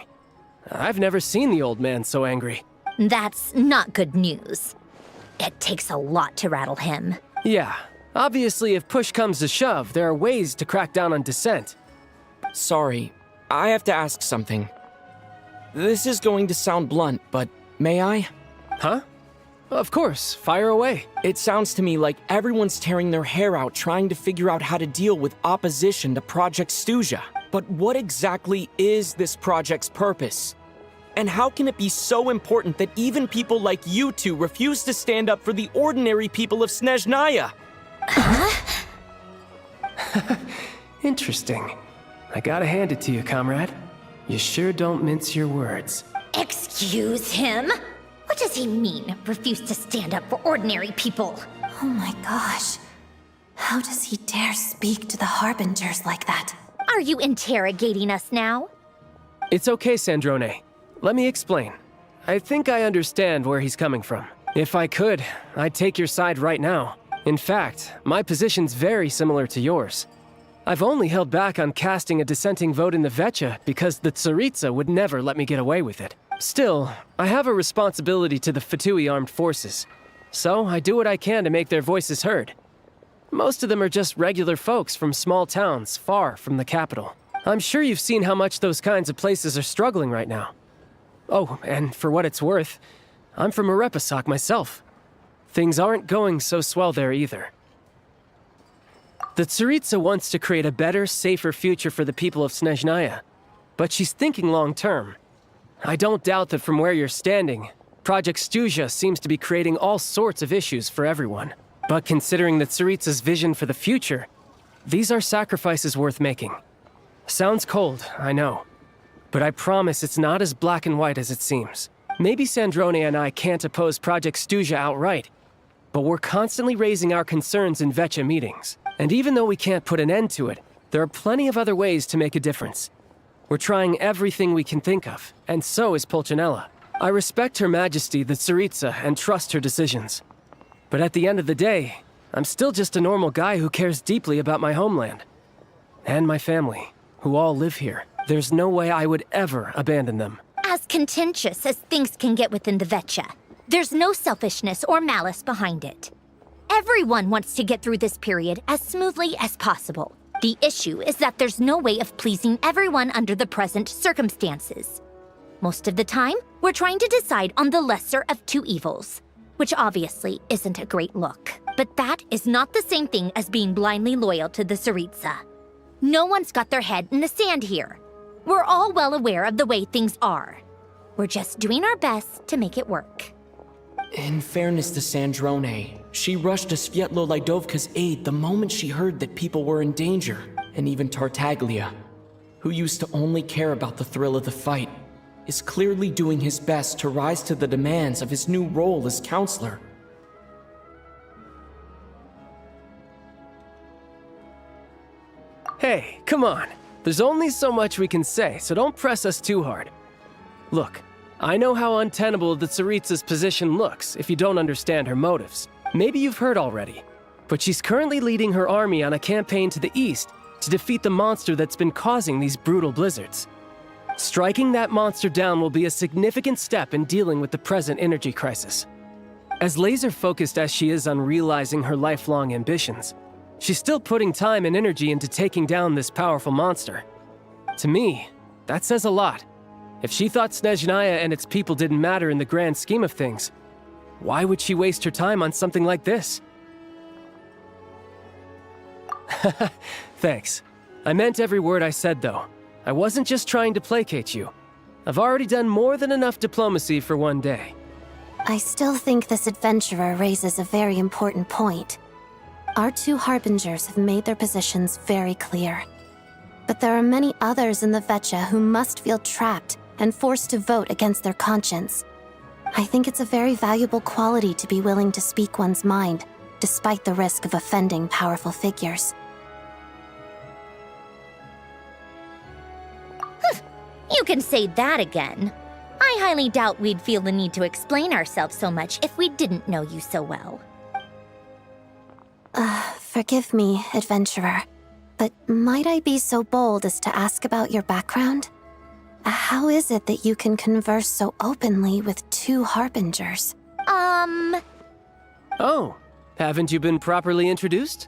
I've never seen the old man so angry. That's not good news. It takes a lot to rattle him. Yeah. Obviously, if push comes to shove, there are ways to crack down on dissent. Sorry, I have to ask something. This is going to sound blunt, but may I? Huh? Of course, fire away. It sounds to me like everyone's tearing their hair out trying to figure out how to deal with opposition to Project Stuja. But what exactly is this project's purpose? And how can it be so important that even people like you two refuse to stand up for the ordinary people of Snezhnaya? Interesting. I gotta hand it to you, comrade. You sure don't mince your words. Excuse him? What does he mean, refuse to stand up for ordinary people? Oh my gosh. How does he dare speak to the Harbingers like that? Are you interrogating us now? It's okay, Sandrone. Let me explain. I think I understand where he's coming from. If I could, I'd take your side right now. In fact, my position's very similar to yours. I've only held back on casting a dissenting vote in the Vetcha because the Tsaritsa would never let me get away with it. Still, I have a responsibility to the Fatui armed forces, so I do what I can to make their voices heard. Most of them are just regular folks from small towns far from the capital. I'm sure you've seen how much those kinds of places are struggling right now. Oh, and for what it's worth, I'm from Marepisak myself. Things aren't going so swell there either. The Tsaritsa wants to create a better, safer future for the people of Snezhnaya, but she's thinking long-term. I don't doubt that from where you're standing, Project Stuzha seems to be creating all sorts of issues for everyone. But considering the Tsaritsa's vision for the future, these are sacrifices worth making. Sounds cold, I know, but I promise it's not as black and white as it seems. Maybe Sandrone and I can't oppose Project Stuzha outright, but we're constantly raising our concerns in Vetcha meetings. And even though we can't put an end to it, there are plenty of other ways to make a difference. We're trying everything we can think of, and so is Pulcinella. I respect Her Majesty, the Tsaritsa, and trust her decisions. But at the end of the day, I'm still just a normal guy who cares deeply about my homeland. And my family, who all live here. There's no way I would ever abandon them. As contentious as things can get within the Vetcha, there's no selfishness or malice behind it. Everyone wants to get through this period as smoothly as possible. The issue is that there's no way of pleasing everyone under the present circumstances. Most of the time, we're trying to decide on the lesser of two evils, which obviously isn't a great look. But that is not the same thing as being blindly loyal to the Tsaritsa. No one's got their head in the sand here. We're all well aware of the way things are. We're just doing our best to make it work. In fairness to Sandrone, she rushed to Svietlo Lidovka's aid the moment she heard that people were in danger, and even Tartaglia, who used to only care about the thrill of the fight, is clearly doing his best to rise to the demands of his new role as counselor. Hey, come on. There's only so much we can say, so don't press us too hard. Look, I know how untenable the Tsaritsa's position looks if you don't understand her motives. Maybe you've heard already, but she's currently leading her army on a campaign to the east to defeat the monster that's been causing these brutal blizzards. Striking that monster down will be a significant step in dealing with the present energy crisis. As laser-focused as she is on realizing her lifelong ambitions, she's still putting time and energy into taking down this powerful monster. To me, that says a lot. If she thought Snezhnaya and its people didn't matter in the grand scheme of things, why would she waste her time on something like this? Thanks. I meant every word I said, though. I wasn't just trying to placate you. I've already done more than enough diplomacy for one day. I still think this adventurer raises a very important point. Our two harbingers have made their positions very clear. But there are many others in the Vetcha who must feel trapped and forced to vote against their conscience. I think it's a very valuable quality to be willing to speak one's mind, despite the risk of offending powerful figures. You can say that again. I highly doubt we'd feel the need to explain ourselves so much if we didn't know you so well. Forgive me, adventurer, but might I be so bold as to ask about your background? How is it that you can converse so openly with two harbingers? Oh, haven't you been properly introduced?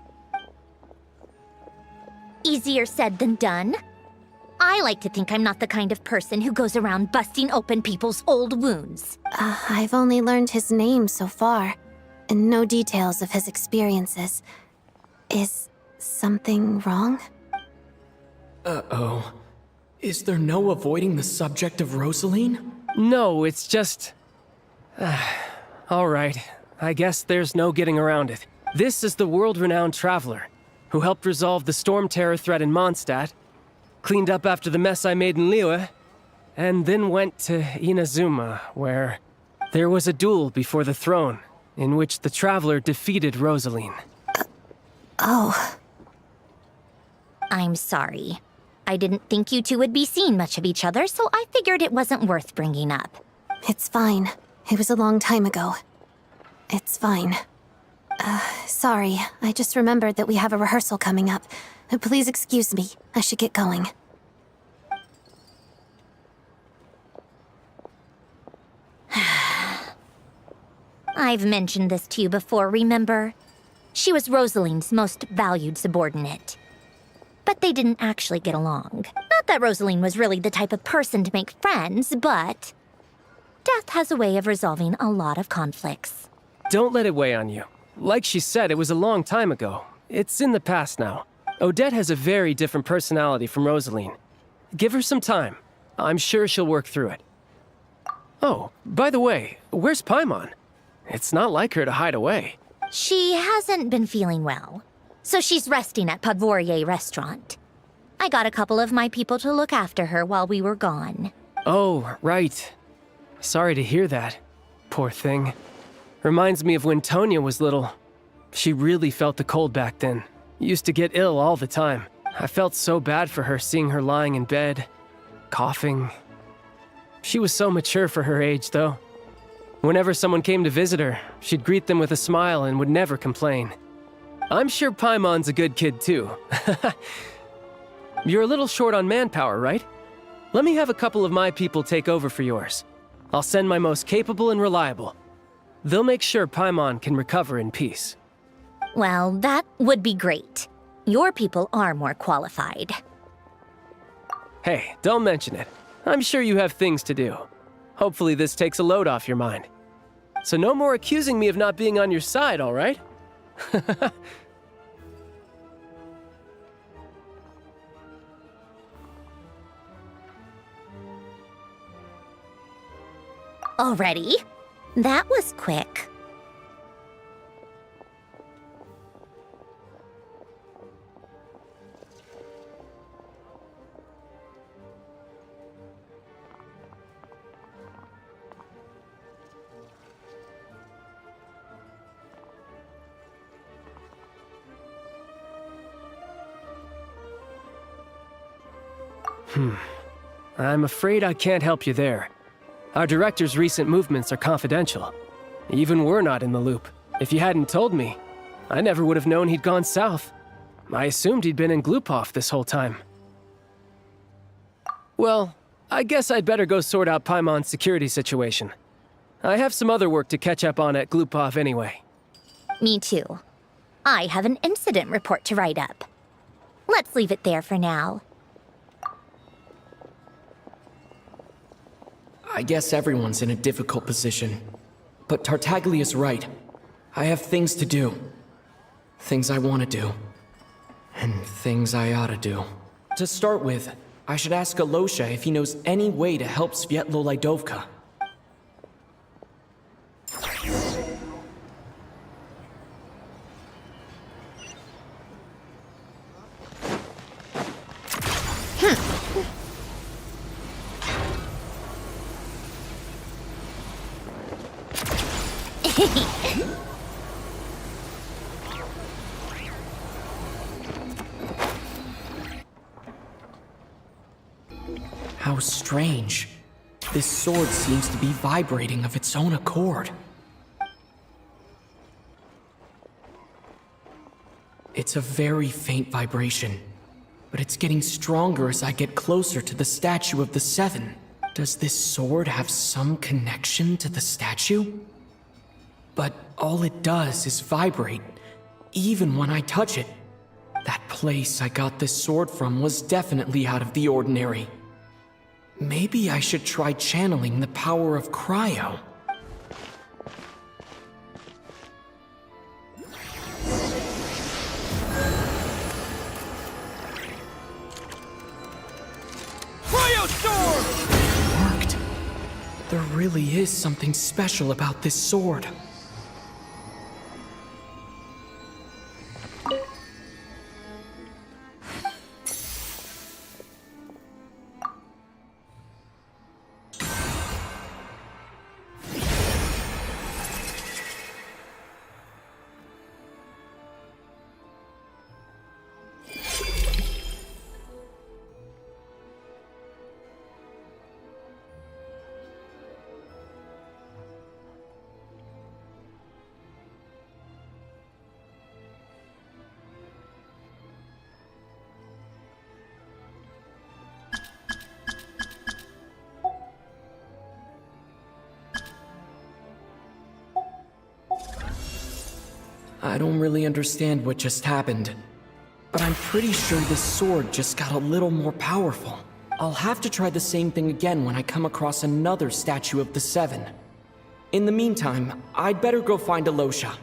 Easier said than done. I like to think I'm not the kind of person who goes around busting open people's old wounds. I've only learned his name so far, and no details of his experiences. Is something wrong? Uh-oh. Is there no avoiding the subject of Rosaline? No, it's just... All right, I guess there's no getting around it. This is the world-renowned traveler, who helped resolve the storm terror threat in Mondstadt, cleaned up after the mess I made in Liyue, and then went to Inazuma, where there was a duel before the throne, in which the traveler defeated Rosaline. Oh. I'm sorry. I didn't think you two would be seeing much of each other, so I figured it wasn't worth bringing up. It's fine. It was a long time ago. It's fine. Sorry, I just remembered that we have a rehearsal coming up. Please excuse me. I should get going. I've mentioned this to you before, remember? She was Rosaline's most valued subordinate. But they didn't actually get along. Not that Rosaline was really the type of person to make friends, but death has a way of resolving a lot of conflicts. Don't let it weigh on you. Like she said, it was a long time ago. It's in the past now. Odette has a very different personality from Rosaline. Give her some time. I'm sure she'll work through it. Oh, by the way, where's Paimon? It's not like her to hide away. She hasn't been feeling well, so she's resting at Podvorier restaurant. I got a couple of my people to look after her while we were gone. Oh, right. Sorry to hear that. Poor thing. Reminds me of when Tonya was little. She really felt the cold back then. Used to get ill all the time. I felt so bad for her seeing her lying in bed, coughing. She was so mature for her age, though. Whenever someone came to visit her, she'd greet them with a smile and would never complain. I'm sure Paimon's a good kid, too. You're a little short on manpower, right? Let me have a couple of my people take over for yours. I'll send my most capable and reliable. They'll make sure Paimon can recover in peace. Well, that would be great. Your people are more qualified. Hey, don't mention it. I'm sure you have things to do. Hopefully this takes a load off your mind. So no more accusing me of not being on your side, all right? Already? That was quick. I'm afraid I can't help you there. Our director's recent movements are confidential. Even we're not in the loop. If you hadn't told me, I never would have known he'd gone south. I assumed he'd been in Glupov this whole time. Well, I guess I'd better go sort out Paimon's security situation. I have some other work to catch up on at Glupov anyway. Me too. I have an incident report to write up. Let's leave it there for now. I guess everyone's in a difficult position. But Tartaglia's right. I have things to do. Things I want to do. And things I ought to do. To start with, I should ask Alosha if he knows any way to help Svietlo Lydovka. How strange. This sword seems to be vibrating of its own accord. It's a very faint vibration, but it's getting stronger as I get closer to the statue of the Seven. Does this sword have some connection to the statue? But all it does is vibrate, even when I touch it. That place I got this sword from was definitely out of the ordinary. Maybe I should try channeling the power of cryo. Cryo storm! It worked. There really is something special about this sword. I don't really understand what just happened, but I'm pretty sure this sword just got a little more powerful. I'll have to try the same thing again when I come across another statue of the Seven. In the meantime, I'd better go find Alosha.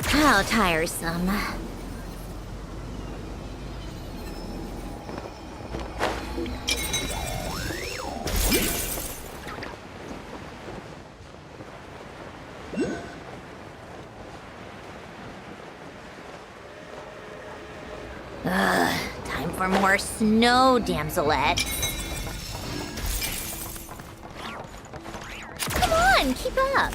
How tiresome. Time for more snow, damselette. Come on, keep up.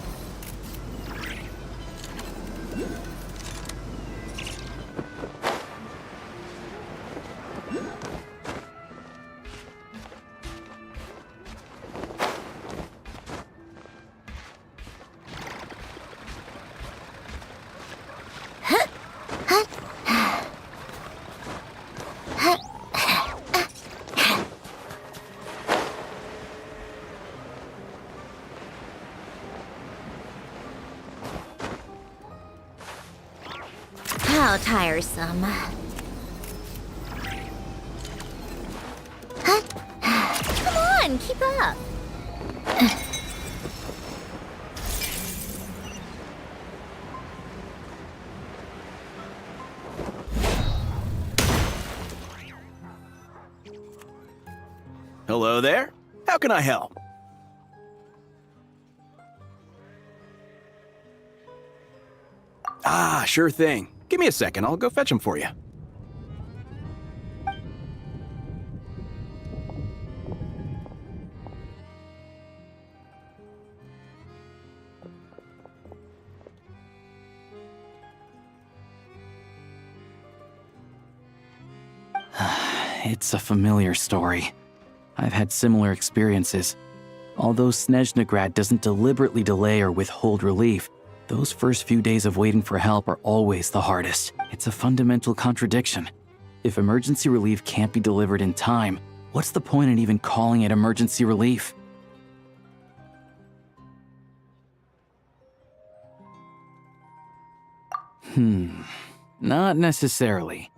How tiresome. Come on, keep up. Hello there. How can I help? Ah, sure thing. Give me a second, I'll go fetch him for you. It's a familiar story. I've had similar experiences. Although Snezhnegrad doesn't deliberately delay or withhold relief, those first few days of waiting for help are always the hardest. It's a fundamental contradiction. If emergency relief can't be delivered in time, what's the point in even calling it emergency relief? Not necessarily.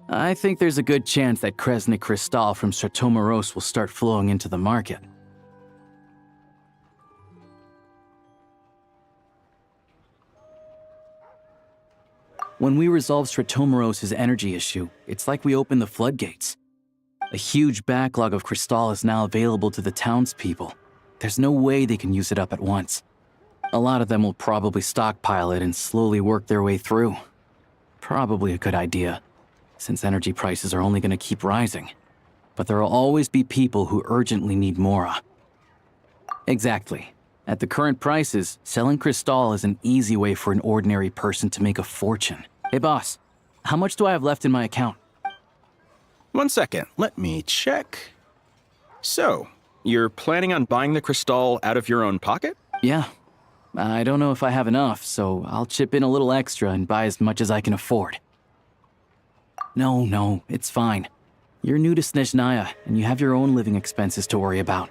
I think there's a good chance that Kresnik Crystal from Sartomeros will start flowing into the market. When we resolve Stratomeros' energy issue, it's like we open the floodgates. A huge backlog of Crystal is now available to the townspeople. There's no way they can use it up at once. A lot of them will probably stockpile it and slowly work their way through. Probably a good idea, since energy prices are only going to keep rising. But there will always be people who urgently need Mora. Exactly. At the current prices, selling Crystal is an easy way for an ordinary person to make a fortune. Hey boss, how much do I have left in my account? 1 second, let me check. So, you're planning on buying the Crystal out of your own pocket? Yeah. I don't know if I have enough, so I'll chip in a little extra and buy as much as I can afford. No, it's fine. You're new to Snezhnaya, and you have your own living expenses to worry about.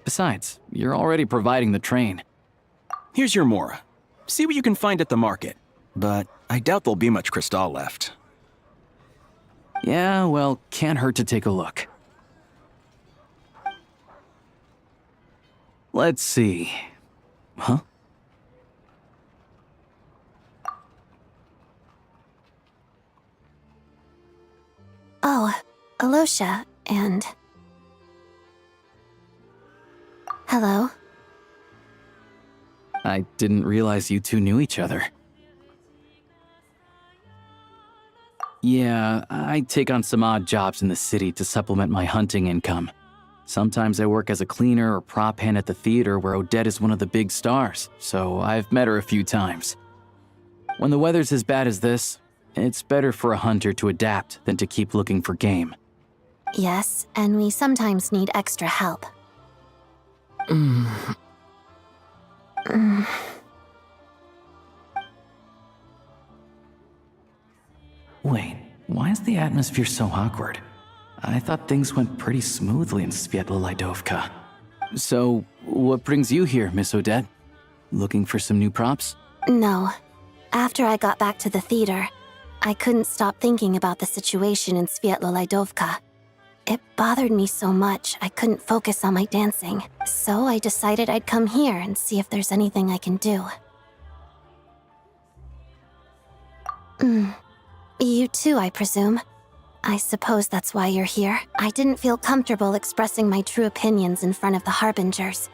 Besides, you're already providing the train. Here's your Mora. See what you can find at the market. But I doubt there'll be much Crystal left. Yeah, well, can't hurt to take a look. Let's see. Huh? Oh, Alosha, and... Hello? I didn't realize you two knew each other. Yeah, I take on some odd jobs in the city to supplement my hunting income. Sometimes I work as a cleaner or prop hand at the theater where Odette is one of the big stars, so I've met her a few times. When the weather's as bad as this, it's better for a hunter to adapt than to keep looking for game. Yes, and we sometimes need extra help. Wait, why is the atmosphere so awkward? I thought things went pretty smoothly in Svietla Lydovka. So, what brings you here, Miss Odette? Looking for some new props? No. After I got back to the theater, I couldn't stop thinking about the situation in Svietla Lydovka. It bothered me so much I couldn't focus on my dancing, so I decided I'd come here and see if there's anything I can do. You too, I presume. I suppose that's why you're here. I didn't feel comfortable expressing my true opinions in front of the Harbingers.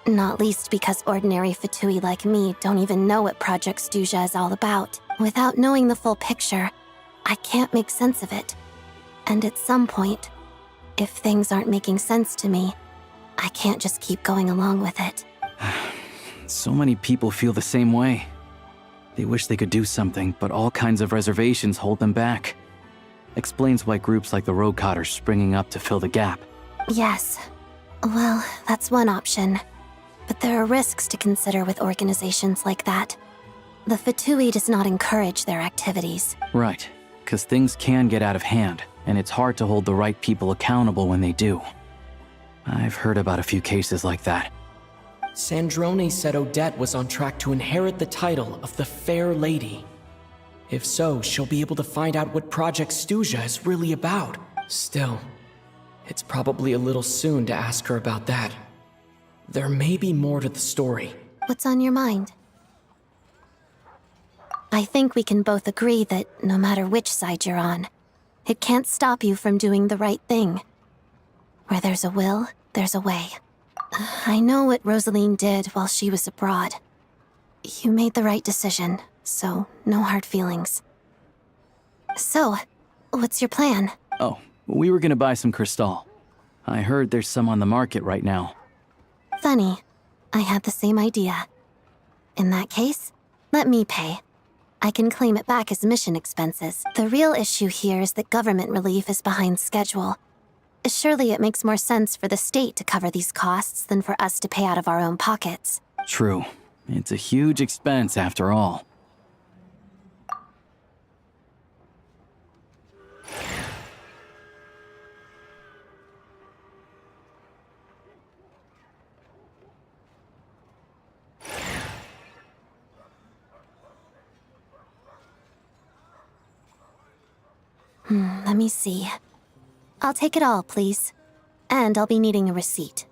Not least because ordinary Fatui like me don't even know what Project Stuja is all about. Without knowing the full picture, I can't make sense of it. And at some point, if things aren't making sense to me, I can't just keep going along with it. So many people feel the same way. They wish they could do something, but all kinds of reservations hold them back. Explains why groups like the Rokot are springing up to fill the gap. Yes. Well, that's one option. But there are risks to consider with organizations like that. The Fatui does not encourage their activities. Right, because things can get out of hand, and it's hard to hold the right people accountable when they do. I've heard about a few cases like that. Sandrone said Odette was on track to inherit the title of the Fair Lady. If so, she'll be able to find out what Project Stuja is really about. Still, it's probably a little soon to ask her about that. There may be more to the story. What's on your mind? I think we can both agree that no matter which side you're on, it can't stop you from doing the right thing. Where there's a will, there's a way. I know what Rosaline did while she was abroad. You made the right decision, so no hard feelings. So, what's your plan? Oh, we were gonna buy some Crystal. I heard there's some on the market right now. Funny. I had the same idea. In that case, let me pay. I can claim it back as mission expenses. The real issue here is that government relief is behind schedule. Surely it makes more sense for the state to cover these costs than for us to pay out of our own pockets. True. It's a huge expense after all. Let me see. I'll take it all, please. And I'll be needing a receipt.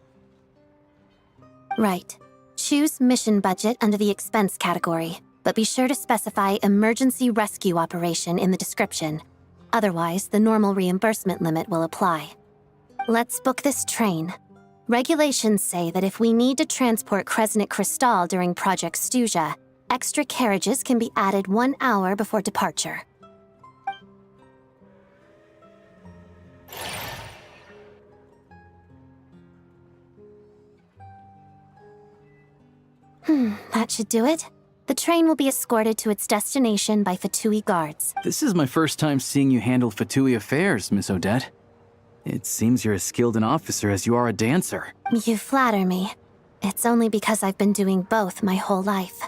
Right. Choose mission budget under the expense category, but be sure to specify emergency rescue operation in the description. Otherwise, the normal reimbursement limit will apply. Let's book this train. Regulations say that if we need to transport Kresnik Crystal during Project Stuja, extra carriages can be added 1 hour before departure. That should do it. The train will be escorted to its destination by Fatui guards. This is my first time seeing you handle Fatui affairs, Miss Odette. It seems you're as skilled an officer as you are a dancer. You flatter me. It's only because I've been doing both my whole life.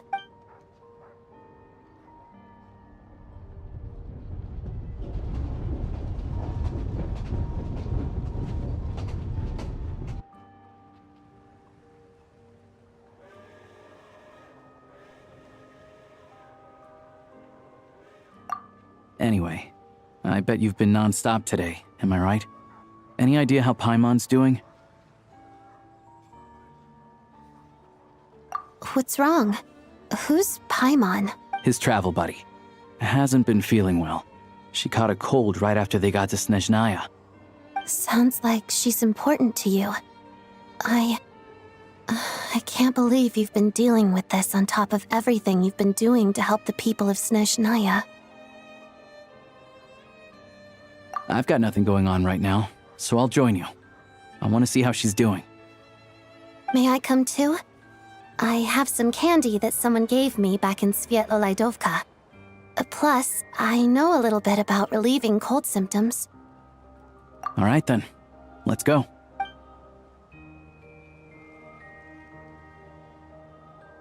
Anyway, I bet you've been non-stop today, am I right? Any idea how Paimon's doing? What's wrong? Who's Paimon? His travel buddy. Hasn't been feeling well. She caught a cold right after they got to Snezhnaya. Sounds like she's important to you. I can't believe you've been dealing with this on top of everything you've been doing to help the people of Snezhnaya. I've got nothing going on right now, so I'll join you. I want to see how she's doing. May I come too? I have some candy that someone gave me back in Svietlolaidovka. Plus, I know a little bit about relieving cold symptoms. All right then, let's go.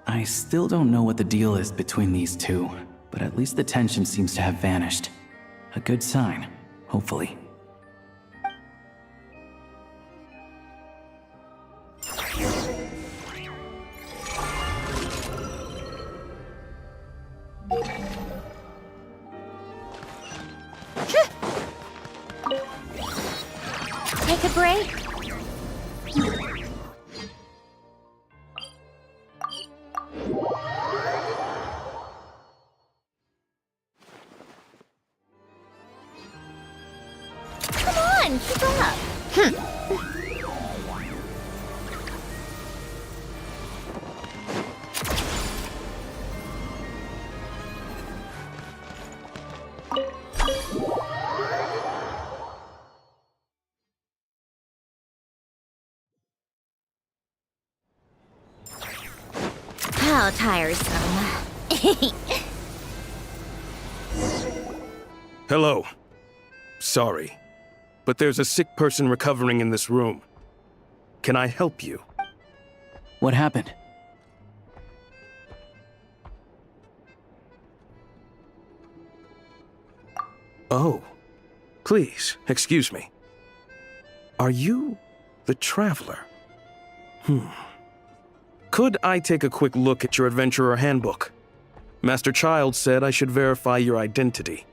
I still don't know what the deal is between these two, but at least the tension seems to have vanished. A good sign, hopefully. Take a break? Come on, keep up. How tiresome. Hello. Sorry, but there's a sick person recovering in this room. Can I help you? What happened? Oh, please, excuse me. Are you the Traveler? Could I take a quick look at your Adventurer Handbook? Master Child said I should verify your identity.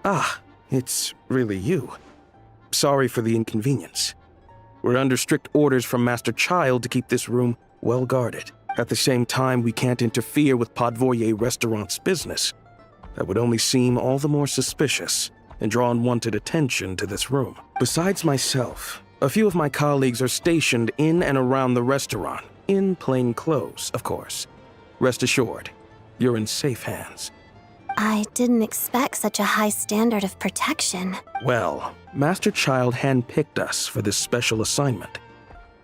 Ah, it's really you. Sorry for the inconvenience. We're under strict orders from Master Child to keep this room well guarded. At the same time, we can't interfere with Podvoye Restaurant's business. That would only seem all the more suspicious and draw unwanted attention to this room. Besides myself, a few of my colleagues are stationed in and around the restaurant, in plain clothes, of course. Rest assured, you're in safe hands. I didn't expect such a high standard of protection. Well, Master Child handpicked us for this special assignment.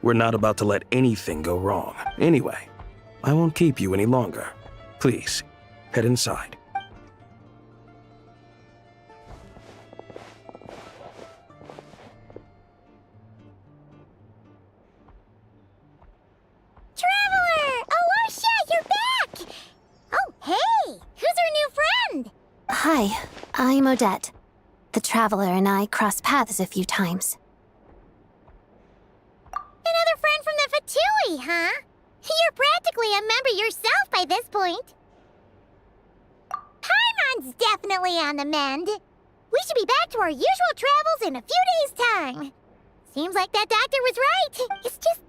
We're not about to let anything go wrong. Anyway, I won't keep you any longer. Please, head inside. Traveler! Oh, Osha, you're back! Oh, hey! Who's our new friend? Hi, I'm Odette. The Traveler and I crossed paths a few times. Another friend from the Fatui, huh? You're practically a member yourself by this point. Paimon's definitely on the mend. We should be back to our usual travels in a few days' time. Seems like that doctor was right. It's just...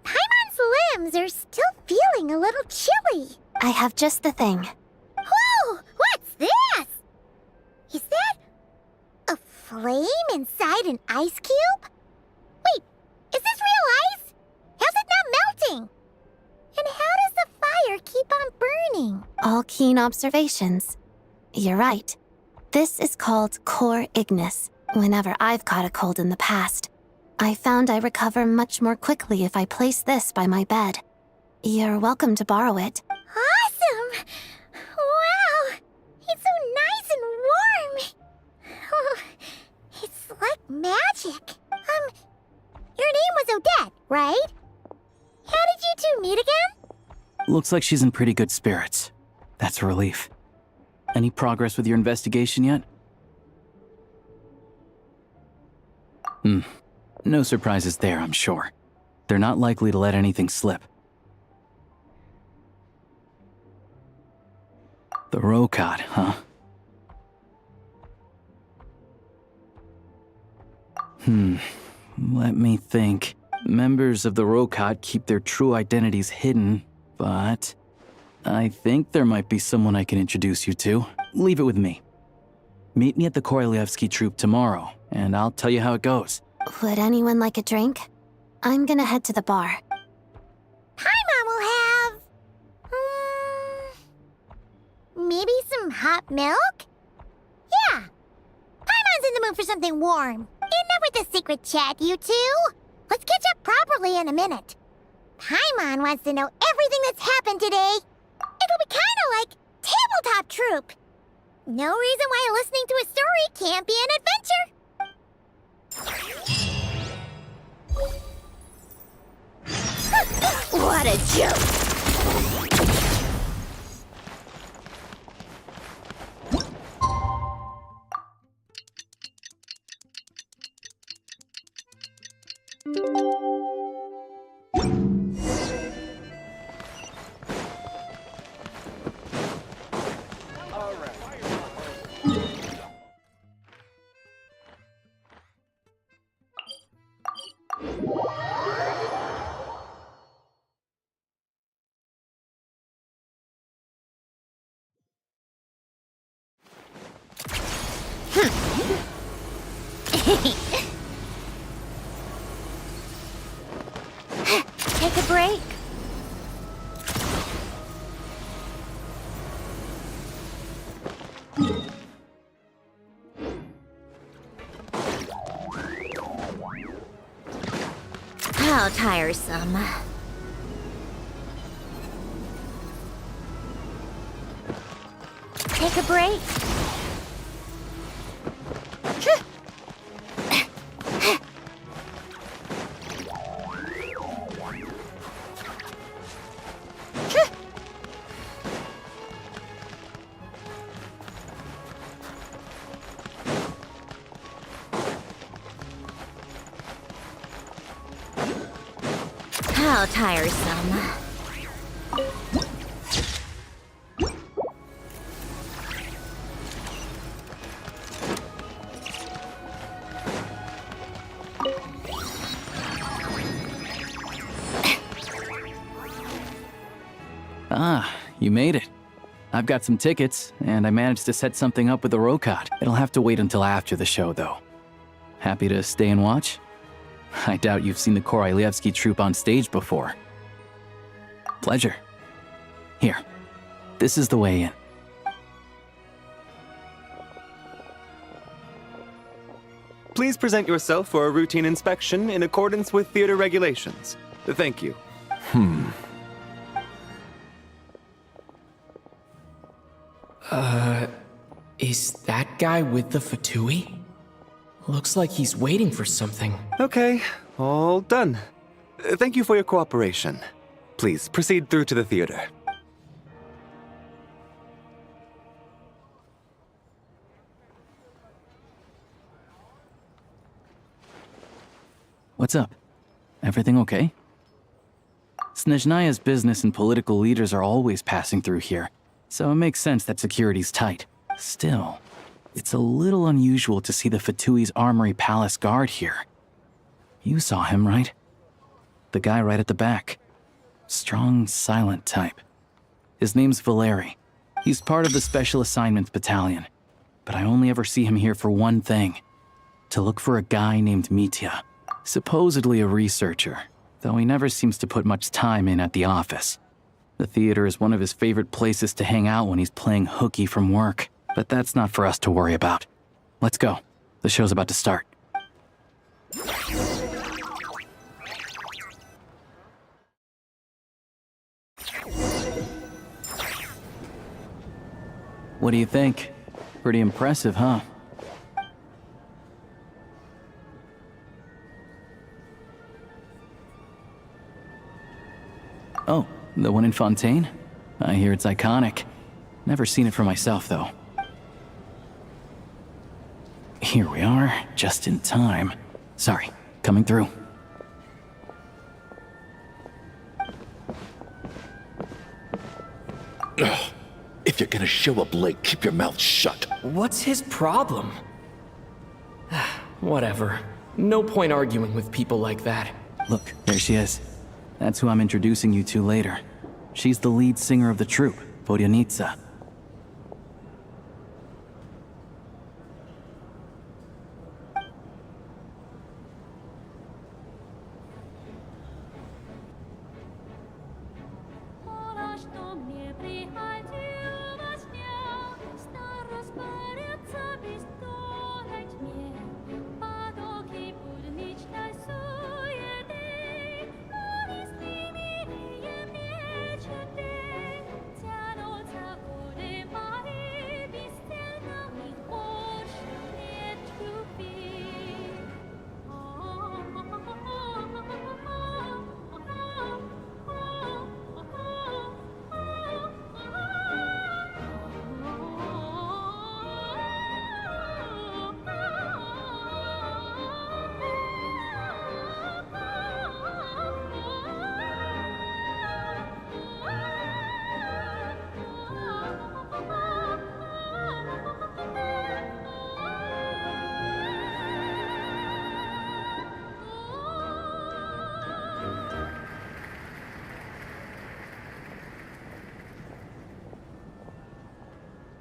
Paimon's limbs are still feeling a little chilly. I have just the thing. Whoa! What's this? Is that a flame inside an ice cube? Wait, is this real ice? How's it not melting? And how does the fire keep on burning? All keen observations. You're right. This is called core ignis. Whenever I've caught a cold in the past, I found I recover much more quickly if I place this by my bed. You're welcome to borrow it. Awesome! Wow! It's so nice and warm! Oh, it's like magic. Your name was Odette, right? How did you two meet again? Looks like she's in pretty good spirits. That's a relief. Any progress with your investigation yet? No surprises there, I'm sure. They're not likely to let anything slip. The Rokad, huh? Let me think. Members of the Rokad keep their true identities hidden, but I think there might be someone I can introduce you to. Leave it with me. Meet me at the Korolyevsky troop tomorrow, and I'll tell you how it goes. Would anyone like a drink? I'm gonna head to the bar. maybe some hot milk? Yeah. Paimon's in the mood for something warm. Enough with the secret chat, you two. Let's catch up properly in a minute. Paimon wants to know everything that's happened today. It'll be kind of like tabletop troop. No reason why listening to a story can't be an adventure. What a joke! Take a break. How tiresome. Take a break. How tiresome. Ah, you made it. I've got some tickets, and I managed to set something up with the Rokot. It'll have to wait until after the show, though. Happy to stay and watch? I doubt you've seen the Korolyevsky troupe on stage before. Pleasure. Here, this is the way in. Please present yourself for a routine inspection in accordance with theater regulations. Thank you. Is that guy with the Fatui? Looks like he's waiting for something. Okay, all done. Thank you for your cooperation. Please proceed through to the theater. What's up? Everything okay? Snezhnaya's business and political leaders are always passing through here, so it makes sense that security's tight. Still, it's a little unusual to see the Fatui's Armory Palace guard here. You saw him, right? The guy right at the back. Strong, silent type. His name's Valeri. He's part of the Special Assignments Battalion, but I only ever see him here for one thing. To look for a guy named Mitya. Supposedly a researcher, though he never seems to put much time in at the office. The theater is one of his favorite places to hang out when he's playing hooky from work. But that's not for us to worry about. Let's go. The show's about to start. What do you think? Pretty impressive, huh? Oh, the one in Fontaine? I hear it's iconic. Never seen it for myself, though. Here we are, just in time. Sorry, coming through. If you're gonna show up late, keep your mouth shut. What's his problem? Whatever. No point arguing with people like that. Look, there she is. That's who I'm introducing you to later. She's the lead singer of the troupe, Vodyanitsa.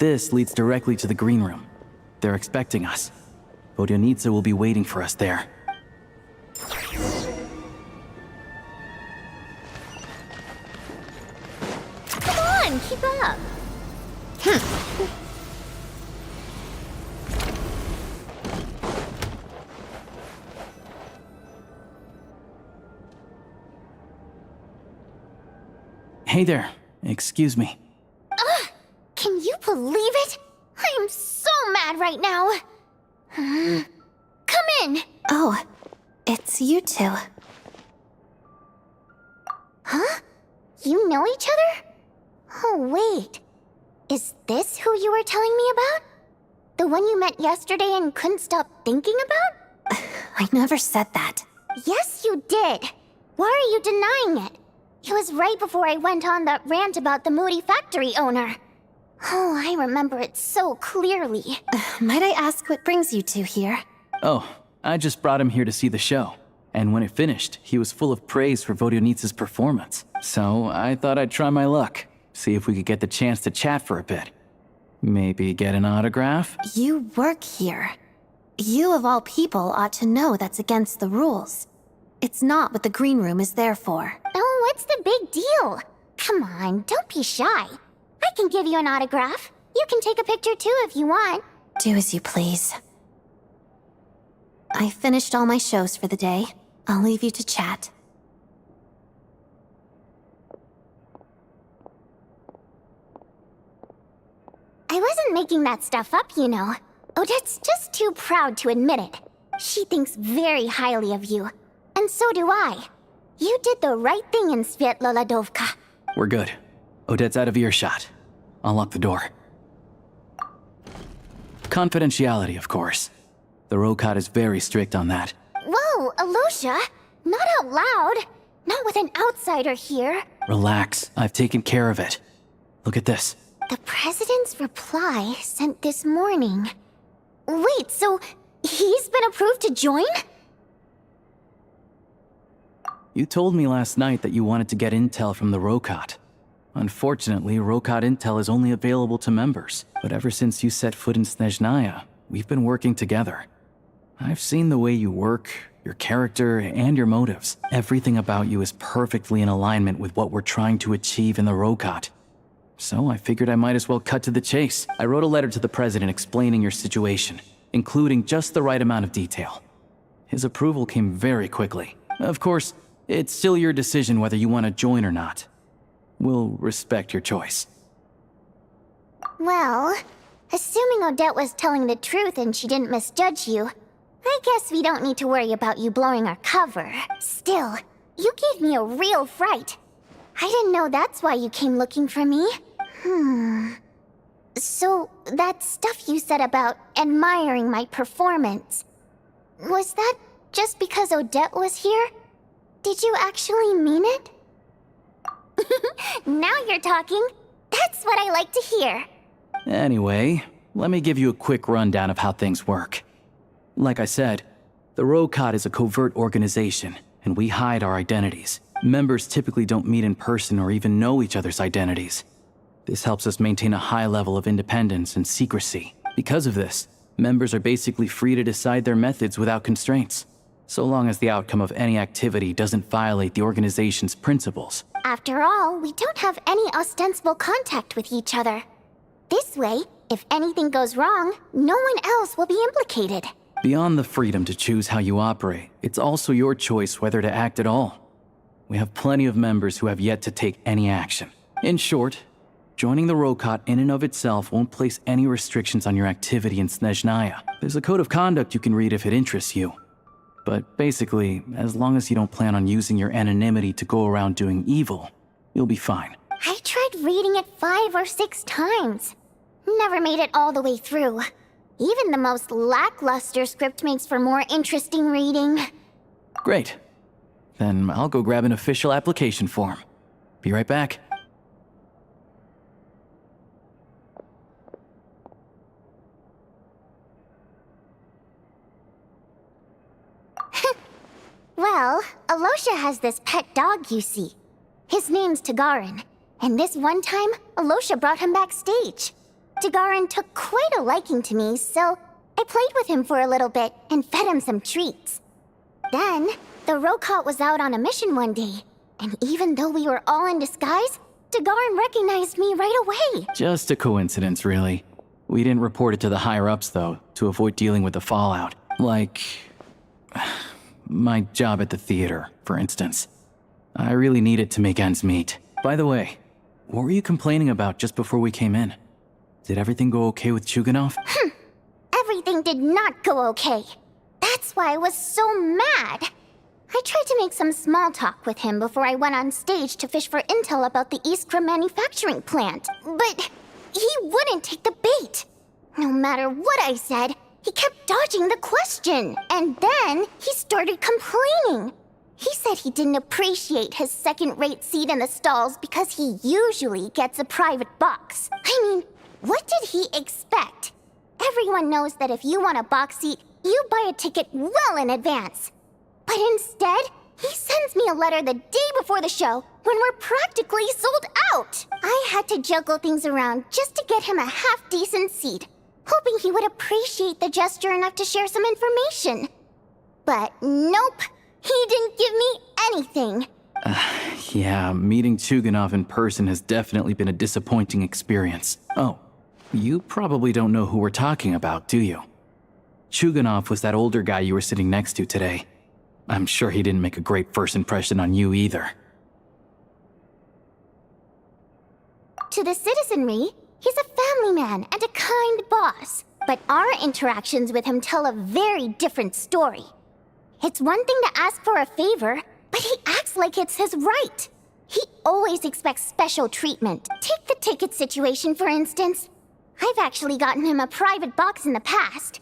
this leads directly to the green room. They're expecting us. Vodyanitsa will be waiting for us there. Come on, keep up. Hey there. Excuse me. Can you believe it? I am so mad right now. Come in. Oh, it's you two. Huh? You know each other? Oh, wait. Is this who you were telling me about? The one you met yesterday and couldn't stop thinking about? I never said that. Yes, you did. Why are you denying it? It was right before I went on that rant about the moody factory owner. Oh, I remember it so clearly. Might I ask what brings you two here? Oh, I just brought him here to see the show. And when it finished, he was full of praise for Vodyanitsa's performance. So I thought I'd try my luck, see if we could get the chance to chat for a bit. Maybe get an autograph? You work here. You of all people ought to know that's against the rules. It's not what the green room is there for. Oh, what's the big deal? Come on, don't be shy. I can give you an autograph. You can take a picture too if you want. Do as you please. I finished all my shows for the day. I'll leave you to chat. I wasn't making that stuff up, you know. Odette's just too proud to admit it. She thinks very highly of you. And so do I. You did the right thing in Svietloladovka. We're good. Odette's out of earshot. I'll lock the door. Confidentiality, of course. The Rokat is very strict on that. Whoa, Alosha! Not out loud! Not with an outsider here. Relax, I've taken care of it. Look at this. The president's reply sent this morning. Wait, so he's been approved to join? You told me last night that you wanted to get intel from the Rokat. Unfortunately, Rokat intel is only available to members. But ever since you set foot in Snezhnaya, we've been working together. I've seen the way you work, your character, and your motives. Everything about you is perfectly in alignment with what we're trying to achieve in the Rokat. So I figured I might as well cut to the chase. I wrote a letter to the president explaining your situation, including just the right amount of detail. His approval came very quickly. Of course, it's still your decision whether you want to join or not. We'll respect your choice. Well, assuming Odette was telling the truth and she didn't misjudge you, I guess we don't need to worry about you blowing our cover. Still, you gave me a real fright. I didn't know that's why you came looking for me. So, that stuff you said about admiring my performance, was that just because Odette was here? Did you actually mean it? Now you're talking. That's what I like to hear. Anyway, let me give you a quick rundown of how things work. Like I said, the Rokat is a covert organization, and we hide our identities. Members typically don't meet in person or even know each other's identities. This helps us maintain a high level of independence and secrecy. Because of this, members are basically free to decide their methods without constraints, so long as the outcome of any activity doesn't violate the organization's principles. After all, we don't have any ostensible contact with each other. This way, if anything goes wrong, no one else will be implicated. Beyond the freedom to choose how you operate, it's also your choice whether to act at all. We have plenty of members who have yet to take any action. In short, joining the Rokat in and of itself won't place any restrictions on your activity in Snezhnaya. There's a code of conduct you can read if it interests you. But basically, as long as you don't plan on using your anonymity to go around doing evil, you'll be fine. I tried reading it 5 or 6 times. Never made it all the way through. Even the most lackluster script makes for more interesting reading. Great. Then I'll go grab an official application form. Be right back. Well, Alosha has this pet dog, you see. His name's Tagarin, and this one time, Alosha brought him backstage. Dagarin took quite a liking to me, so I played with him for a little bit and fed him some treats. Then, the Rokot was out on a mission one day, and even though we were all in disguise, Dagarin recognized me right away. Just a coincidence, really. We didn't report it to the higher-ups, though, to avoid dealing with the fallout. Like... my job at the theater, for instance. I really needed to make ends meet. By the way, what were you complaining about just before we came in? Did everything go okay with Chuganov? Everything did not go okay. That's why I was so mad. I tried to make some small talk with him before I went on stage to fish for intel about the Iskra manufacturing plant, but he wouldn't take the bait. No matter what I said, he kept dodging the question, and then he started complaining. He said he didn't appreciate his second-rate seat in the stalls because he usually gets a private box. I mean, what did he expect? Everyone knows that if you want a box seat, you buy a ticket well in advance. But instead, he sends me a letter the day before the show when we're practically sold out. I had to juggle things around just to get him a half-decent seat, hoping he would appreciate the gesture enough to share some information. But nope, he didn't give me anything. Yeah, meeting Chuganov in person has definitely been a disappointing experience. Oh, you probably don't know who we're talking about, do you? Chuganov was that older guy you were sitting next to today. I'm sure he didn't make a great first impression on you either. To the citizenry, he's a family man and a kind boss. But our interactions with him tell a very different story. It's one thing to ask for a favor, but he acts like it's his right. He always expects special treatment. Take the ticket situation, for instance. I've actually gotten him a private box in the past.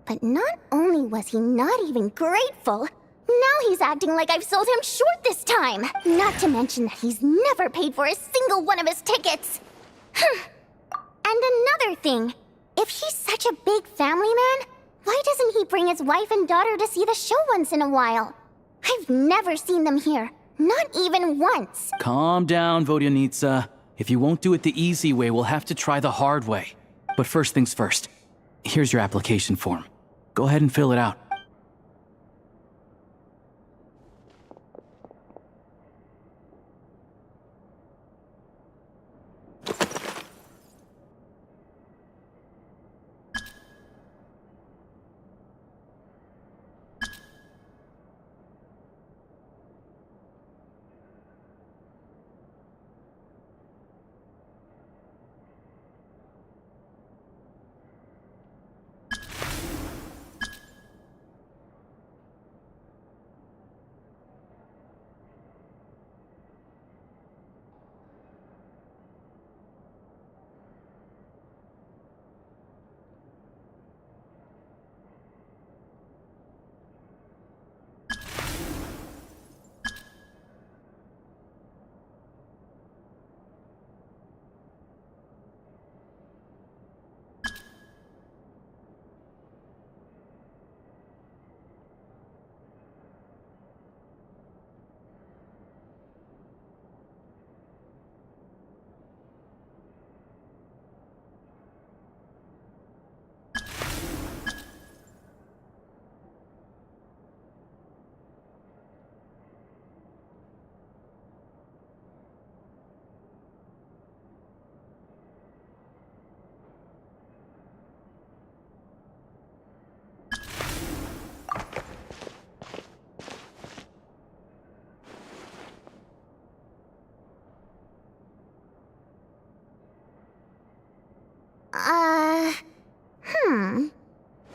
But not only was he not even grateful, now he's acting like I've sold him short this time. Not to mention that he's never paid for a single one of his tickets. And another thing, if he's such a big family man, why doesn't he bring his wife and daughter to see the show once in a while? I've never seen them here, not even once. Calm down, Vodyanitsa. If you won't do it the easy way, we'll have to try the hard way. But first things first, here's your application form. Go ahead and fill it out.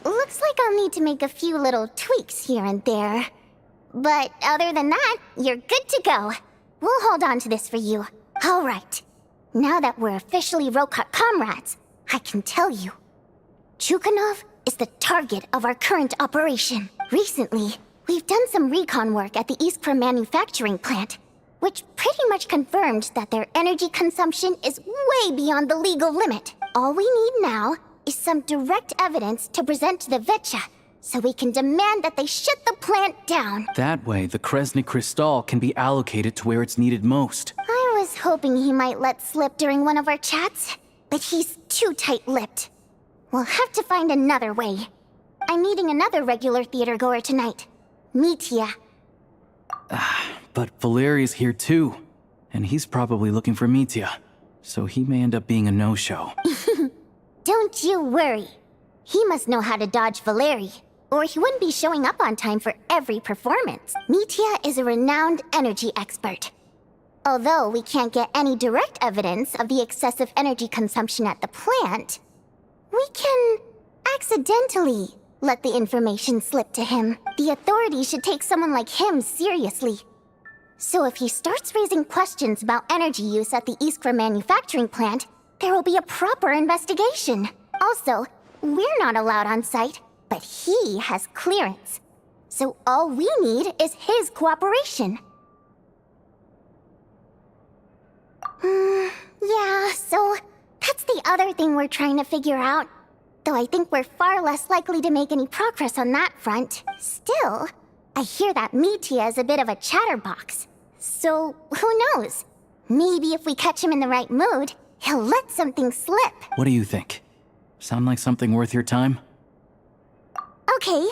Looks like I'll need to make a few little tweaks here and there. But other than that, you're good to go. We'll hold on to this for you. All right. Now that we're officially Rokot comrades, I can tell you. Chuganov is the target of our current operation. Recently, we've done some recon work at the Iskra manufacturing plant, which pretty much confirmed that their energy consumption is way beyond the legal limit. All we need now is some direct evidence to present to the Vetcha, so we can demand that they shut the plant down. That way, the Kresnik Crystal can be allocated to where it's needed most. I was hoping he might let slip during one of our chats. but he's too tight-lipped. We'll have to find another way. I'm meeting another regular theater goer tonight, Mitya. But Valeri's here too, and he's probably looking for Mitya, so he may end up being a no-show. Don't you worry. He must know how to dodge Valeri, or he wouldn't be showing up on time for every performance. Mitya is a renowned energy expert. Although we can't get any direct evidence of the excessive energy consumption at the plant, we can accidentally let the information slip to him. The authorities should take someone like him seriously. So if he starts raising questions about energy use at the Iskra manufacturing plant, there will be a proper investigation. Also, we're not allowed on site, but he has clearance. So all we need is his cooperation. Yeah, so that's the other thing we're trying to figure out. Though I think we're far less likely to make any progress on that front. Still, I hear that Mitya is a bit of a chatterbox. So, who knows? Maybe if we catch him in the right mood, he'll let something slip. What do you think? Sound like something worth your time? Okay,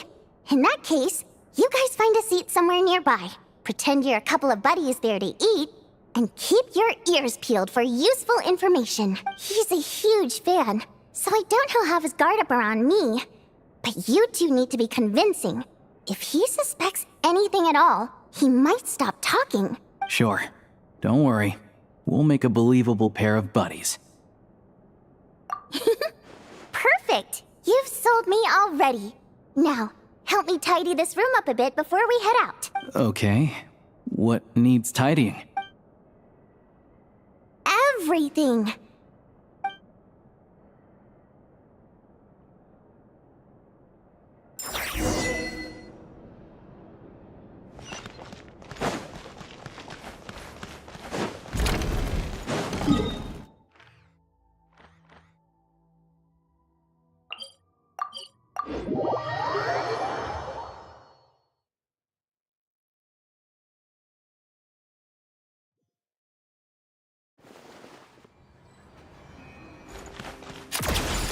in that case, you guys find a seat somewhere nearby. Pretend you're a couple of buddies there to eat, and keep your ears peeled for useful information. He's a huge fan, so I doubt he'll have his guard up around me. But you two need to be convincing. If he suspects anything at all, he might stop talking. Sure. Don't worry. We'll make a believable pair of buddies. Perfect! You've sold me already. Now, help me tidy this room up a bit before we head out. Okay. What needs tidying? Everything!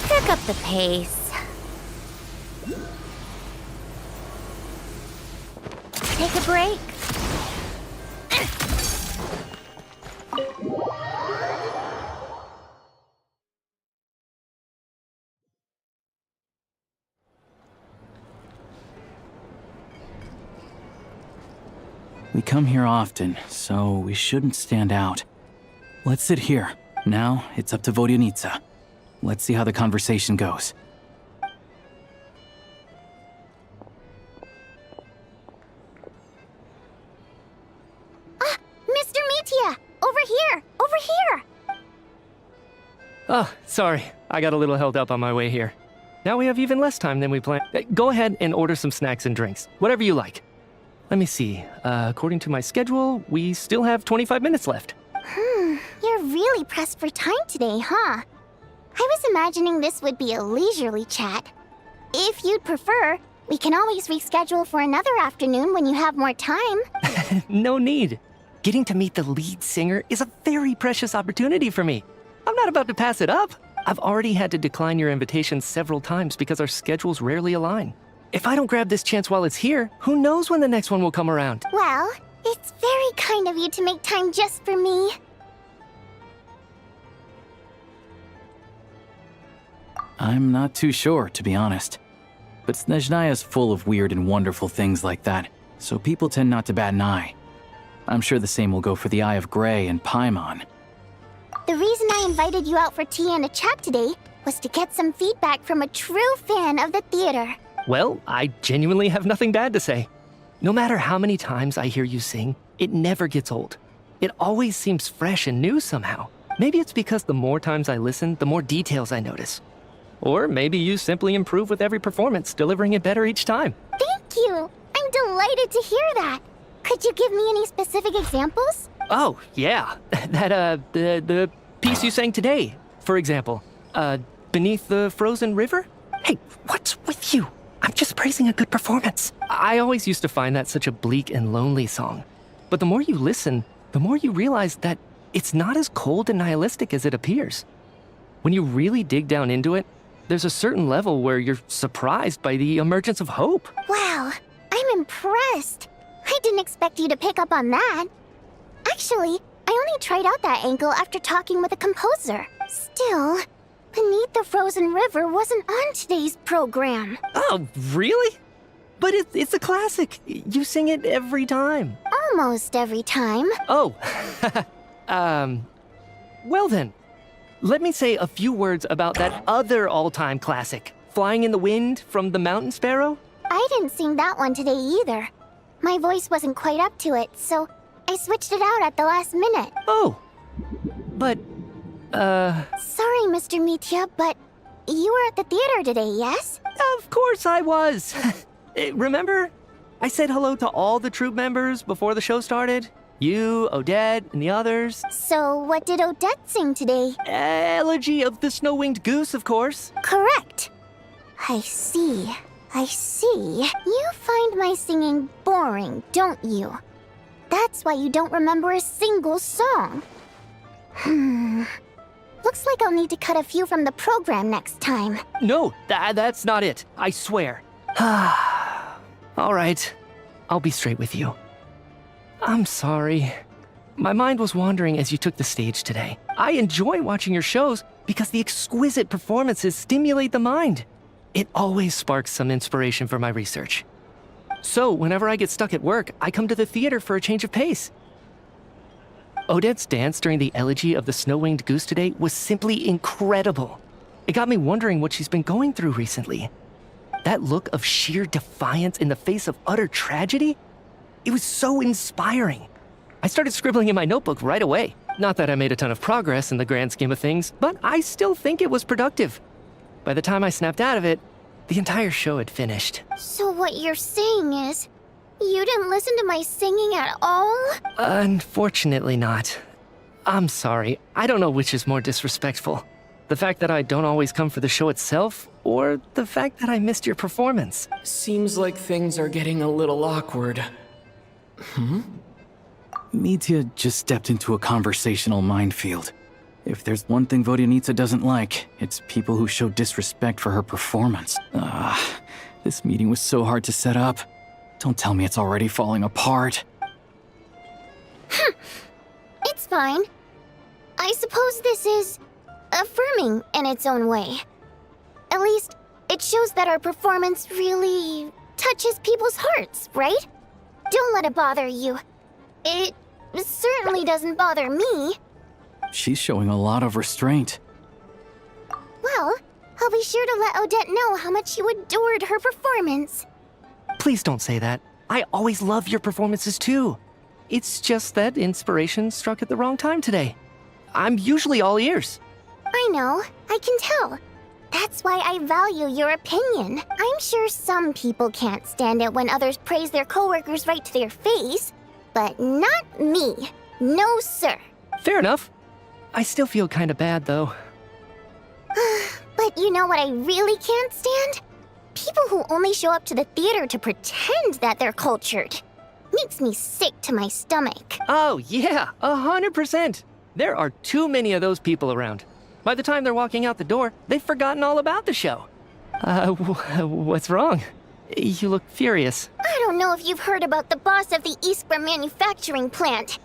Pick up the pace. Take a break. We come here often, so we shouldn't stand out. Let's sit here. Now, it's up to Vodyanica. Let's see how the conversation goes. Mr. Mitya! Over here! Over here! Oh, sorry. I got a little held up on my way here. Now we have even less time than we planned. Go ahead and order some snacks and drinks. Whatever you like. Let me see. According to my schedule, we still have 25 minutes left. You're really pressed for time today, huh? I was imagining this would be a leisurely chat. If you'd prefer, we can always reschedule for another afternoon when you have more time. No need. Getting to meet the lead singer is a very precious opportunity for me. I'm not about to pass it up. I've already had to decline your invitation several times because our schedules rarely align. If I don't grab this chance while it's here, who knows when the next one will come around? Well, it's very kind of you to make time just for me. I'm not too sure, to be honest. But Snezhnaya's full of weird and wonderful things like that, so people tend not to bat an eye. I'm sure the same will go for the Eye of Grey and Paimon. The reason I invited you out for tea and a chat today was to get some feedback from a true fan of the theater. Well, I genuinely have nothing bad to say. No matter how many times I hear you sing, it never gets old. It always seems fresh and new somehow. Maybe it's because the more times I listen, the more details I notice. Or maybe you simply improve with every performance, delivering it better each time. Thank you! I'm delighted to hear that! Could you give me any specific examples? Oh, yeah. The piece you sang today, for example. Beneath the Frozen River? Hey, what's with you? I'm just praising a good performance. I always used to find that such a bleak and lonely song. But the more you listen, the more you realize that it's not as cold and nihilistic as it appears. When you really dig down into it, there's a certain level where you're surprised by the emergence of hope. Wow, I'm impressed. I didn't expect you to pick up on that. Actually, I only tried out that angle after talking with a composer. Still, Beneath the Frozen River wasn't on today's program. Oh, really? But it's a classic. You sing it every time. Almost every time. Oh, well then. Let me say a few words about that other all-time classic, Flying in the Wind from the Mountain Sparrow. I didn't sing that one today either. My voice wasn't quite up to it, so I switched it out at the last minute. Oh, but, Sorry, Mr. Mitya, but you were at the theater today, yes? Of course I was. Remember? I said hello to all the troupe members before the show started. You, Odette, and the others. So what did Odette sing today? Elegy of the Snow-Winged Goose, of course. Correct. I see. You find my singing boring, don't you? That's why you don't remember a single song. Looks like I'll need to cut a few from the program next time. No, that's not it. I swear. All right. I'll be straight with you. I'm sorry. My mind was wandering as you took the stage today. I enjoy watching your shows because the exquisite performances stimulate the mind. It always sparks some inspiration for my research. So, whenever I get stuck at work, I come to the theater for a change of pace. Odette's dance during the Elegy of the Snow-Winged Goose today was simply incredible. It got me wondering what she's been going through recently. That look of sheer defiance in the face of utter tragedy? It was so inspiring. I started scribbling in my notebook right away. Not that I made a ton of progress in the grand scheme of things, but I still think it was productive. By the time I snapped out of it, the entire show had finished. So what you're saying is, you didn't listen to my singing at all? Unfortunately not. I'm sorry. I don't know which is more disrespectful. The fact that I don't always come for the show itself, or the fact that I missed your performance. Seems like things are getting a little awkward. Mitya just stepped into a conversational minefield. If there's one thing Vodyanitsa doesn't like, it's people who show disrespect for her performance. This meeting was so hard to set up. Don't tell me it's already falling apart. It's fine. I suppose this is affirming in its own way. At least, it shows that our performance really touches people's hearts, right? Don't let it bother you. It certainly doesn't bother me. She's showing a lot of restraint. Well, I'll be sure to let Odette know how much you adored her performance. Please don't say that. I always love your performances too. It's just that inspiration struck at the wrong time today. I'm usually all ears. I know, I can tell. That's why I value your opinion. I'm sure some people can't stand it when others praise their coworkers right to their face, but not me. No, sir. Fair enough. I still feel kinda bad, though. But you know what I really can't stand? People who only show up to the theater to pretend that they're cultured. Makes me sick to my stomach. Oh, yeah, 100%. There are too many of those people around. By the time they're walking out the door, they've forgotten all about the show. What's wrong? You look furious. I don't know if you've heard about the boss of the Iskra manufacturing plant.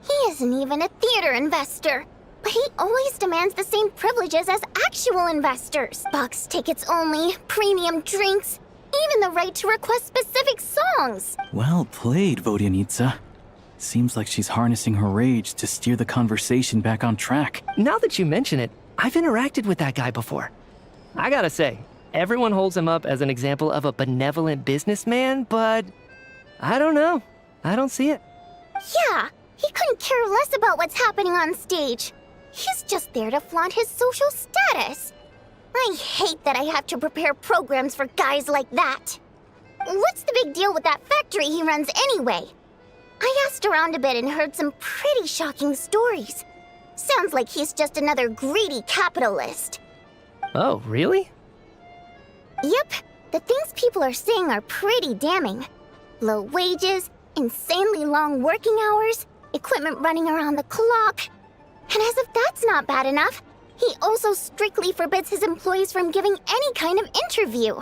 He isn't even a theater investor. But he always demands the same privileges as actual investors. Box tickets only, premium drinks, even the right to request specific songs. Well played, Vodyanitsa. Seems like she's harnessing her rage to steer the conversation back on track. Now that you mention it, I've interacted with that guy before. I gotta say, everyone holds him up as an example of a benevolent businessman, but I don't know. I don't see it. Yeah, he couldn't care less about what's happening on stage. He's just there to flaunt his social status. I hate that I have to prepare programs for guys like that. What's the big deal with that factory he runs anyway? I asked around a bit and heard some pretty shocking stories. Sounds like he's just another greedy capitalist. Oh, really? Yep, the things people are saying are pretty damning. Low wages, insanely long working hours, equipment running around the clock. And as if that's not bad enough, He also strictly forbids his employees from giving any kind of interview.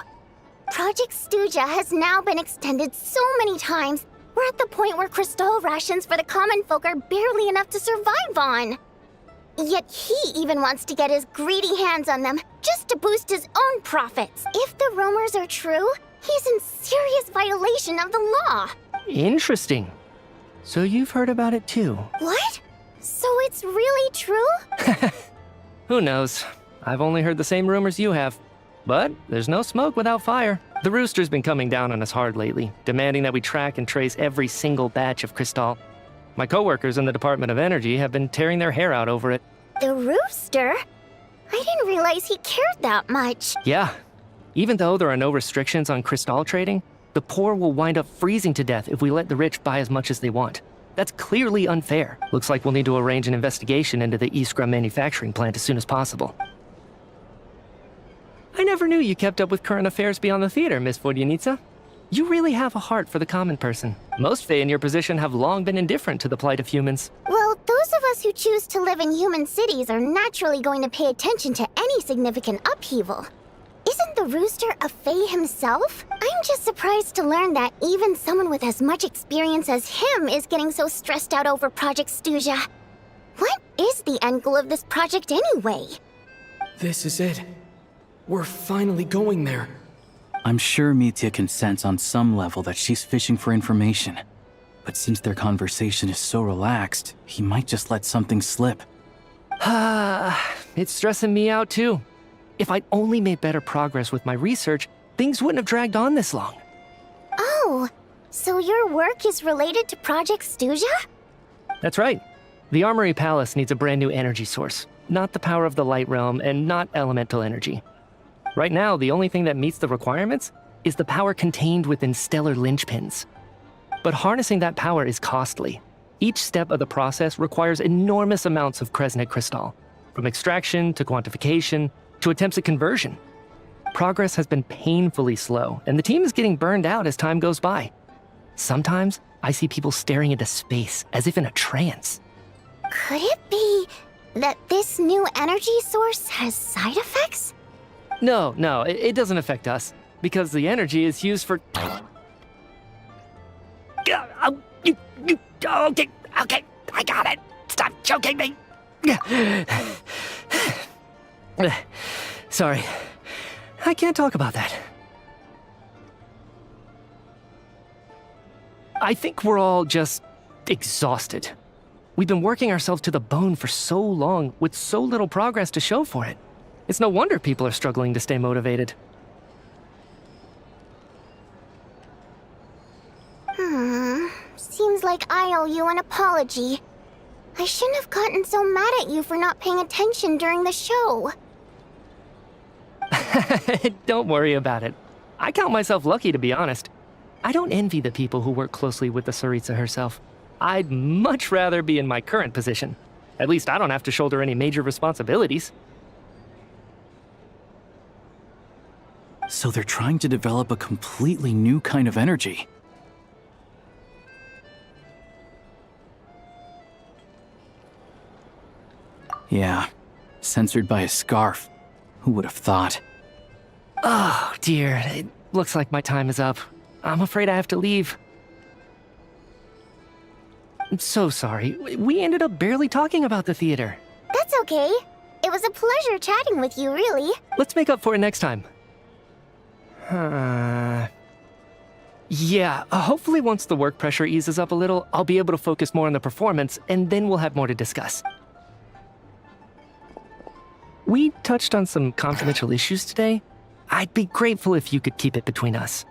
Project Stuja has now been extended so many times, we're at the point where crystal rations for the common folk are barely enough to survive on. Yet he even wants to get his greedy hands on them, just to boost his own profits. If the rumors are true, he's in serious violation of the law. Interesting. So you've heard about it too? What? So it's really true? Who knows? I've only heard the same rumors you have. But there's no smoke without fire. The Rooster's been coming down on us hard lately, demanding that we track and trace every single batch of Crystal. My coworkers in the Department of Energy have been tearing their hair out over it. The Rooster? I didn't realize he cared that much. Yeah. Even though there are no restrictions on Crystal trading, the poor will wind up freezing to death if we let the rich buy as much as they want. That's clearly unfair. Looks like we'll need to arrange an investigation into the Iskra manufacturing plant as soon as possible. I never knew you kept up with current affairs beyond the theater, Miss Vodyanica. You really have a heart for the common person. Most Fae in your position have long been indifferent to the plight of humans. Well, those of us who choose to live in human cities are naturally going to pay attention to any significant upheaval. Isn't the Rooster a Fae himself? I'm just surprised to learn that even someone with as much experience as him is getting so stressed out over Project Stuja. What is the end goal of this project anyway? This is it. We're finally going there. I'm sure Mitya can sense on some level that she's fishing for information. But since their conversation is so relaxed, he might just let something slip. It's stressing me out too. If I'd only made better progress with my research, things wouldn't have dragged on this long. Oh, so your work is related to Project Stuja? That's right. The Armory Palace needs a brand new energy source. Not the power of the Light Realm and not elemental energy. Right now, the only thing that meets the requirements is the power contained within stellar linchpins. But harnessing that power is costly. Each step of the process requires enormous amounts of Kresnik crystal, from extraction to quantification to attempts at conversion. Progress has been painfully slow, and the team is getting burned out as time goes by. Sometimes, I see people staring into space as if in a trance. Could it be that this new energy source has side effects? No, it doesn't affect us, because the energy is used for... Okay, I got it. Stop choking me. Sorry, I can't talk about that. I think we're all just exhausted. We've been working ourselves to the bone for so long with so little progress to show for it. It's no wonder people are struggling to stay motivated. Seems like I owe you an apology. I shouldn't have gotten so mad at you for not paying attention during the show. Don't worry about it. I count myself lucky, to be honest. I don't envy the people who work closely with the Tsaritsa herself. I'd much rather be in my current position. At least I don't have to shoulder any major responsibilities. So they're trying to develop a completely new kind of energy. Yeah, censored by a scarf. Who would have thought? Oh, dear. It looks like my time is up. I'm afraid I have to leave. I'm so sorry. We ended up barely talking about the theater. That's okay. It was a pleasure chatting with you, really. Let's make up for it next time. Yeah, hopefully once the work pressure eases up a little, I'll be able to focus more on the performance, and then we'll have more to discuss. We touched on some confidential issues today. I'd be grateful if you could keep it between us.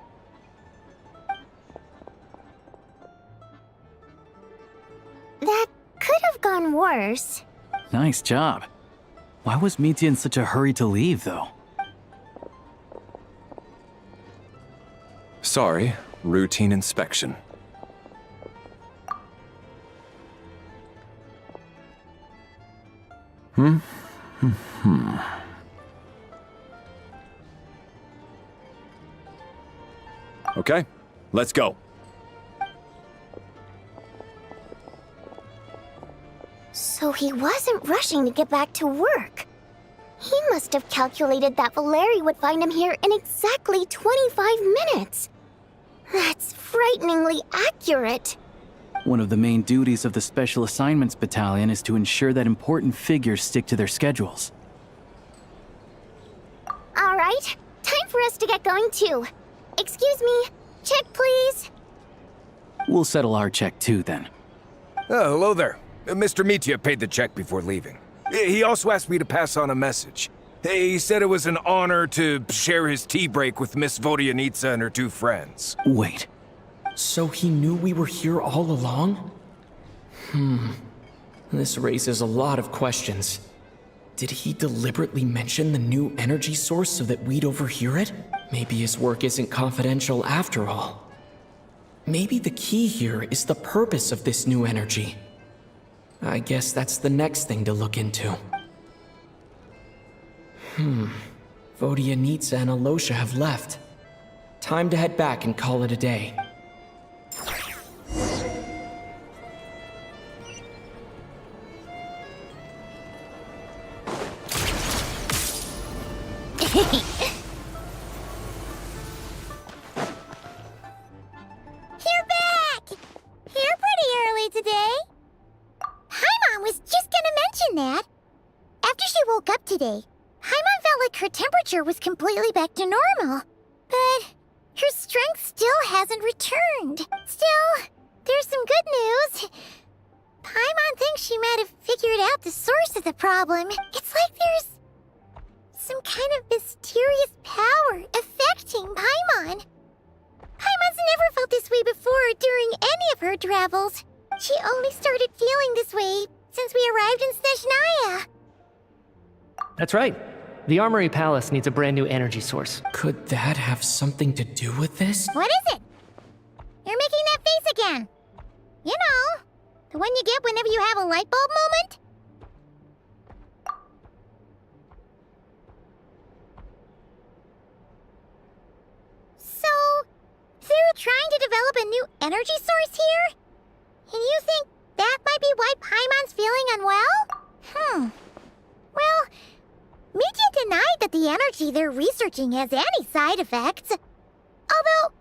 That could have gone worse. Nice job. Why was Mitya in such a hurry to leave, though? Sorry, routine inspection. Okay, let's go. So he wasn't rushing to get back to work. He must have calculated that Valeri would find him here in exactly 25 minutes. That's frighteningly accurate. One of the main duties of the Special Assignments Battalion is to ensure that important figures stick to their schedules. All right, time for us to get going too. Excuse me, check please. We'll settle our check too, then. Oh, hello there. Mr. Mitya paid the check before leaving. He also asked me to pass on a message. He said it was an honor to share his tea break with Miss Vodyanitsa and her two friends. Wait. So he knew we were here all along? This raises a lot of questions. Did he deliberately mention the new energy source so that we'd overhear it? Maybe his work isn't confidential after all. Maybe the key here is the purpose of this new energy. I guess that's the next thing to look into. Vodyanitsa and Alosha have left. Time to head back and call it a day. You're back! Here pretty early today. Paimon was just gonna mention that. After she woke up today, Paimon felt like her temperature was completely back to normal. But her strength still hasn't returned. Still, there's some good news. Paimon thinks she might have figured out the source of the problem. It's like there's some kind of mysterious power affecting Paimon. Paimon's never felt this way before during any of her travels. She only started feeling this way since we arrived in Snezhnaya. That's right. The Armory Palace needs a brand new energy source. Could that have something to do with this? What is it? You're making that face again. You know, the one you get whenever you have a light bulb moment? So, they're trying to develop a new energy source here? And you think that might be why Paimon's feeling unwell? Well, Mitya denied that the energy they're researching has any side effects. Although,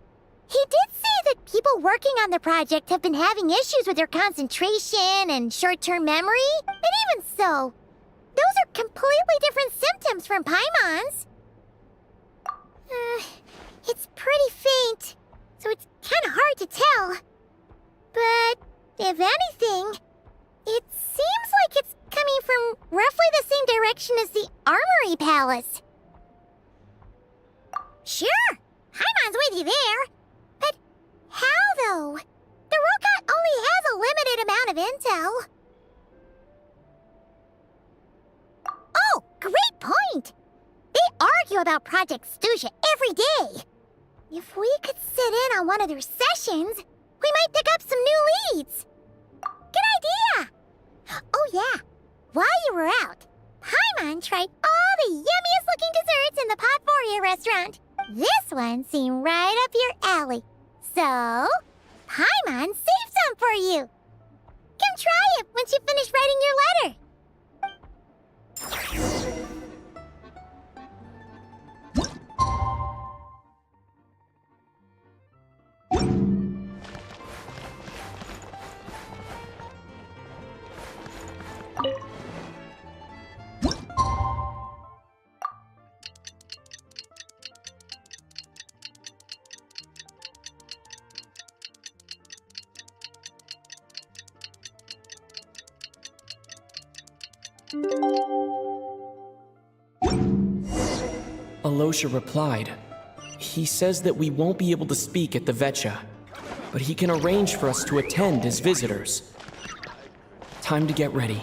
he did say that people working on the project have been having issues with their concentration and short-term memory. And even so, those are completely different symptoms from Paimon's. It's pretty faint, so it's kind of hard to tell. But if anything, it seems like it's coming from roughly the same direction as the Armory Palace. Sure, Paimon's with you there. But how, though? The robot only has a limited amount of intel. Oh, great point! They argue about Project Stuja every day. If we could sit in on one of their sessions, we might pick up some new leads. Good idea! Oh yeah, while you were out, Paimon tried all the yummiest looking desserts in the Potforia restaurant. This one seemed right up your alley. So, Paimon saved some for you. Come try it once you finish writing your letter. Alosha replied. He says that we won't be able to speak at the Vecha, but he can arrange for us to attend as visitors. Time to get ready.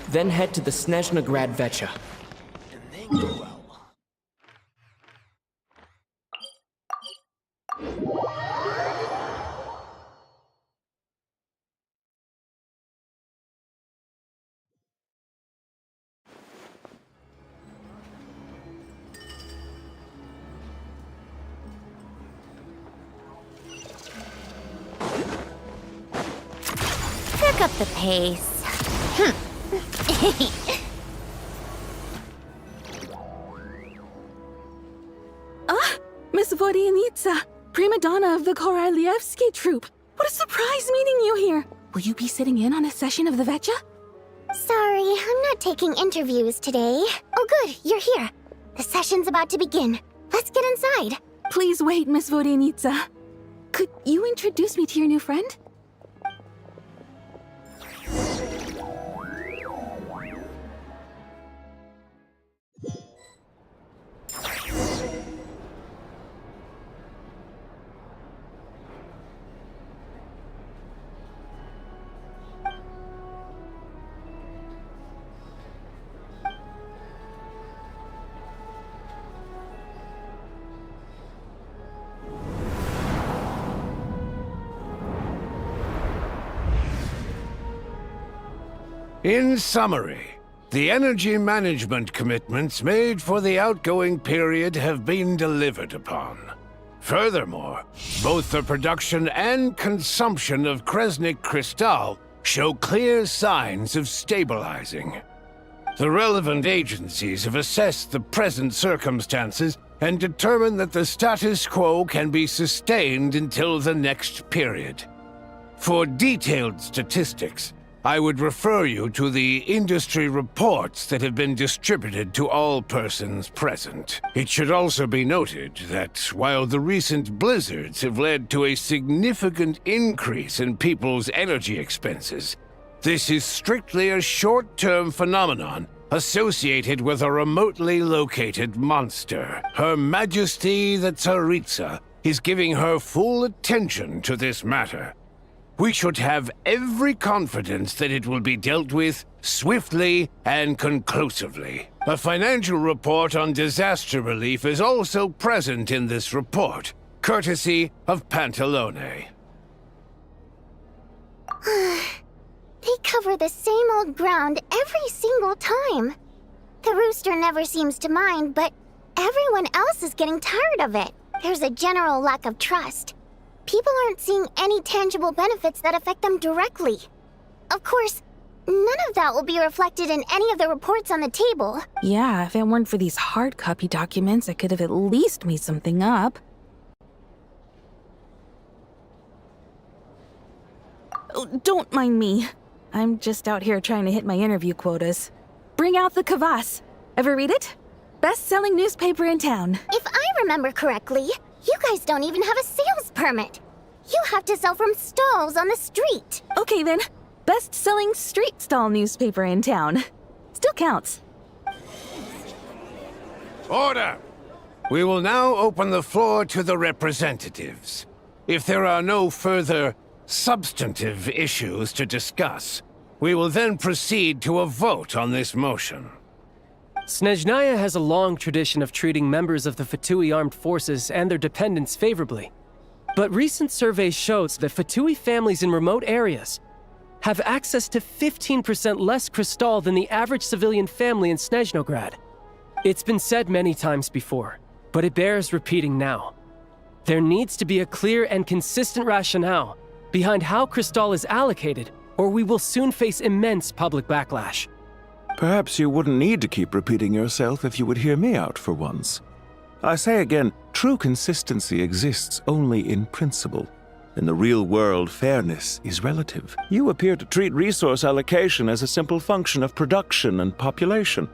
Then head to the Snezhnagrad Vecha. Pick up the pace. Vodianitsa, prima donna of the Korolievsky troupe. What a surprise meeting you here. Will you be sitting in on a session of the Vetcha? Sorry, I'm not taking interviews today. Oh good, you're here. The session's about to begin. Let's get inside. Please wait, Miss Vodianitsa. Could you introduce me to your new friend? In summary, the energy management commitments made for the outgoing period have been delivered upon. Furthermore, both the production and consumption of Kresnik Crystal show clear signs of stabilizing. The relevant agencies have assessed the present circumstances and determined that the status quo can be sustained until the next period. For detailed statistics, I would refer you to the industry reports that have been distributed to all persons present. It should also be noted that while the recent blizzards have led to a significant increase in people's energy expenses, this is strictly a short-term phenomenon associated with a remotely located monster. Her Majesty the Tsaritsa is giving her full attention to this matter. We should have every confidence that it will be dealt with swiftly and conclusively. A financial report on disaster relief is also present in this report, courtesy of Pantalone. They cover the same old ground every single time. The rooster never seems to mind, but everyone else is getting tired of it. There's a general lack of trust. People aren't seeing any tangible benefits that affect them directly. Of course, none of that will be reflected in any of the reports on the table. Yeah, if it weren't for these hard copy documents, I could have at least made something up. Oh, don't mind me. I'm just out here trying to hit my interview quotas. Bring out the kvass. Ever read it? Best-selling newspaper in town. If I remember correctly, you guys don't even have a sales permit. You have to sell from stalls on the street. Okay then, best-selling street stall newspaper in town. Still counts. Order! We will now open the floor to the representatives. If there are no further substantive issues to discuss, we will then proceed to a vote on this motion. Snezhnaya has a long tradition of treating members of the Fatui armed forces and their dependents favorably. But recent surveys show that Fatui families in remote areas have access to 15% less crystal than the average civilian family in Snezhnograd. It's been said many times before, but it bears repeating now. There needs to be a clear and consistent rationale behind how crystal is allocated, or we will soon face immense public backlash. Perhaps you wouldn't need to keep repeating yourself if you would hear me out for once. I say again, true consistency exists only in principle. In the real world, fairness is relative. You appear to treat resource allocation as a simple function of production and population.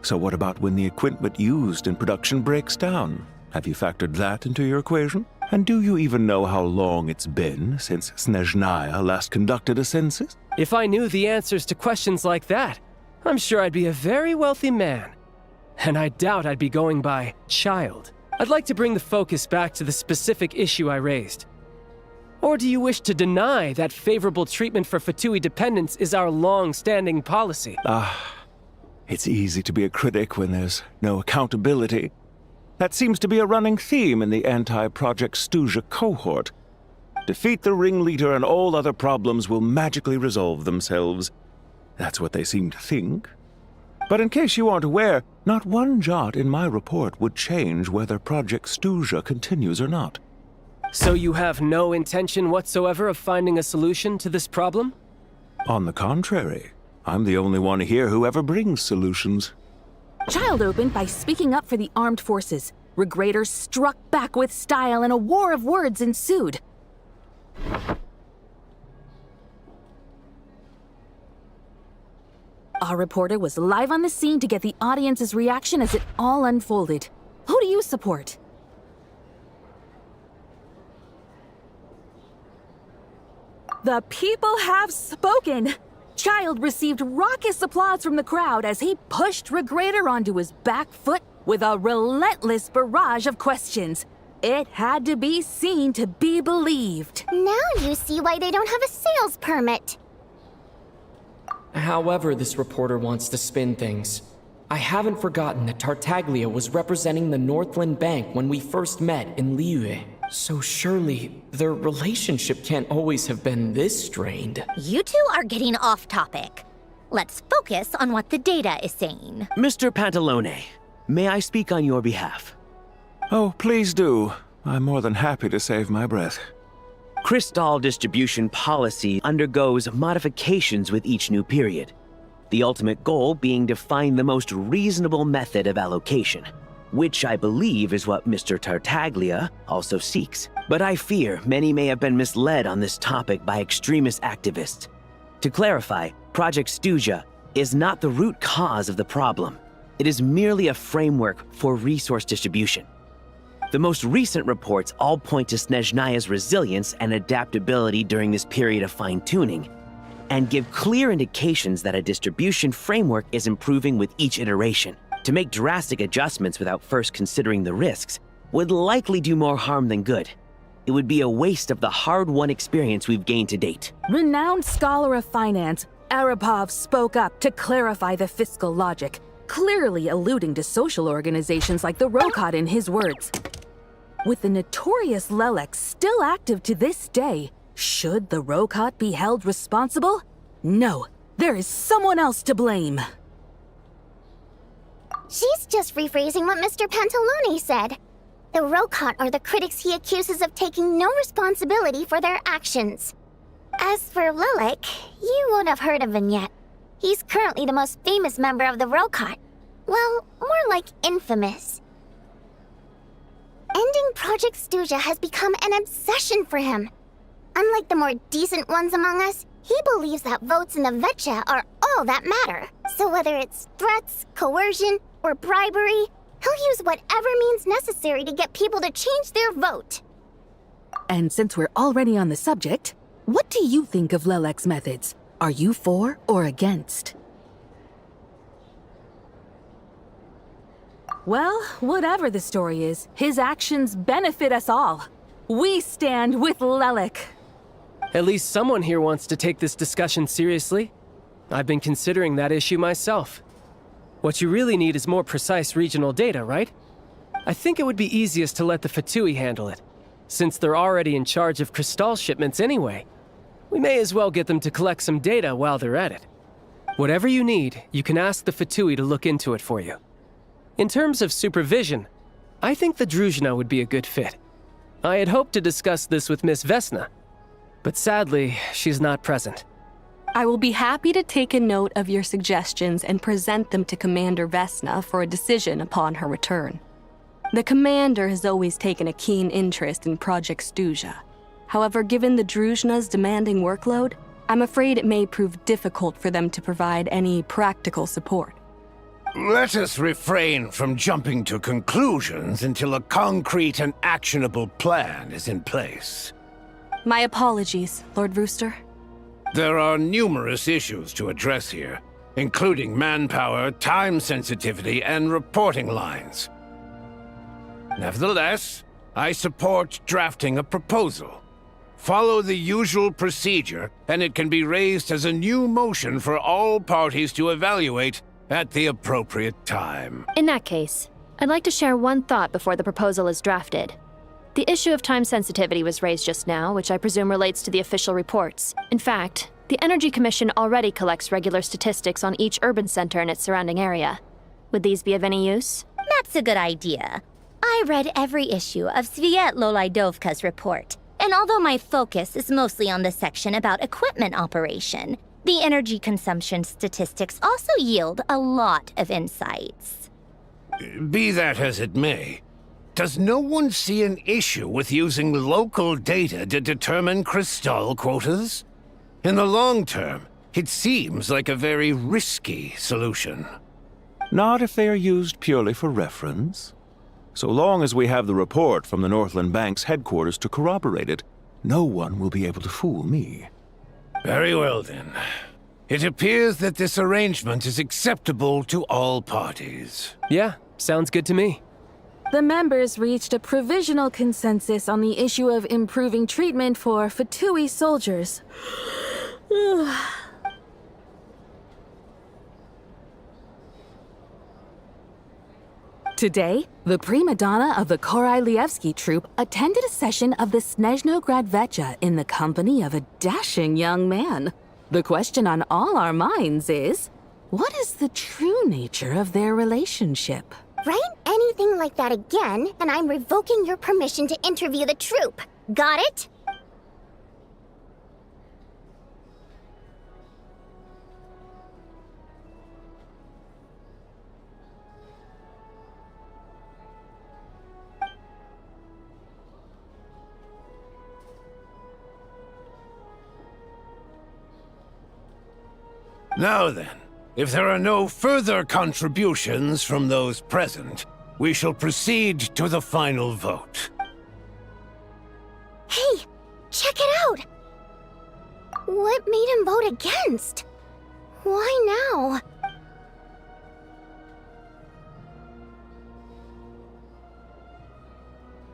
So what about when the equipment used in production breaks down? Have you factored that into your equation? And do you even know how long it's been since Snezhnaya last conducted a census? If I knew the answers to questions like that, I'm sure I'd be a very wealthy man. And I doubt I'd be going by child. I'd like to bring the focus back to the specific issue I raised. Or do you wish to deny that favorable treatment for Fatui dependents is our long-standing policy? It's easy to be a critic when there's no accountability. That seems to be a running theme in the anti-Project Stuja cohort. Defeat the ringleader and all other problems will magically resolve themselves. That's what they seem to think. But in case you aren't aware, not one jot in my report would change whether Project Stuja continues or not. So you have no intention whatsoever of finding a solution to this problem? On the contrary, I'm the only one here who ever brings solutions. Child opened by speaking up for the armed forces. Regrader struck back with style and a war of words ensued. Our reporter was live on the scene to get the audience's reaction as it all unfolded. Who do you support? The people have spoken! Child received raucous applause from the crowd as he pushed Regrader onto his back foot with a relentless barrage of questions. It had to be seen to be believed. Now you see why they don't have a sales permit. However this reporter wants to spin things, I haven't forgotten that Tartaglia was representing the Northland Bank when we first met in Liyue. So surely, their relationship can't always have been this strained. You two are getting off topic. Let's focus on what the data is saying. Mr. Pantalone, may I speak on your behalf? Oh, please do. I'm more than happy to save my breath. Crystal distribution policy undergoes modifications with each new period. The ultimate goal being to find the most reasonable method of allocation, which I believe is what Mr. Tartaglia also seeks. But I fear many may have been misled on this topic by extremist activists. To clarify, Project Stuja is not the root cause of the problem. It is merely a framework for resource distribution. The most recent reports all point to Snezhnaya's resilience and adaptability during this period of fine-tuning, and give clear indications that a distribution framework is improving with each iteration. To make drastic adjustments without first considering the risks would likely do more harm than good. It would be a waste of the hard-won experience we've gained to date. Renowned scholar of finance, Arapov spoke up to clarify the fiscal logic, clearly alluding to social organizations like the Rokot in his words. With the notorious Lelek still active to this day, should the Rokot be held responsible? No, there is someone else to blame. She's just rephrasing what Mr. Pantalone said. The Rokot are the critics he accuses of taking no responsibility for their actions. As for Lilek, you won't have heard of him yet. He's currently the most famous member of the Rokot. Well, more like infamous. Ending Project Stuja has become an obsession for him. Unlike the more decent ones among us, he believes that votes in the Vetcha are all that matter. So whether it's threats, coercion, or bribery, he'll use whatever means necessary to get people to change their vote. And since we're already on the subject, what do you think of Lelek's methods? Are you for or against? Well, whatever the story is, his actions benefit us all. We stand with Lelek. At least someone here wants to take this discussion seriously. I've been considering that issue myself. What you really need is more precise regional data, right? I think it would be easiest to let the Fatui handle it, since they're already in charge of Crystal shipments anyway. We may as well get them to collect some data while they're at it. Whatever you need, you can ask the Fatui to look into it for you. In terms of supervision, I think the Druzhna would be a good fit. I had hoped to discuss this with Miss Vesna, but sadly, she's not present. I will be happy to take a note of your suggestions and present them to Commander Vesna for a decision upon her return. The Commander has always taken a keen interest in Project Stuja. However, given the Druzhna's demanding workload, I'm afraid it may prove difficult for them to provide any practical support. Let us refrain from jumping to conclusions until a concrete and actionable plan is in place. My apologies, Lord Rooster. There are numerous issues to address here, including manpower, time sensitivity, and reporting lines. Nevertheless, I support drafting a proposal. Follow the usual procedure, and it can be raised as a new motion for all parties to evaluate at the appropriate time. In that case, I'd like to share one thought before the proposal is drafted. The issue of time sensitivity was raised just now, which I presume relates to the official reports. In fact, the Energy Commission already collects regular statistics on each urban center and its surrounding area. Would these be of any use? That's a good idea. I read every issue of Svietloslaidovka's report, and although my focus is mostly on the section about equipment operation, the energy consumption statistics also yield a lot of insights. Be that as it may, does no one see an issue with using local data to determine Crystal quotas? In the long term, it seems like a very risky solution. Not if they are used purely for reference. So long as we have the report from the Northland Bank's headquarters to corroborate it, no one will be able to fool me. Very well, then. It appears that this arrangement is acceptable to all parties. Yeah, sounds good to me. The members reached a provisional consensus on the issue of improving treatment for Fatui soldiers. Today, the prima donna of the Korailievsky troupe attended a session of the Snezhnograd Vecha in the company of a dashing young man. The question on all our minds is, what is the true nature of their relationship? Write anything like that again, and I'm revoking your permission to interview the troupe. Got it? Now then, if there are no further contributions from those present, we shall proceed to the final vote. Hey, check it out! What made him vote against? Why now?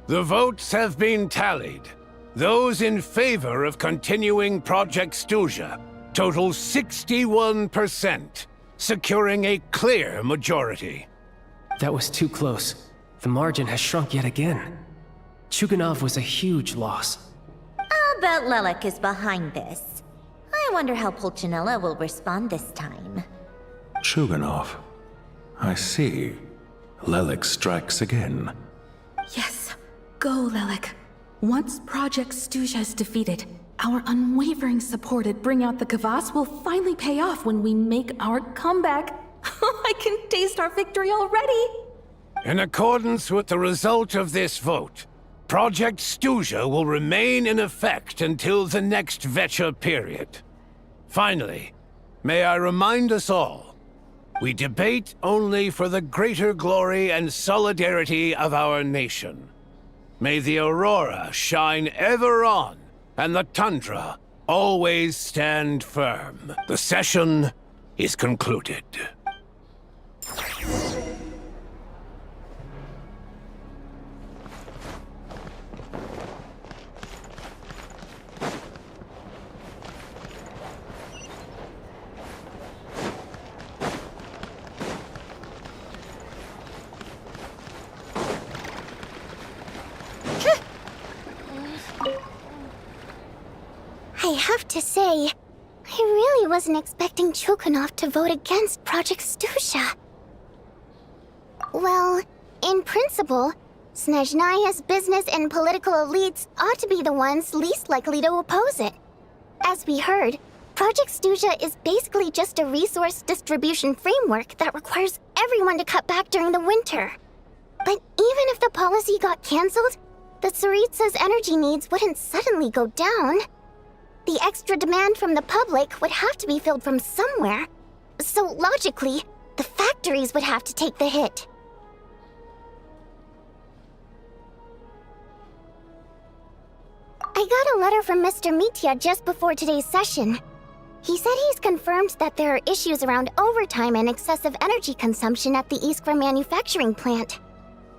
The votes have been tallied. Those in favor of continuing Project Stuja total 61%, securing a clear majority. That was too close. The margin has shrunk yet again. Chuganov was a huge loss. I'll bet Lelek is behind this. I wonder how Pulcinella will respond this time. Chuganov. I see. Lelek strikes again. Yes, go, Lelek. Once Project Stuja is defeated, our unwavering support at Bring Out the Kvass will finally pay off when we make our comeback. I can taste our victory already! In accordance with the result of this vote, Project Stuja will remain in effect until the next Vecha period. Finally, may I remind us all, we debate only for the greater glory and solidarity of our nation. May the aurora shine ever on, and the tundra always stand firm. The session is concluded. I have to say, I really wasn't expecting Chuganov to vote against Project Stuja. Well, in principle, Snezhnaya's business and political elites ought to be the ones least likely to oppose it. As we heard, Project Stuja is basically just a resource distribution framework that requires everyone to cut back during the winter. But even if the policy got cancelled, the Tsaritsa's energy needs wouldn't suddenly go down. The extra demand from the public would have to be filled from somewhere. So logically, the factories would have to take the hit. I got a letter from Mr. Mitya just before today's session. He said he's confirmed that there are issues around overtime and excessive energy consumption at the Iskra manufacturing plant.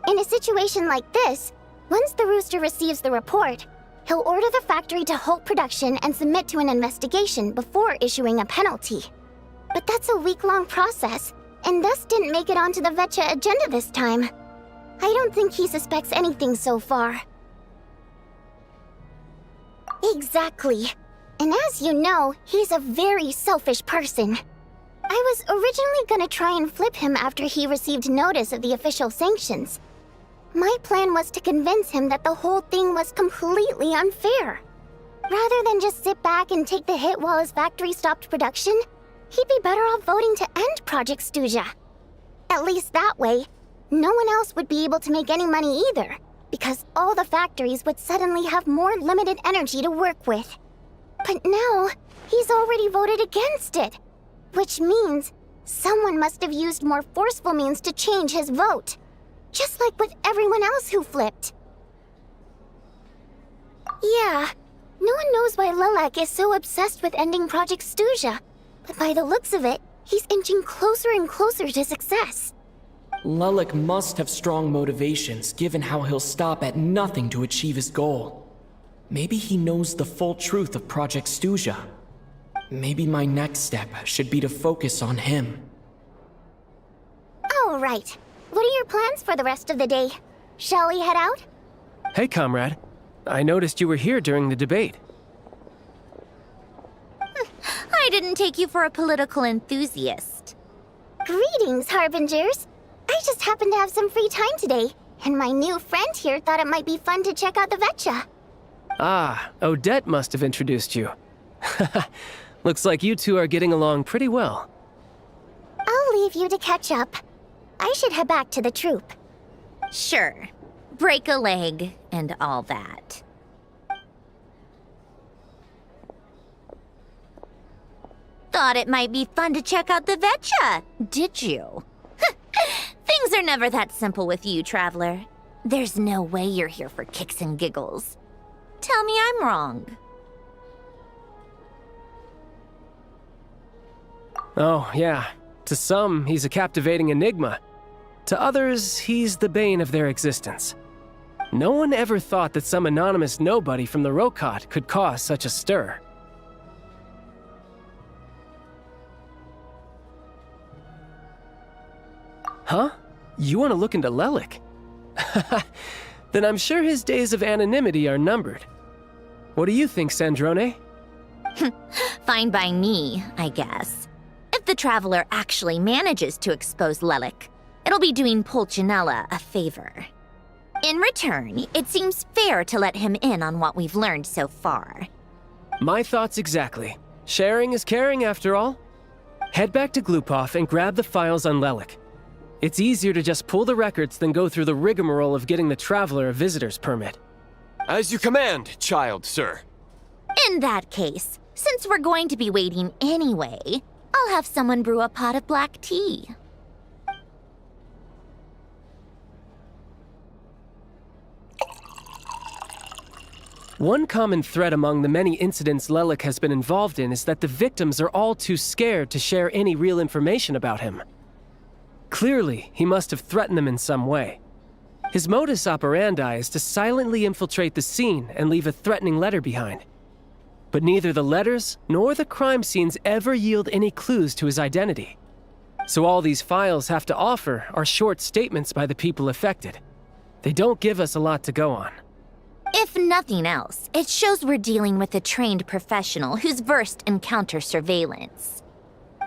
In a situation like this, once the Rooster receives the report, he'll order the factory to halt production and submit to an investigation before issuing a penalty. But that's a week-long process, and thus didn't make it onto the Vecha agenda this time. I don't think he suspects anything so far. Exactly. And as you know, he's a very selfish person. I was originally gonna try and flip him after he received notice of the official sanctions. My plan was to convince him that the whole thing was completely unfair. Rather than just sit back and take the hit while his factory stopped production, he'd be better off voting to end Project Stuja. At least that way, no one else would be able to make any money either, because all the factories would suddenly have more limited energy to work with. But now, he's already voted against it, which means someone must have used more forceful means to change his vote, just like with everyone else who flipped. Yeah, no one knows why Lilac is so obsessed with ending Project Stuja, but by the looks of it, he's inching closer and closer to success. Lilac must have strong motivations, given how he'll stop at nothing to achieve his goal. Maybe he knows the full truth of Project Stuja. Maybe my next step should be to focus on him. Oh, right. What are your plans for the rest of the day? Shall we head out? Hey, comrade. I noticed you were here during the debate. I didn't take you for a political enthusiast. Greetings, Harbingers. I just happened to have some free time today, and my new friend here thought it might be fun to check out the Vetcha. Ah, Odette must have introduced you. Looks like you two are getting along pretty well. I'll leave you to catch up. I should head back to the troop. Sure. Break a leg and all that. Thought it might be fun to check out the Vetcha, did you? Things are never that simple with you, Traveler. There's no way you're here for kicks and giggles. Tell me I'm wrong. Oh, yeah. To some, he's a captivating enigma. To others, he's the bane of their existence. No one ever thought that some anonymous nobody from the Rokot could cause such a stir. Huh? You want to look into Lelik? Then I'm sure his days of anonymity are numbered. What do you think, Sandrone? Fine by me, I guess. If the Traveler actually manages to expose Lelik, it'll be doing Pulcinella a favor. In return, it seems fair to let him in on what we've learned so far. My thoughts exactly. Sharing is caring, after all. Head back to Glupov and grab the files on Lelik. It's easier to just pull the records than go through the rigmarole of getting the Traveler a visitor's permit. As you command, child, sir. In that case, since we're going to be waiting anyway, I'll have someone brew a pot of black tea. One common thread among the many incidents Lelik has been involved in is that the victims are all too scared to share any real information about him. Clearly, he must have threatened them in some way. His modus operandi is to silently infiltrate the scene and leave a threatening letter behind. But neither the letters nor the crime scenes ever yield any clues to his identity. So all these files have to offer are short statements by the people affected. They don't give us a lot to go on. If nothing else, it shows we're dealing with a trained professional who's versed in counter-surveillance.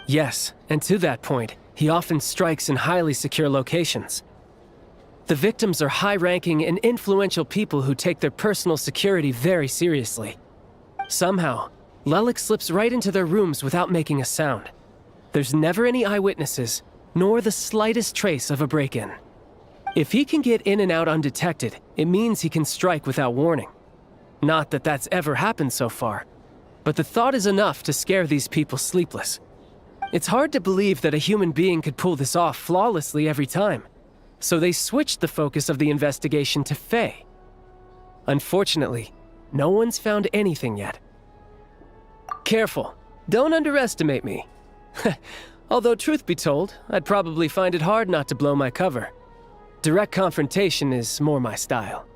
Yes, and to that point, he often strikes in highly secure locations. The victims are high-ranking and influential people who take their personal security very seriously. Somehow, Lelik slips right into their rooms without making a sound. There's never any eyewitnesses, nor the slightest trace of a break-in. If he can get in and out undetected, it means he can strike without warning. Not that that's ever happened so far, but the thought is enough to scare these people sleepless. It's hard to believe that a human being could pull this off flawlessly every time, so they switched the focus of the investigation to Faye. Unfortunately, no one's found anything yet. Careful, don't underestimate me. Although truth be told, I'd probably find it hard not to blow my cover. Direct confrontation is more my style.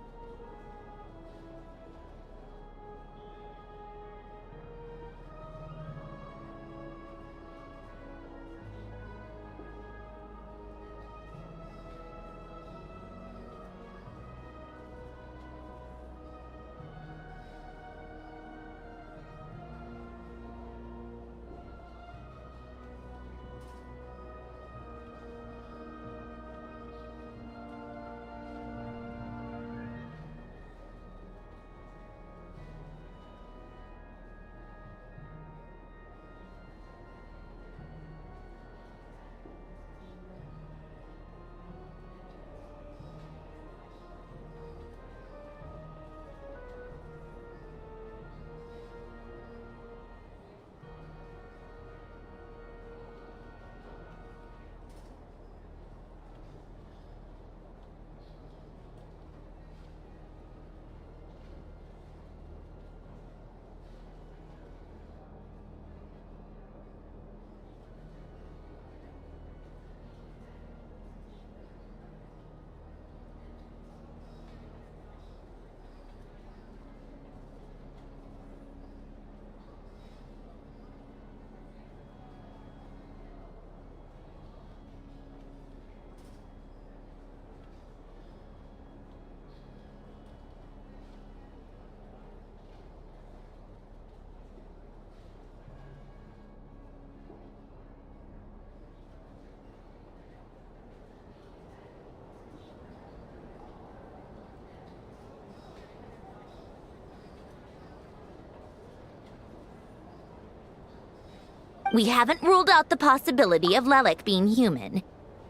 We haven't ruled out the possibility of Lelik being human.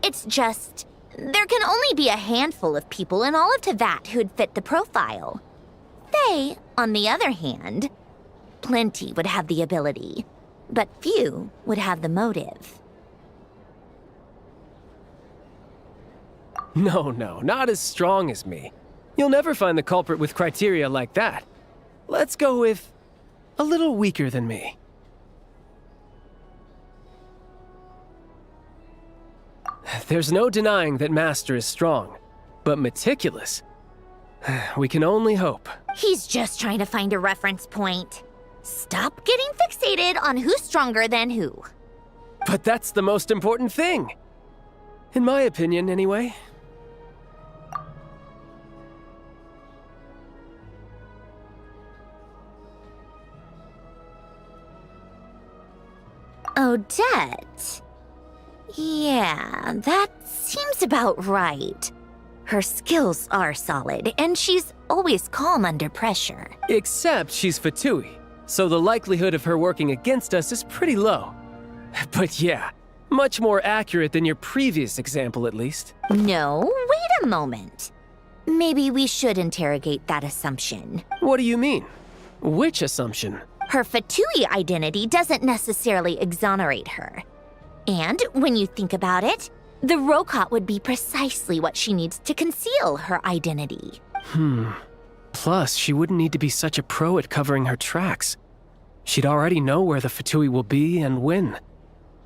It's just, there can only be a handful of people in all of Teyvat who'd fit the profile. Faye, on the other hand, plenty would have the ability, but few would have the motive. No, not as strong as me. You'll never find the culprit with criteria like that. Let's go with a little weaker than me. There's no denying that Master is strong, but meticulous. We can only hope. He's just trying to find a reference point. Stop getting fixated on who's stronger than who. But that's the most important thing. In my opinion, anyway. Odette. Yeah, that seems about right. Her skills are solid, and she's always calm under pressure. Except she's Fatui, so the likelihood of her working against us is pretty low. But yeah, much more accurate than your previous example, at least. No, wait a moment. Maybe we should interrogate that assumption. What do you mean? Which assumption? Her Fatui identity doesn't necessarily exonerate her. And when you think about it, the Rokot would be precisely what she needs to conceal her identity. Plus, she wouldn't need to be such a pro at covering her tracks. She'd already know where the Fatui will be and when,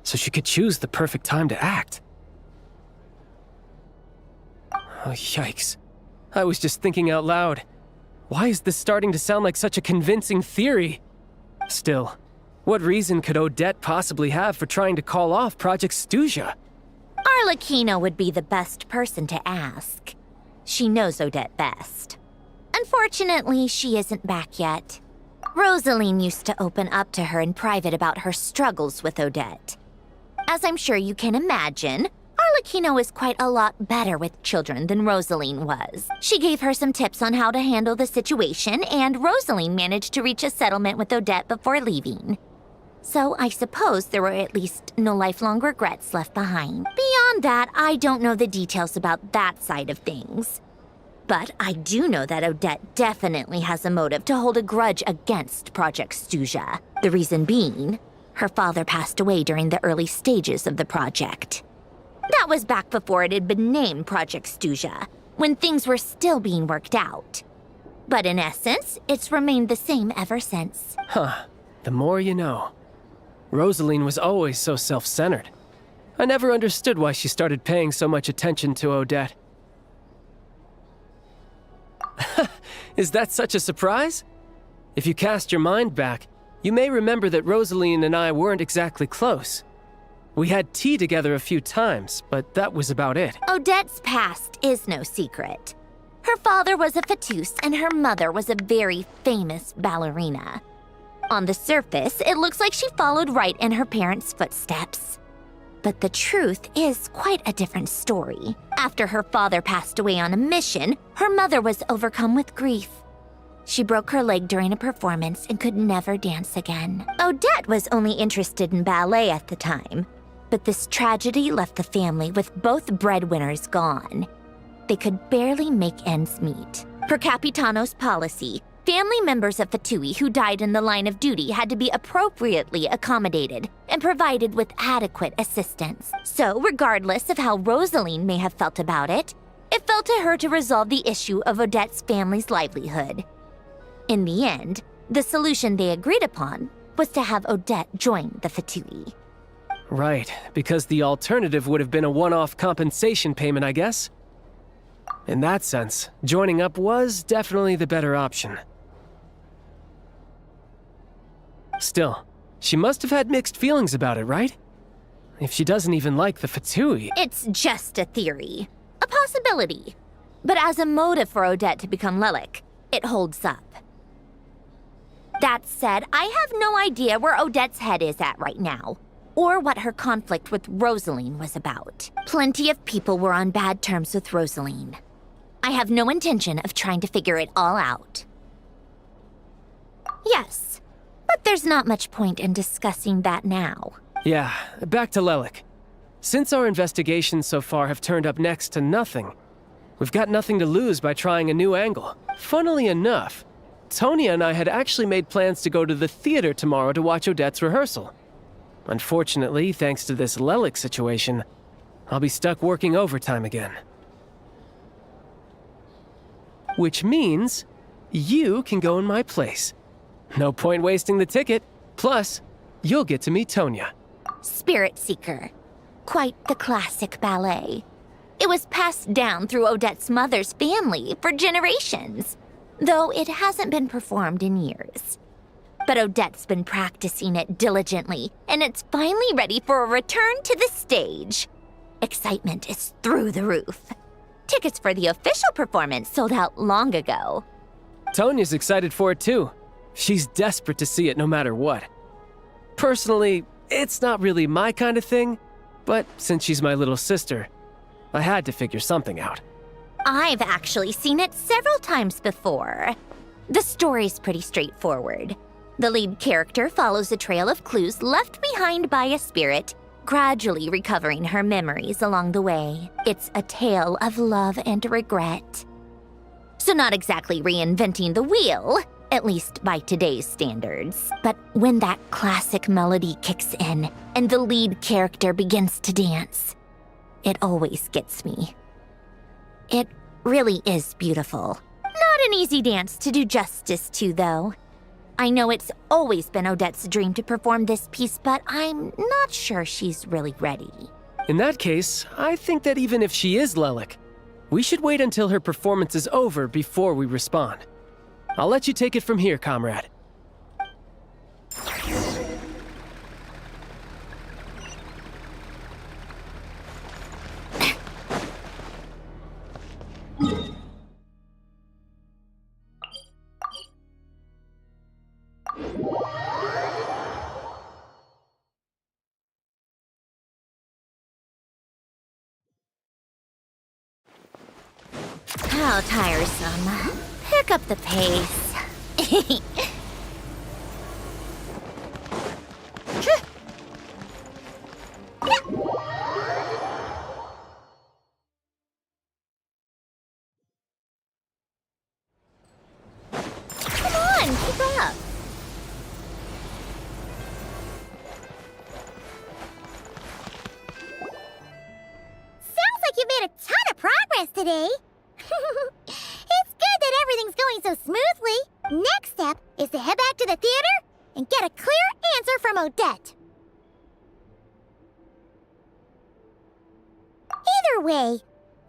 so she could choose the perfect time to act. Oh, yikes. I was just thinking out loud. Why is this starting to sound like such a convincing theory? Still, what reason could Odette possibly have for trying to call off Project Stuja? Arlecchino would be the best person to ask. She knows Odette best. Unfortunately, she isn't back yet. Rosaline used to open up to her in private about her struggles with Odette. As I'm sure you can imagine, Arlecchino is quite a lot better with children than Rosaline was. She gave her some tips on how to handle the situation, and Rosaline managed to reach a settlement with Odette before leaving. So I suppose there were at least no lifelong regrets left behind. Beyond that, I don't know the details about that side of things. But I do know that Odette definitely has a motive to hold a grudge against Project Stuja. The reason being, her father passed away during the early stages of the project. That was back before it had been named Project Stuja, when things were still being worked out. But in essence, it's remained the same ever since. The more you know. Rosaline was always so self-centered. I never understood why she started paying so much attention to Odette. Is that such a surprise? If you cast your mind back, you may remember that Rosaline and I weren't exactly close. We had tea together a few times, but that was about it. Odette's past is no secret. Her father was a Fatus and her mother was a very famous ballerina. On the surface, it looks like she followed right in her parents' footsteps. But the truth is quite a different story. After her father passed away on a mission, her mother was overcome with grief. She broke her leg during a performance and could never dance again. Odette was only interested in ballet at the time, but this tragedy left the family with both breadwinners gone. They could barely make ends meet. Per Capitano's policy, family members of Fatui who died in the line of duty had to be appropriately accommodated and provided with adequate assistance. So, regardless of how Rosaline may have felt about it, it fell to her to resolve the issue of Odette's family's livelihood. In the end, the solution they agreed upon was to have Odette join the Fatui. Right, because the alternative would have been a one-off compensation payment, I guess. In that sense, joining up was definitely the better option. Still, she must have had mixed feelings about it, right? If she doesn't even like the Fatui... It's just a theory. A possibility. But as a motive for Odette to become Lelik, it holds up. That said, I have no idea where Odette's head is at right now, or what her conflict with Rosaline was about. Plenty of people were on bad terms with Rosaline. I have no intention of trying to figure it all out. Yes, but there's not much point in discussing that now. Yeah, back to Lelik. Since our investigations so far have turned up next to nothing, we've got nothing to lose by trying a new angle. Funnily enough, Tonya and I had actually made plans to go to the theater tomorrow to watch Odette's rehearsal. Unfortunately, thanks to this Lelik situation, I'll be stuck working overtime again. Which means you can go in my place. No point wasting the ticket. Plus, you'll get to meet Tonya. Spirit Seeker. Quite the classic ballet. It was passed down through Odette's mother's family for generations, though it hasn't been performed in years. But Odette's been practicing it diligently, and it's finally ready for a return to the stage. Excitement is through the roof. Tickets for the official performance sold out long ago. Tonya's excited for it too. She's desperate to see it no matter what. Personally, it's not really my kind of thing, but since she's my little sister, I had to figure something out. I've actually seen it several times before. The story's pretty straightforward. The lead character follows a trail of clues left behind by a spirit, gradually recovering her memories along the way. It's a tale of love and regret. So not exactly reinventing the wheel, at least by today's standards. But when that classic melody kicks in and the lead character begins to dance, it always gets me. It really is beautiful. Not an easy dance to do justice to, though. I know it's always been Odette's dream to perform this piece, but I'm not sure she's really ready. In that case, I think that even if she is Lelik, we should wait until her performance is over before we respond. I'll let you take it from here, comrade. How tiresome. Pick up the pace. Come on, keep up. Sounds like you made a ton of progress today. It's good that everything's going so smoothly. Next step is to head back to the theater and get a clear answer from Odette. Either way,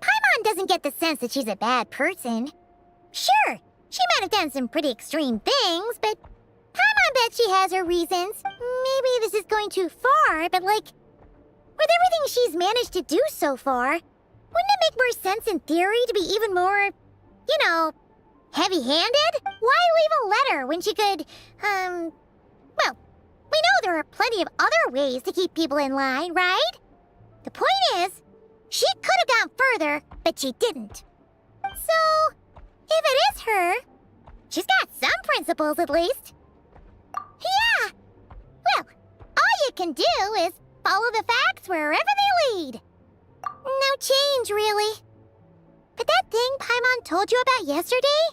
Paimon doesn't get the sense that she's a bad person. Sure, she might have done some pretty extreme things, but Paimon bets she has her reasons. Maybe this is going too far, but like, with everything she's managed to do so far, wouldn't it make more sense in theory to be even more, you know, heavy-handed? Why leave a letter when she could, well, we know there are plenty of other ways to keep people in line, right? The point is, she could have gone further, but she didn't. So, if it is her, she's got some principles at least. Yeah! Well, all you can do is follow the facts wherever they lead. No change, really. But that thing Paimon told you about yesterday?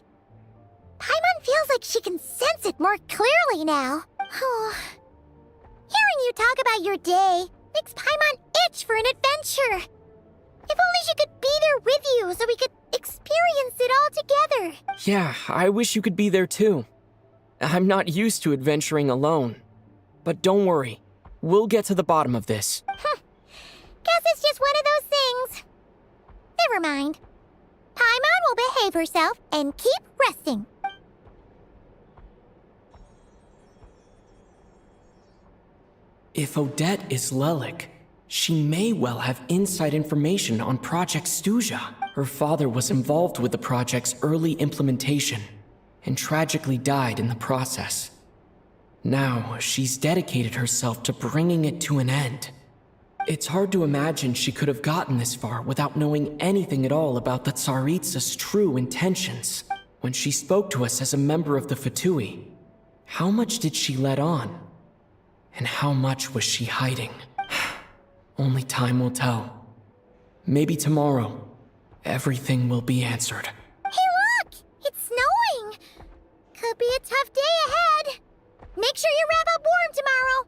Paimon feels like she can sense it more clearly now. Hearing you talk about your day makes Paimon itch for an adventure. If only she could be there with you so we could experience it all together. Yeah, I wish you could be there too. I'm not used to adventuring alone. But don't worry, we'll get to the bottom of this. Guess it's just one of those things. Never mind. Paimon will behave herself and keep resting. If Odette is Lelik, she may well have inside information on Project Stuja. Her father was involved with the project's early implementation and tragically died in the process. Now, she's dedicated herself to bringing it to an end. It's hard to imagine she could have gotten this far without knowing anything at all about the Tsaritsa's true intentions. When she spoke to us as a member of the Fatui, how much did she let on? And how much was she hiding? Only time will tell. Maybe tomorrow, everything will be answered. Hey, look! It's snowing! Could be a tough day ahead. Make sure you wrap up warm tomorrow.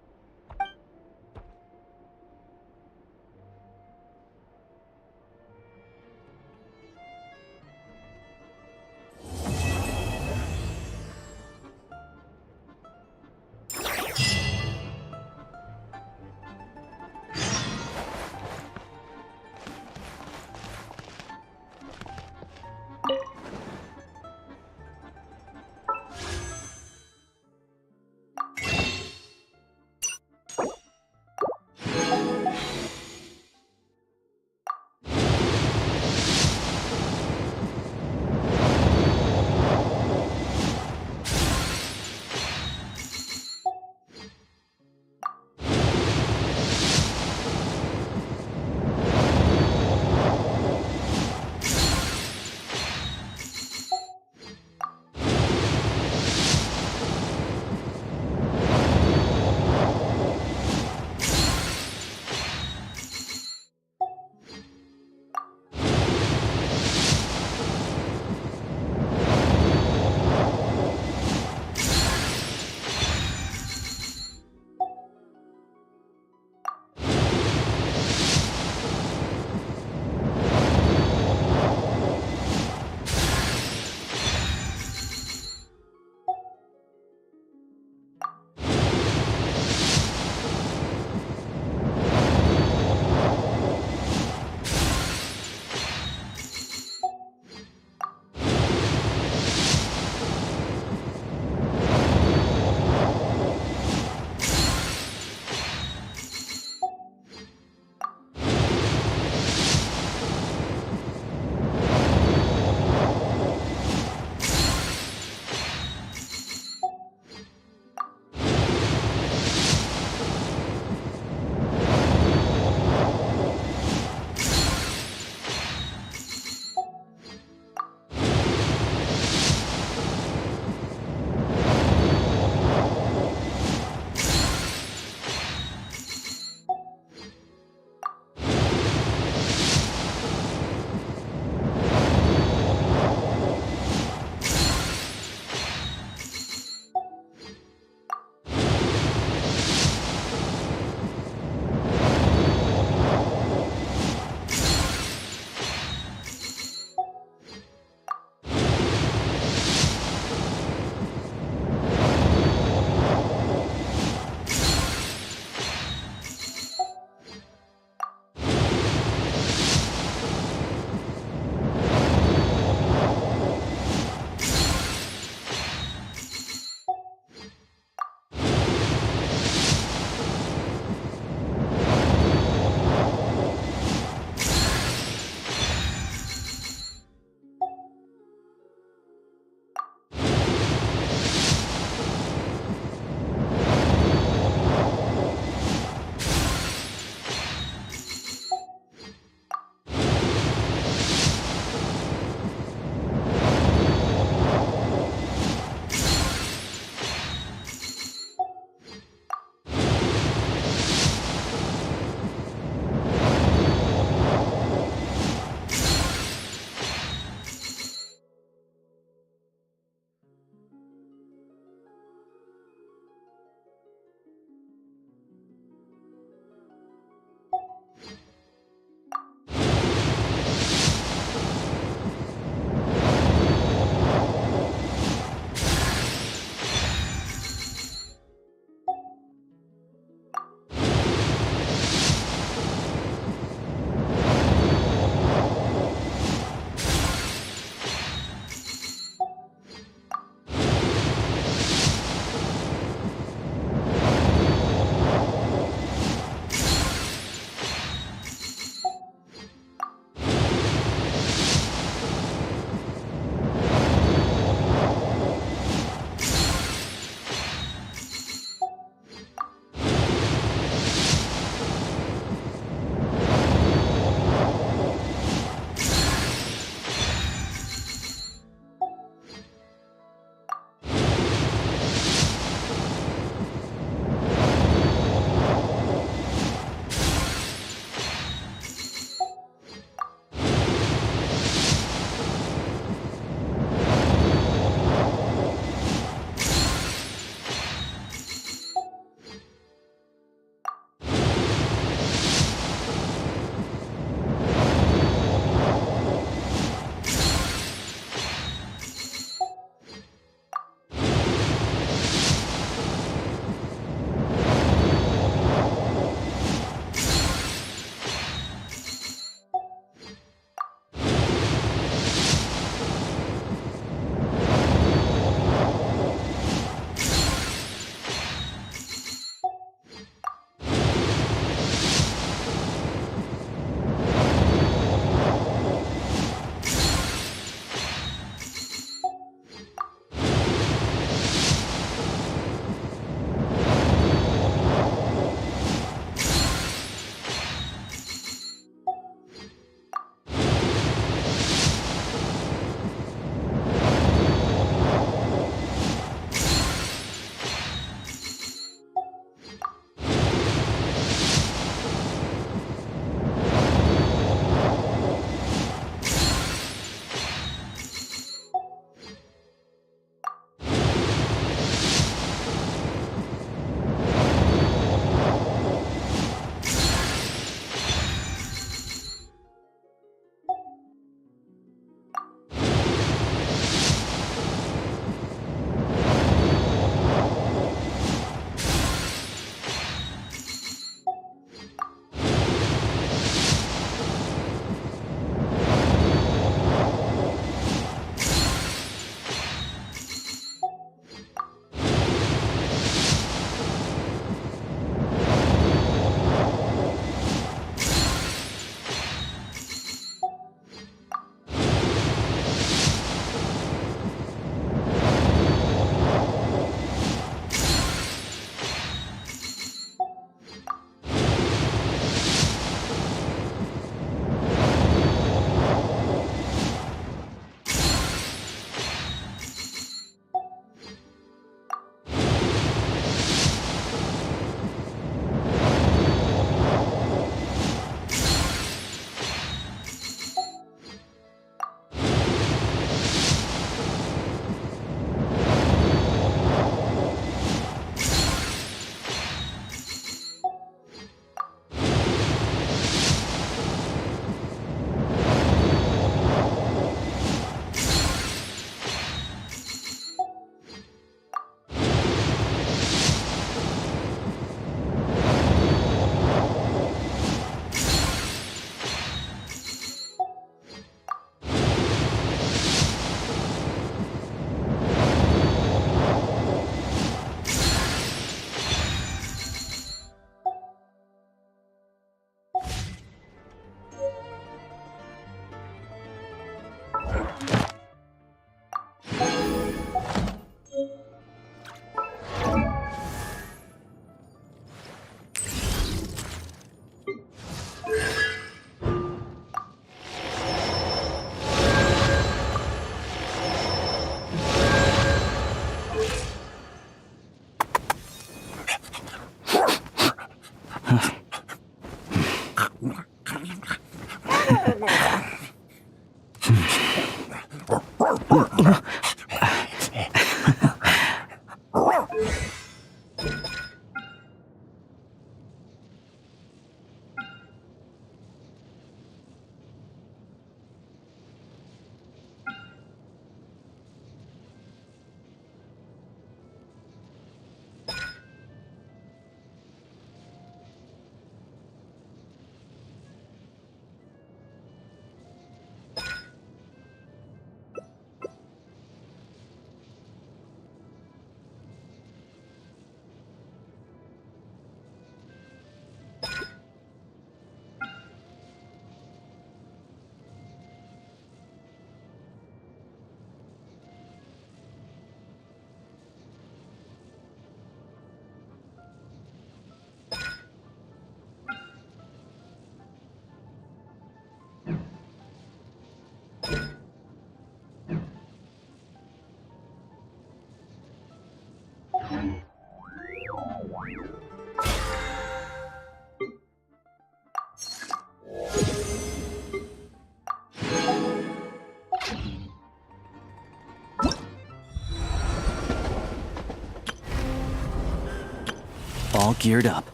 All geared up.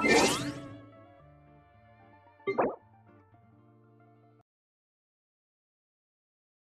You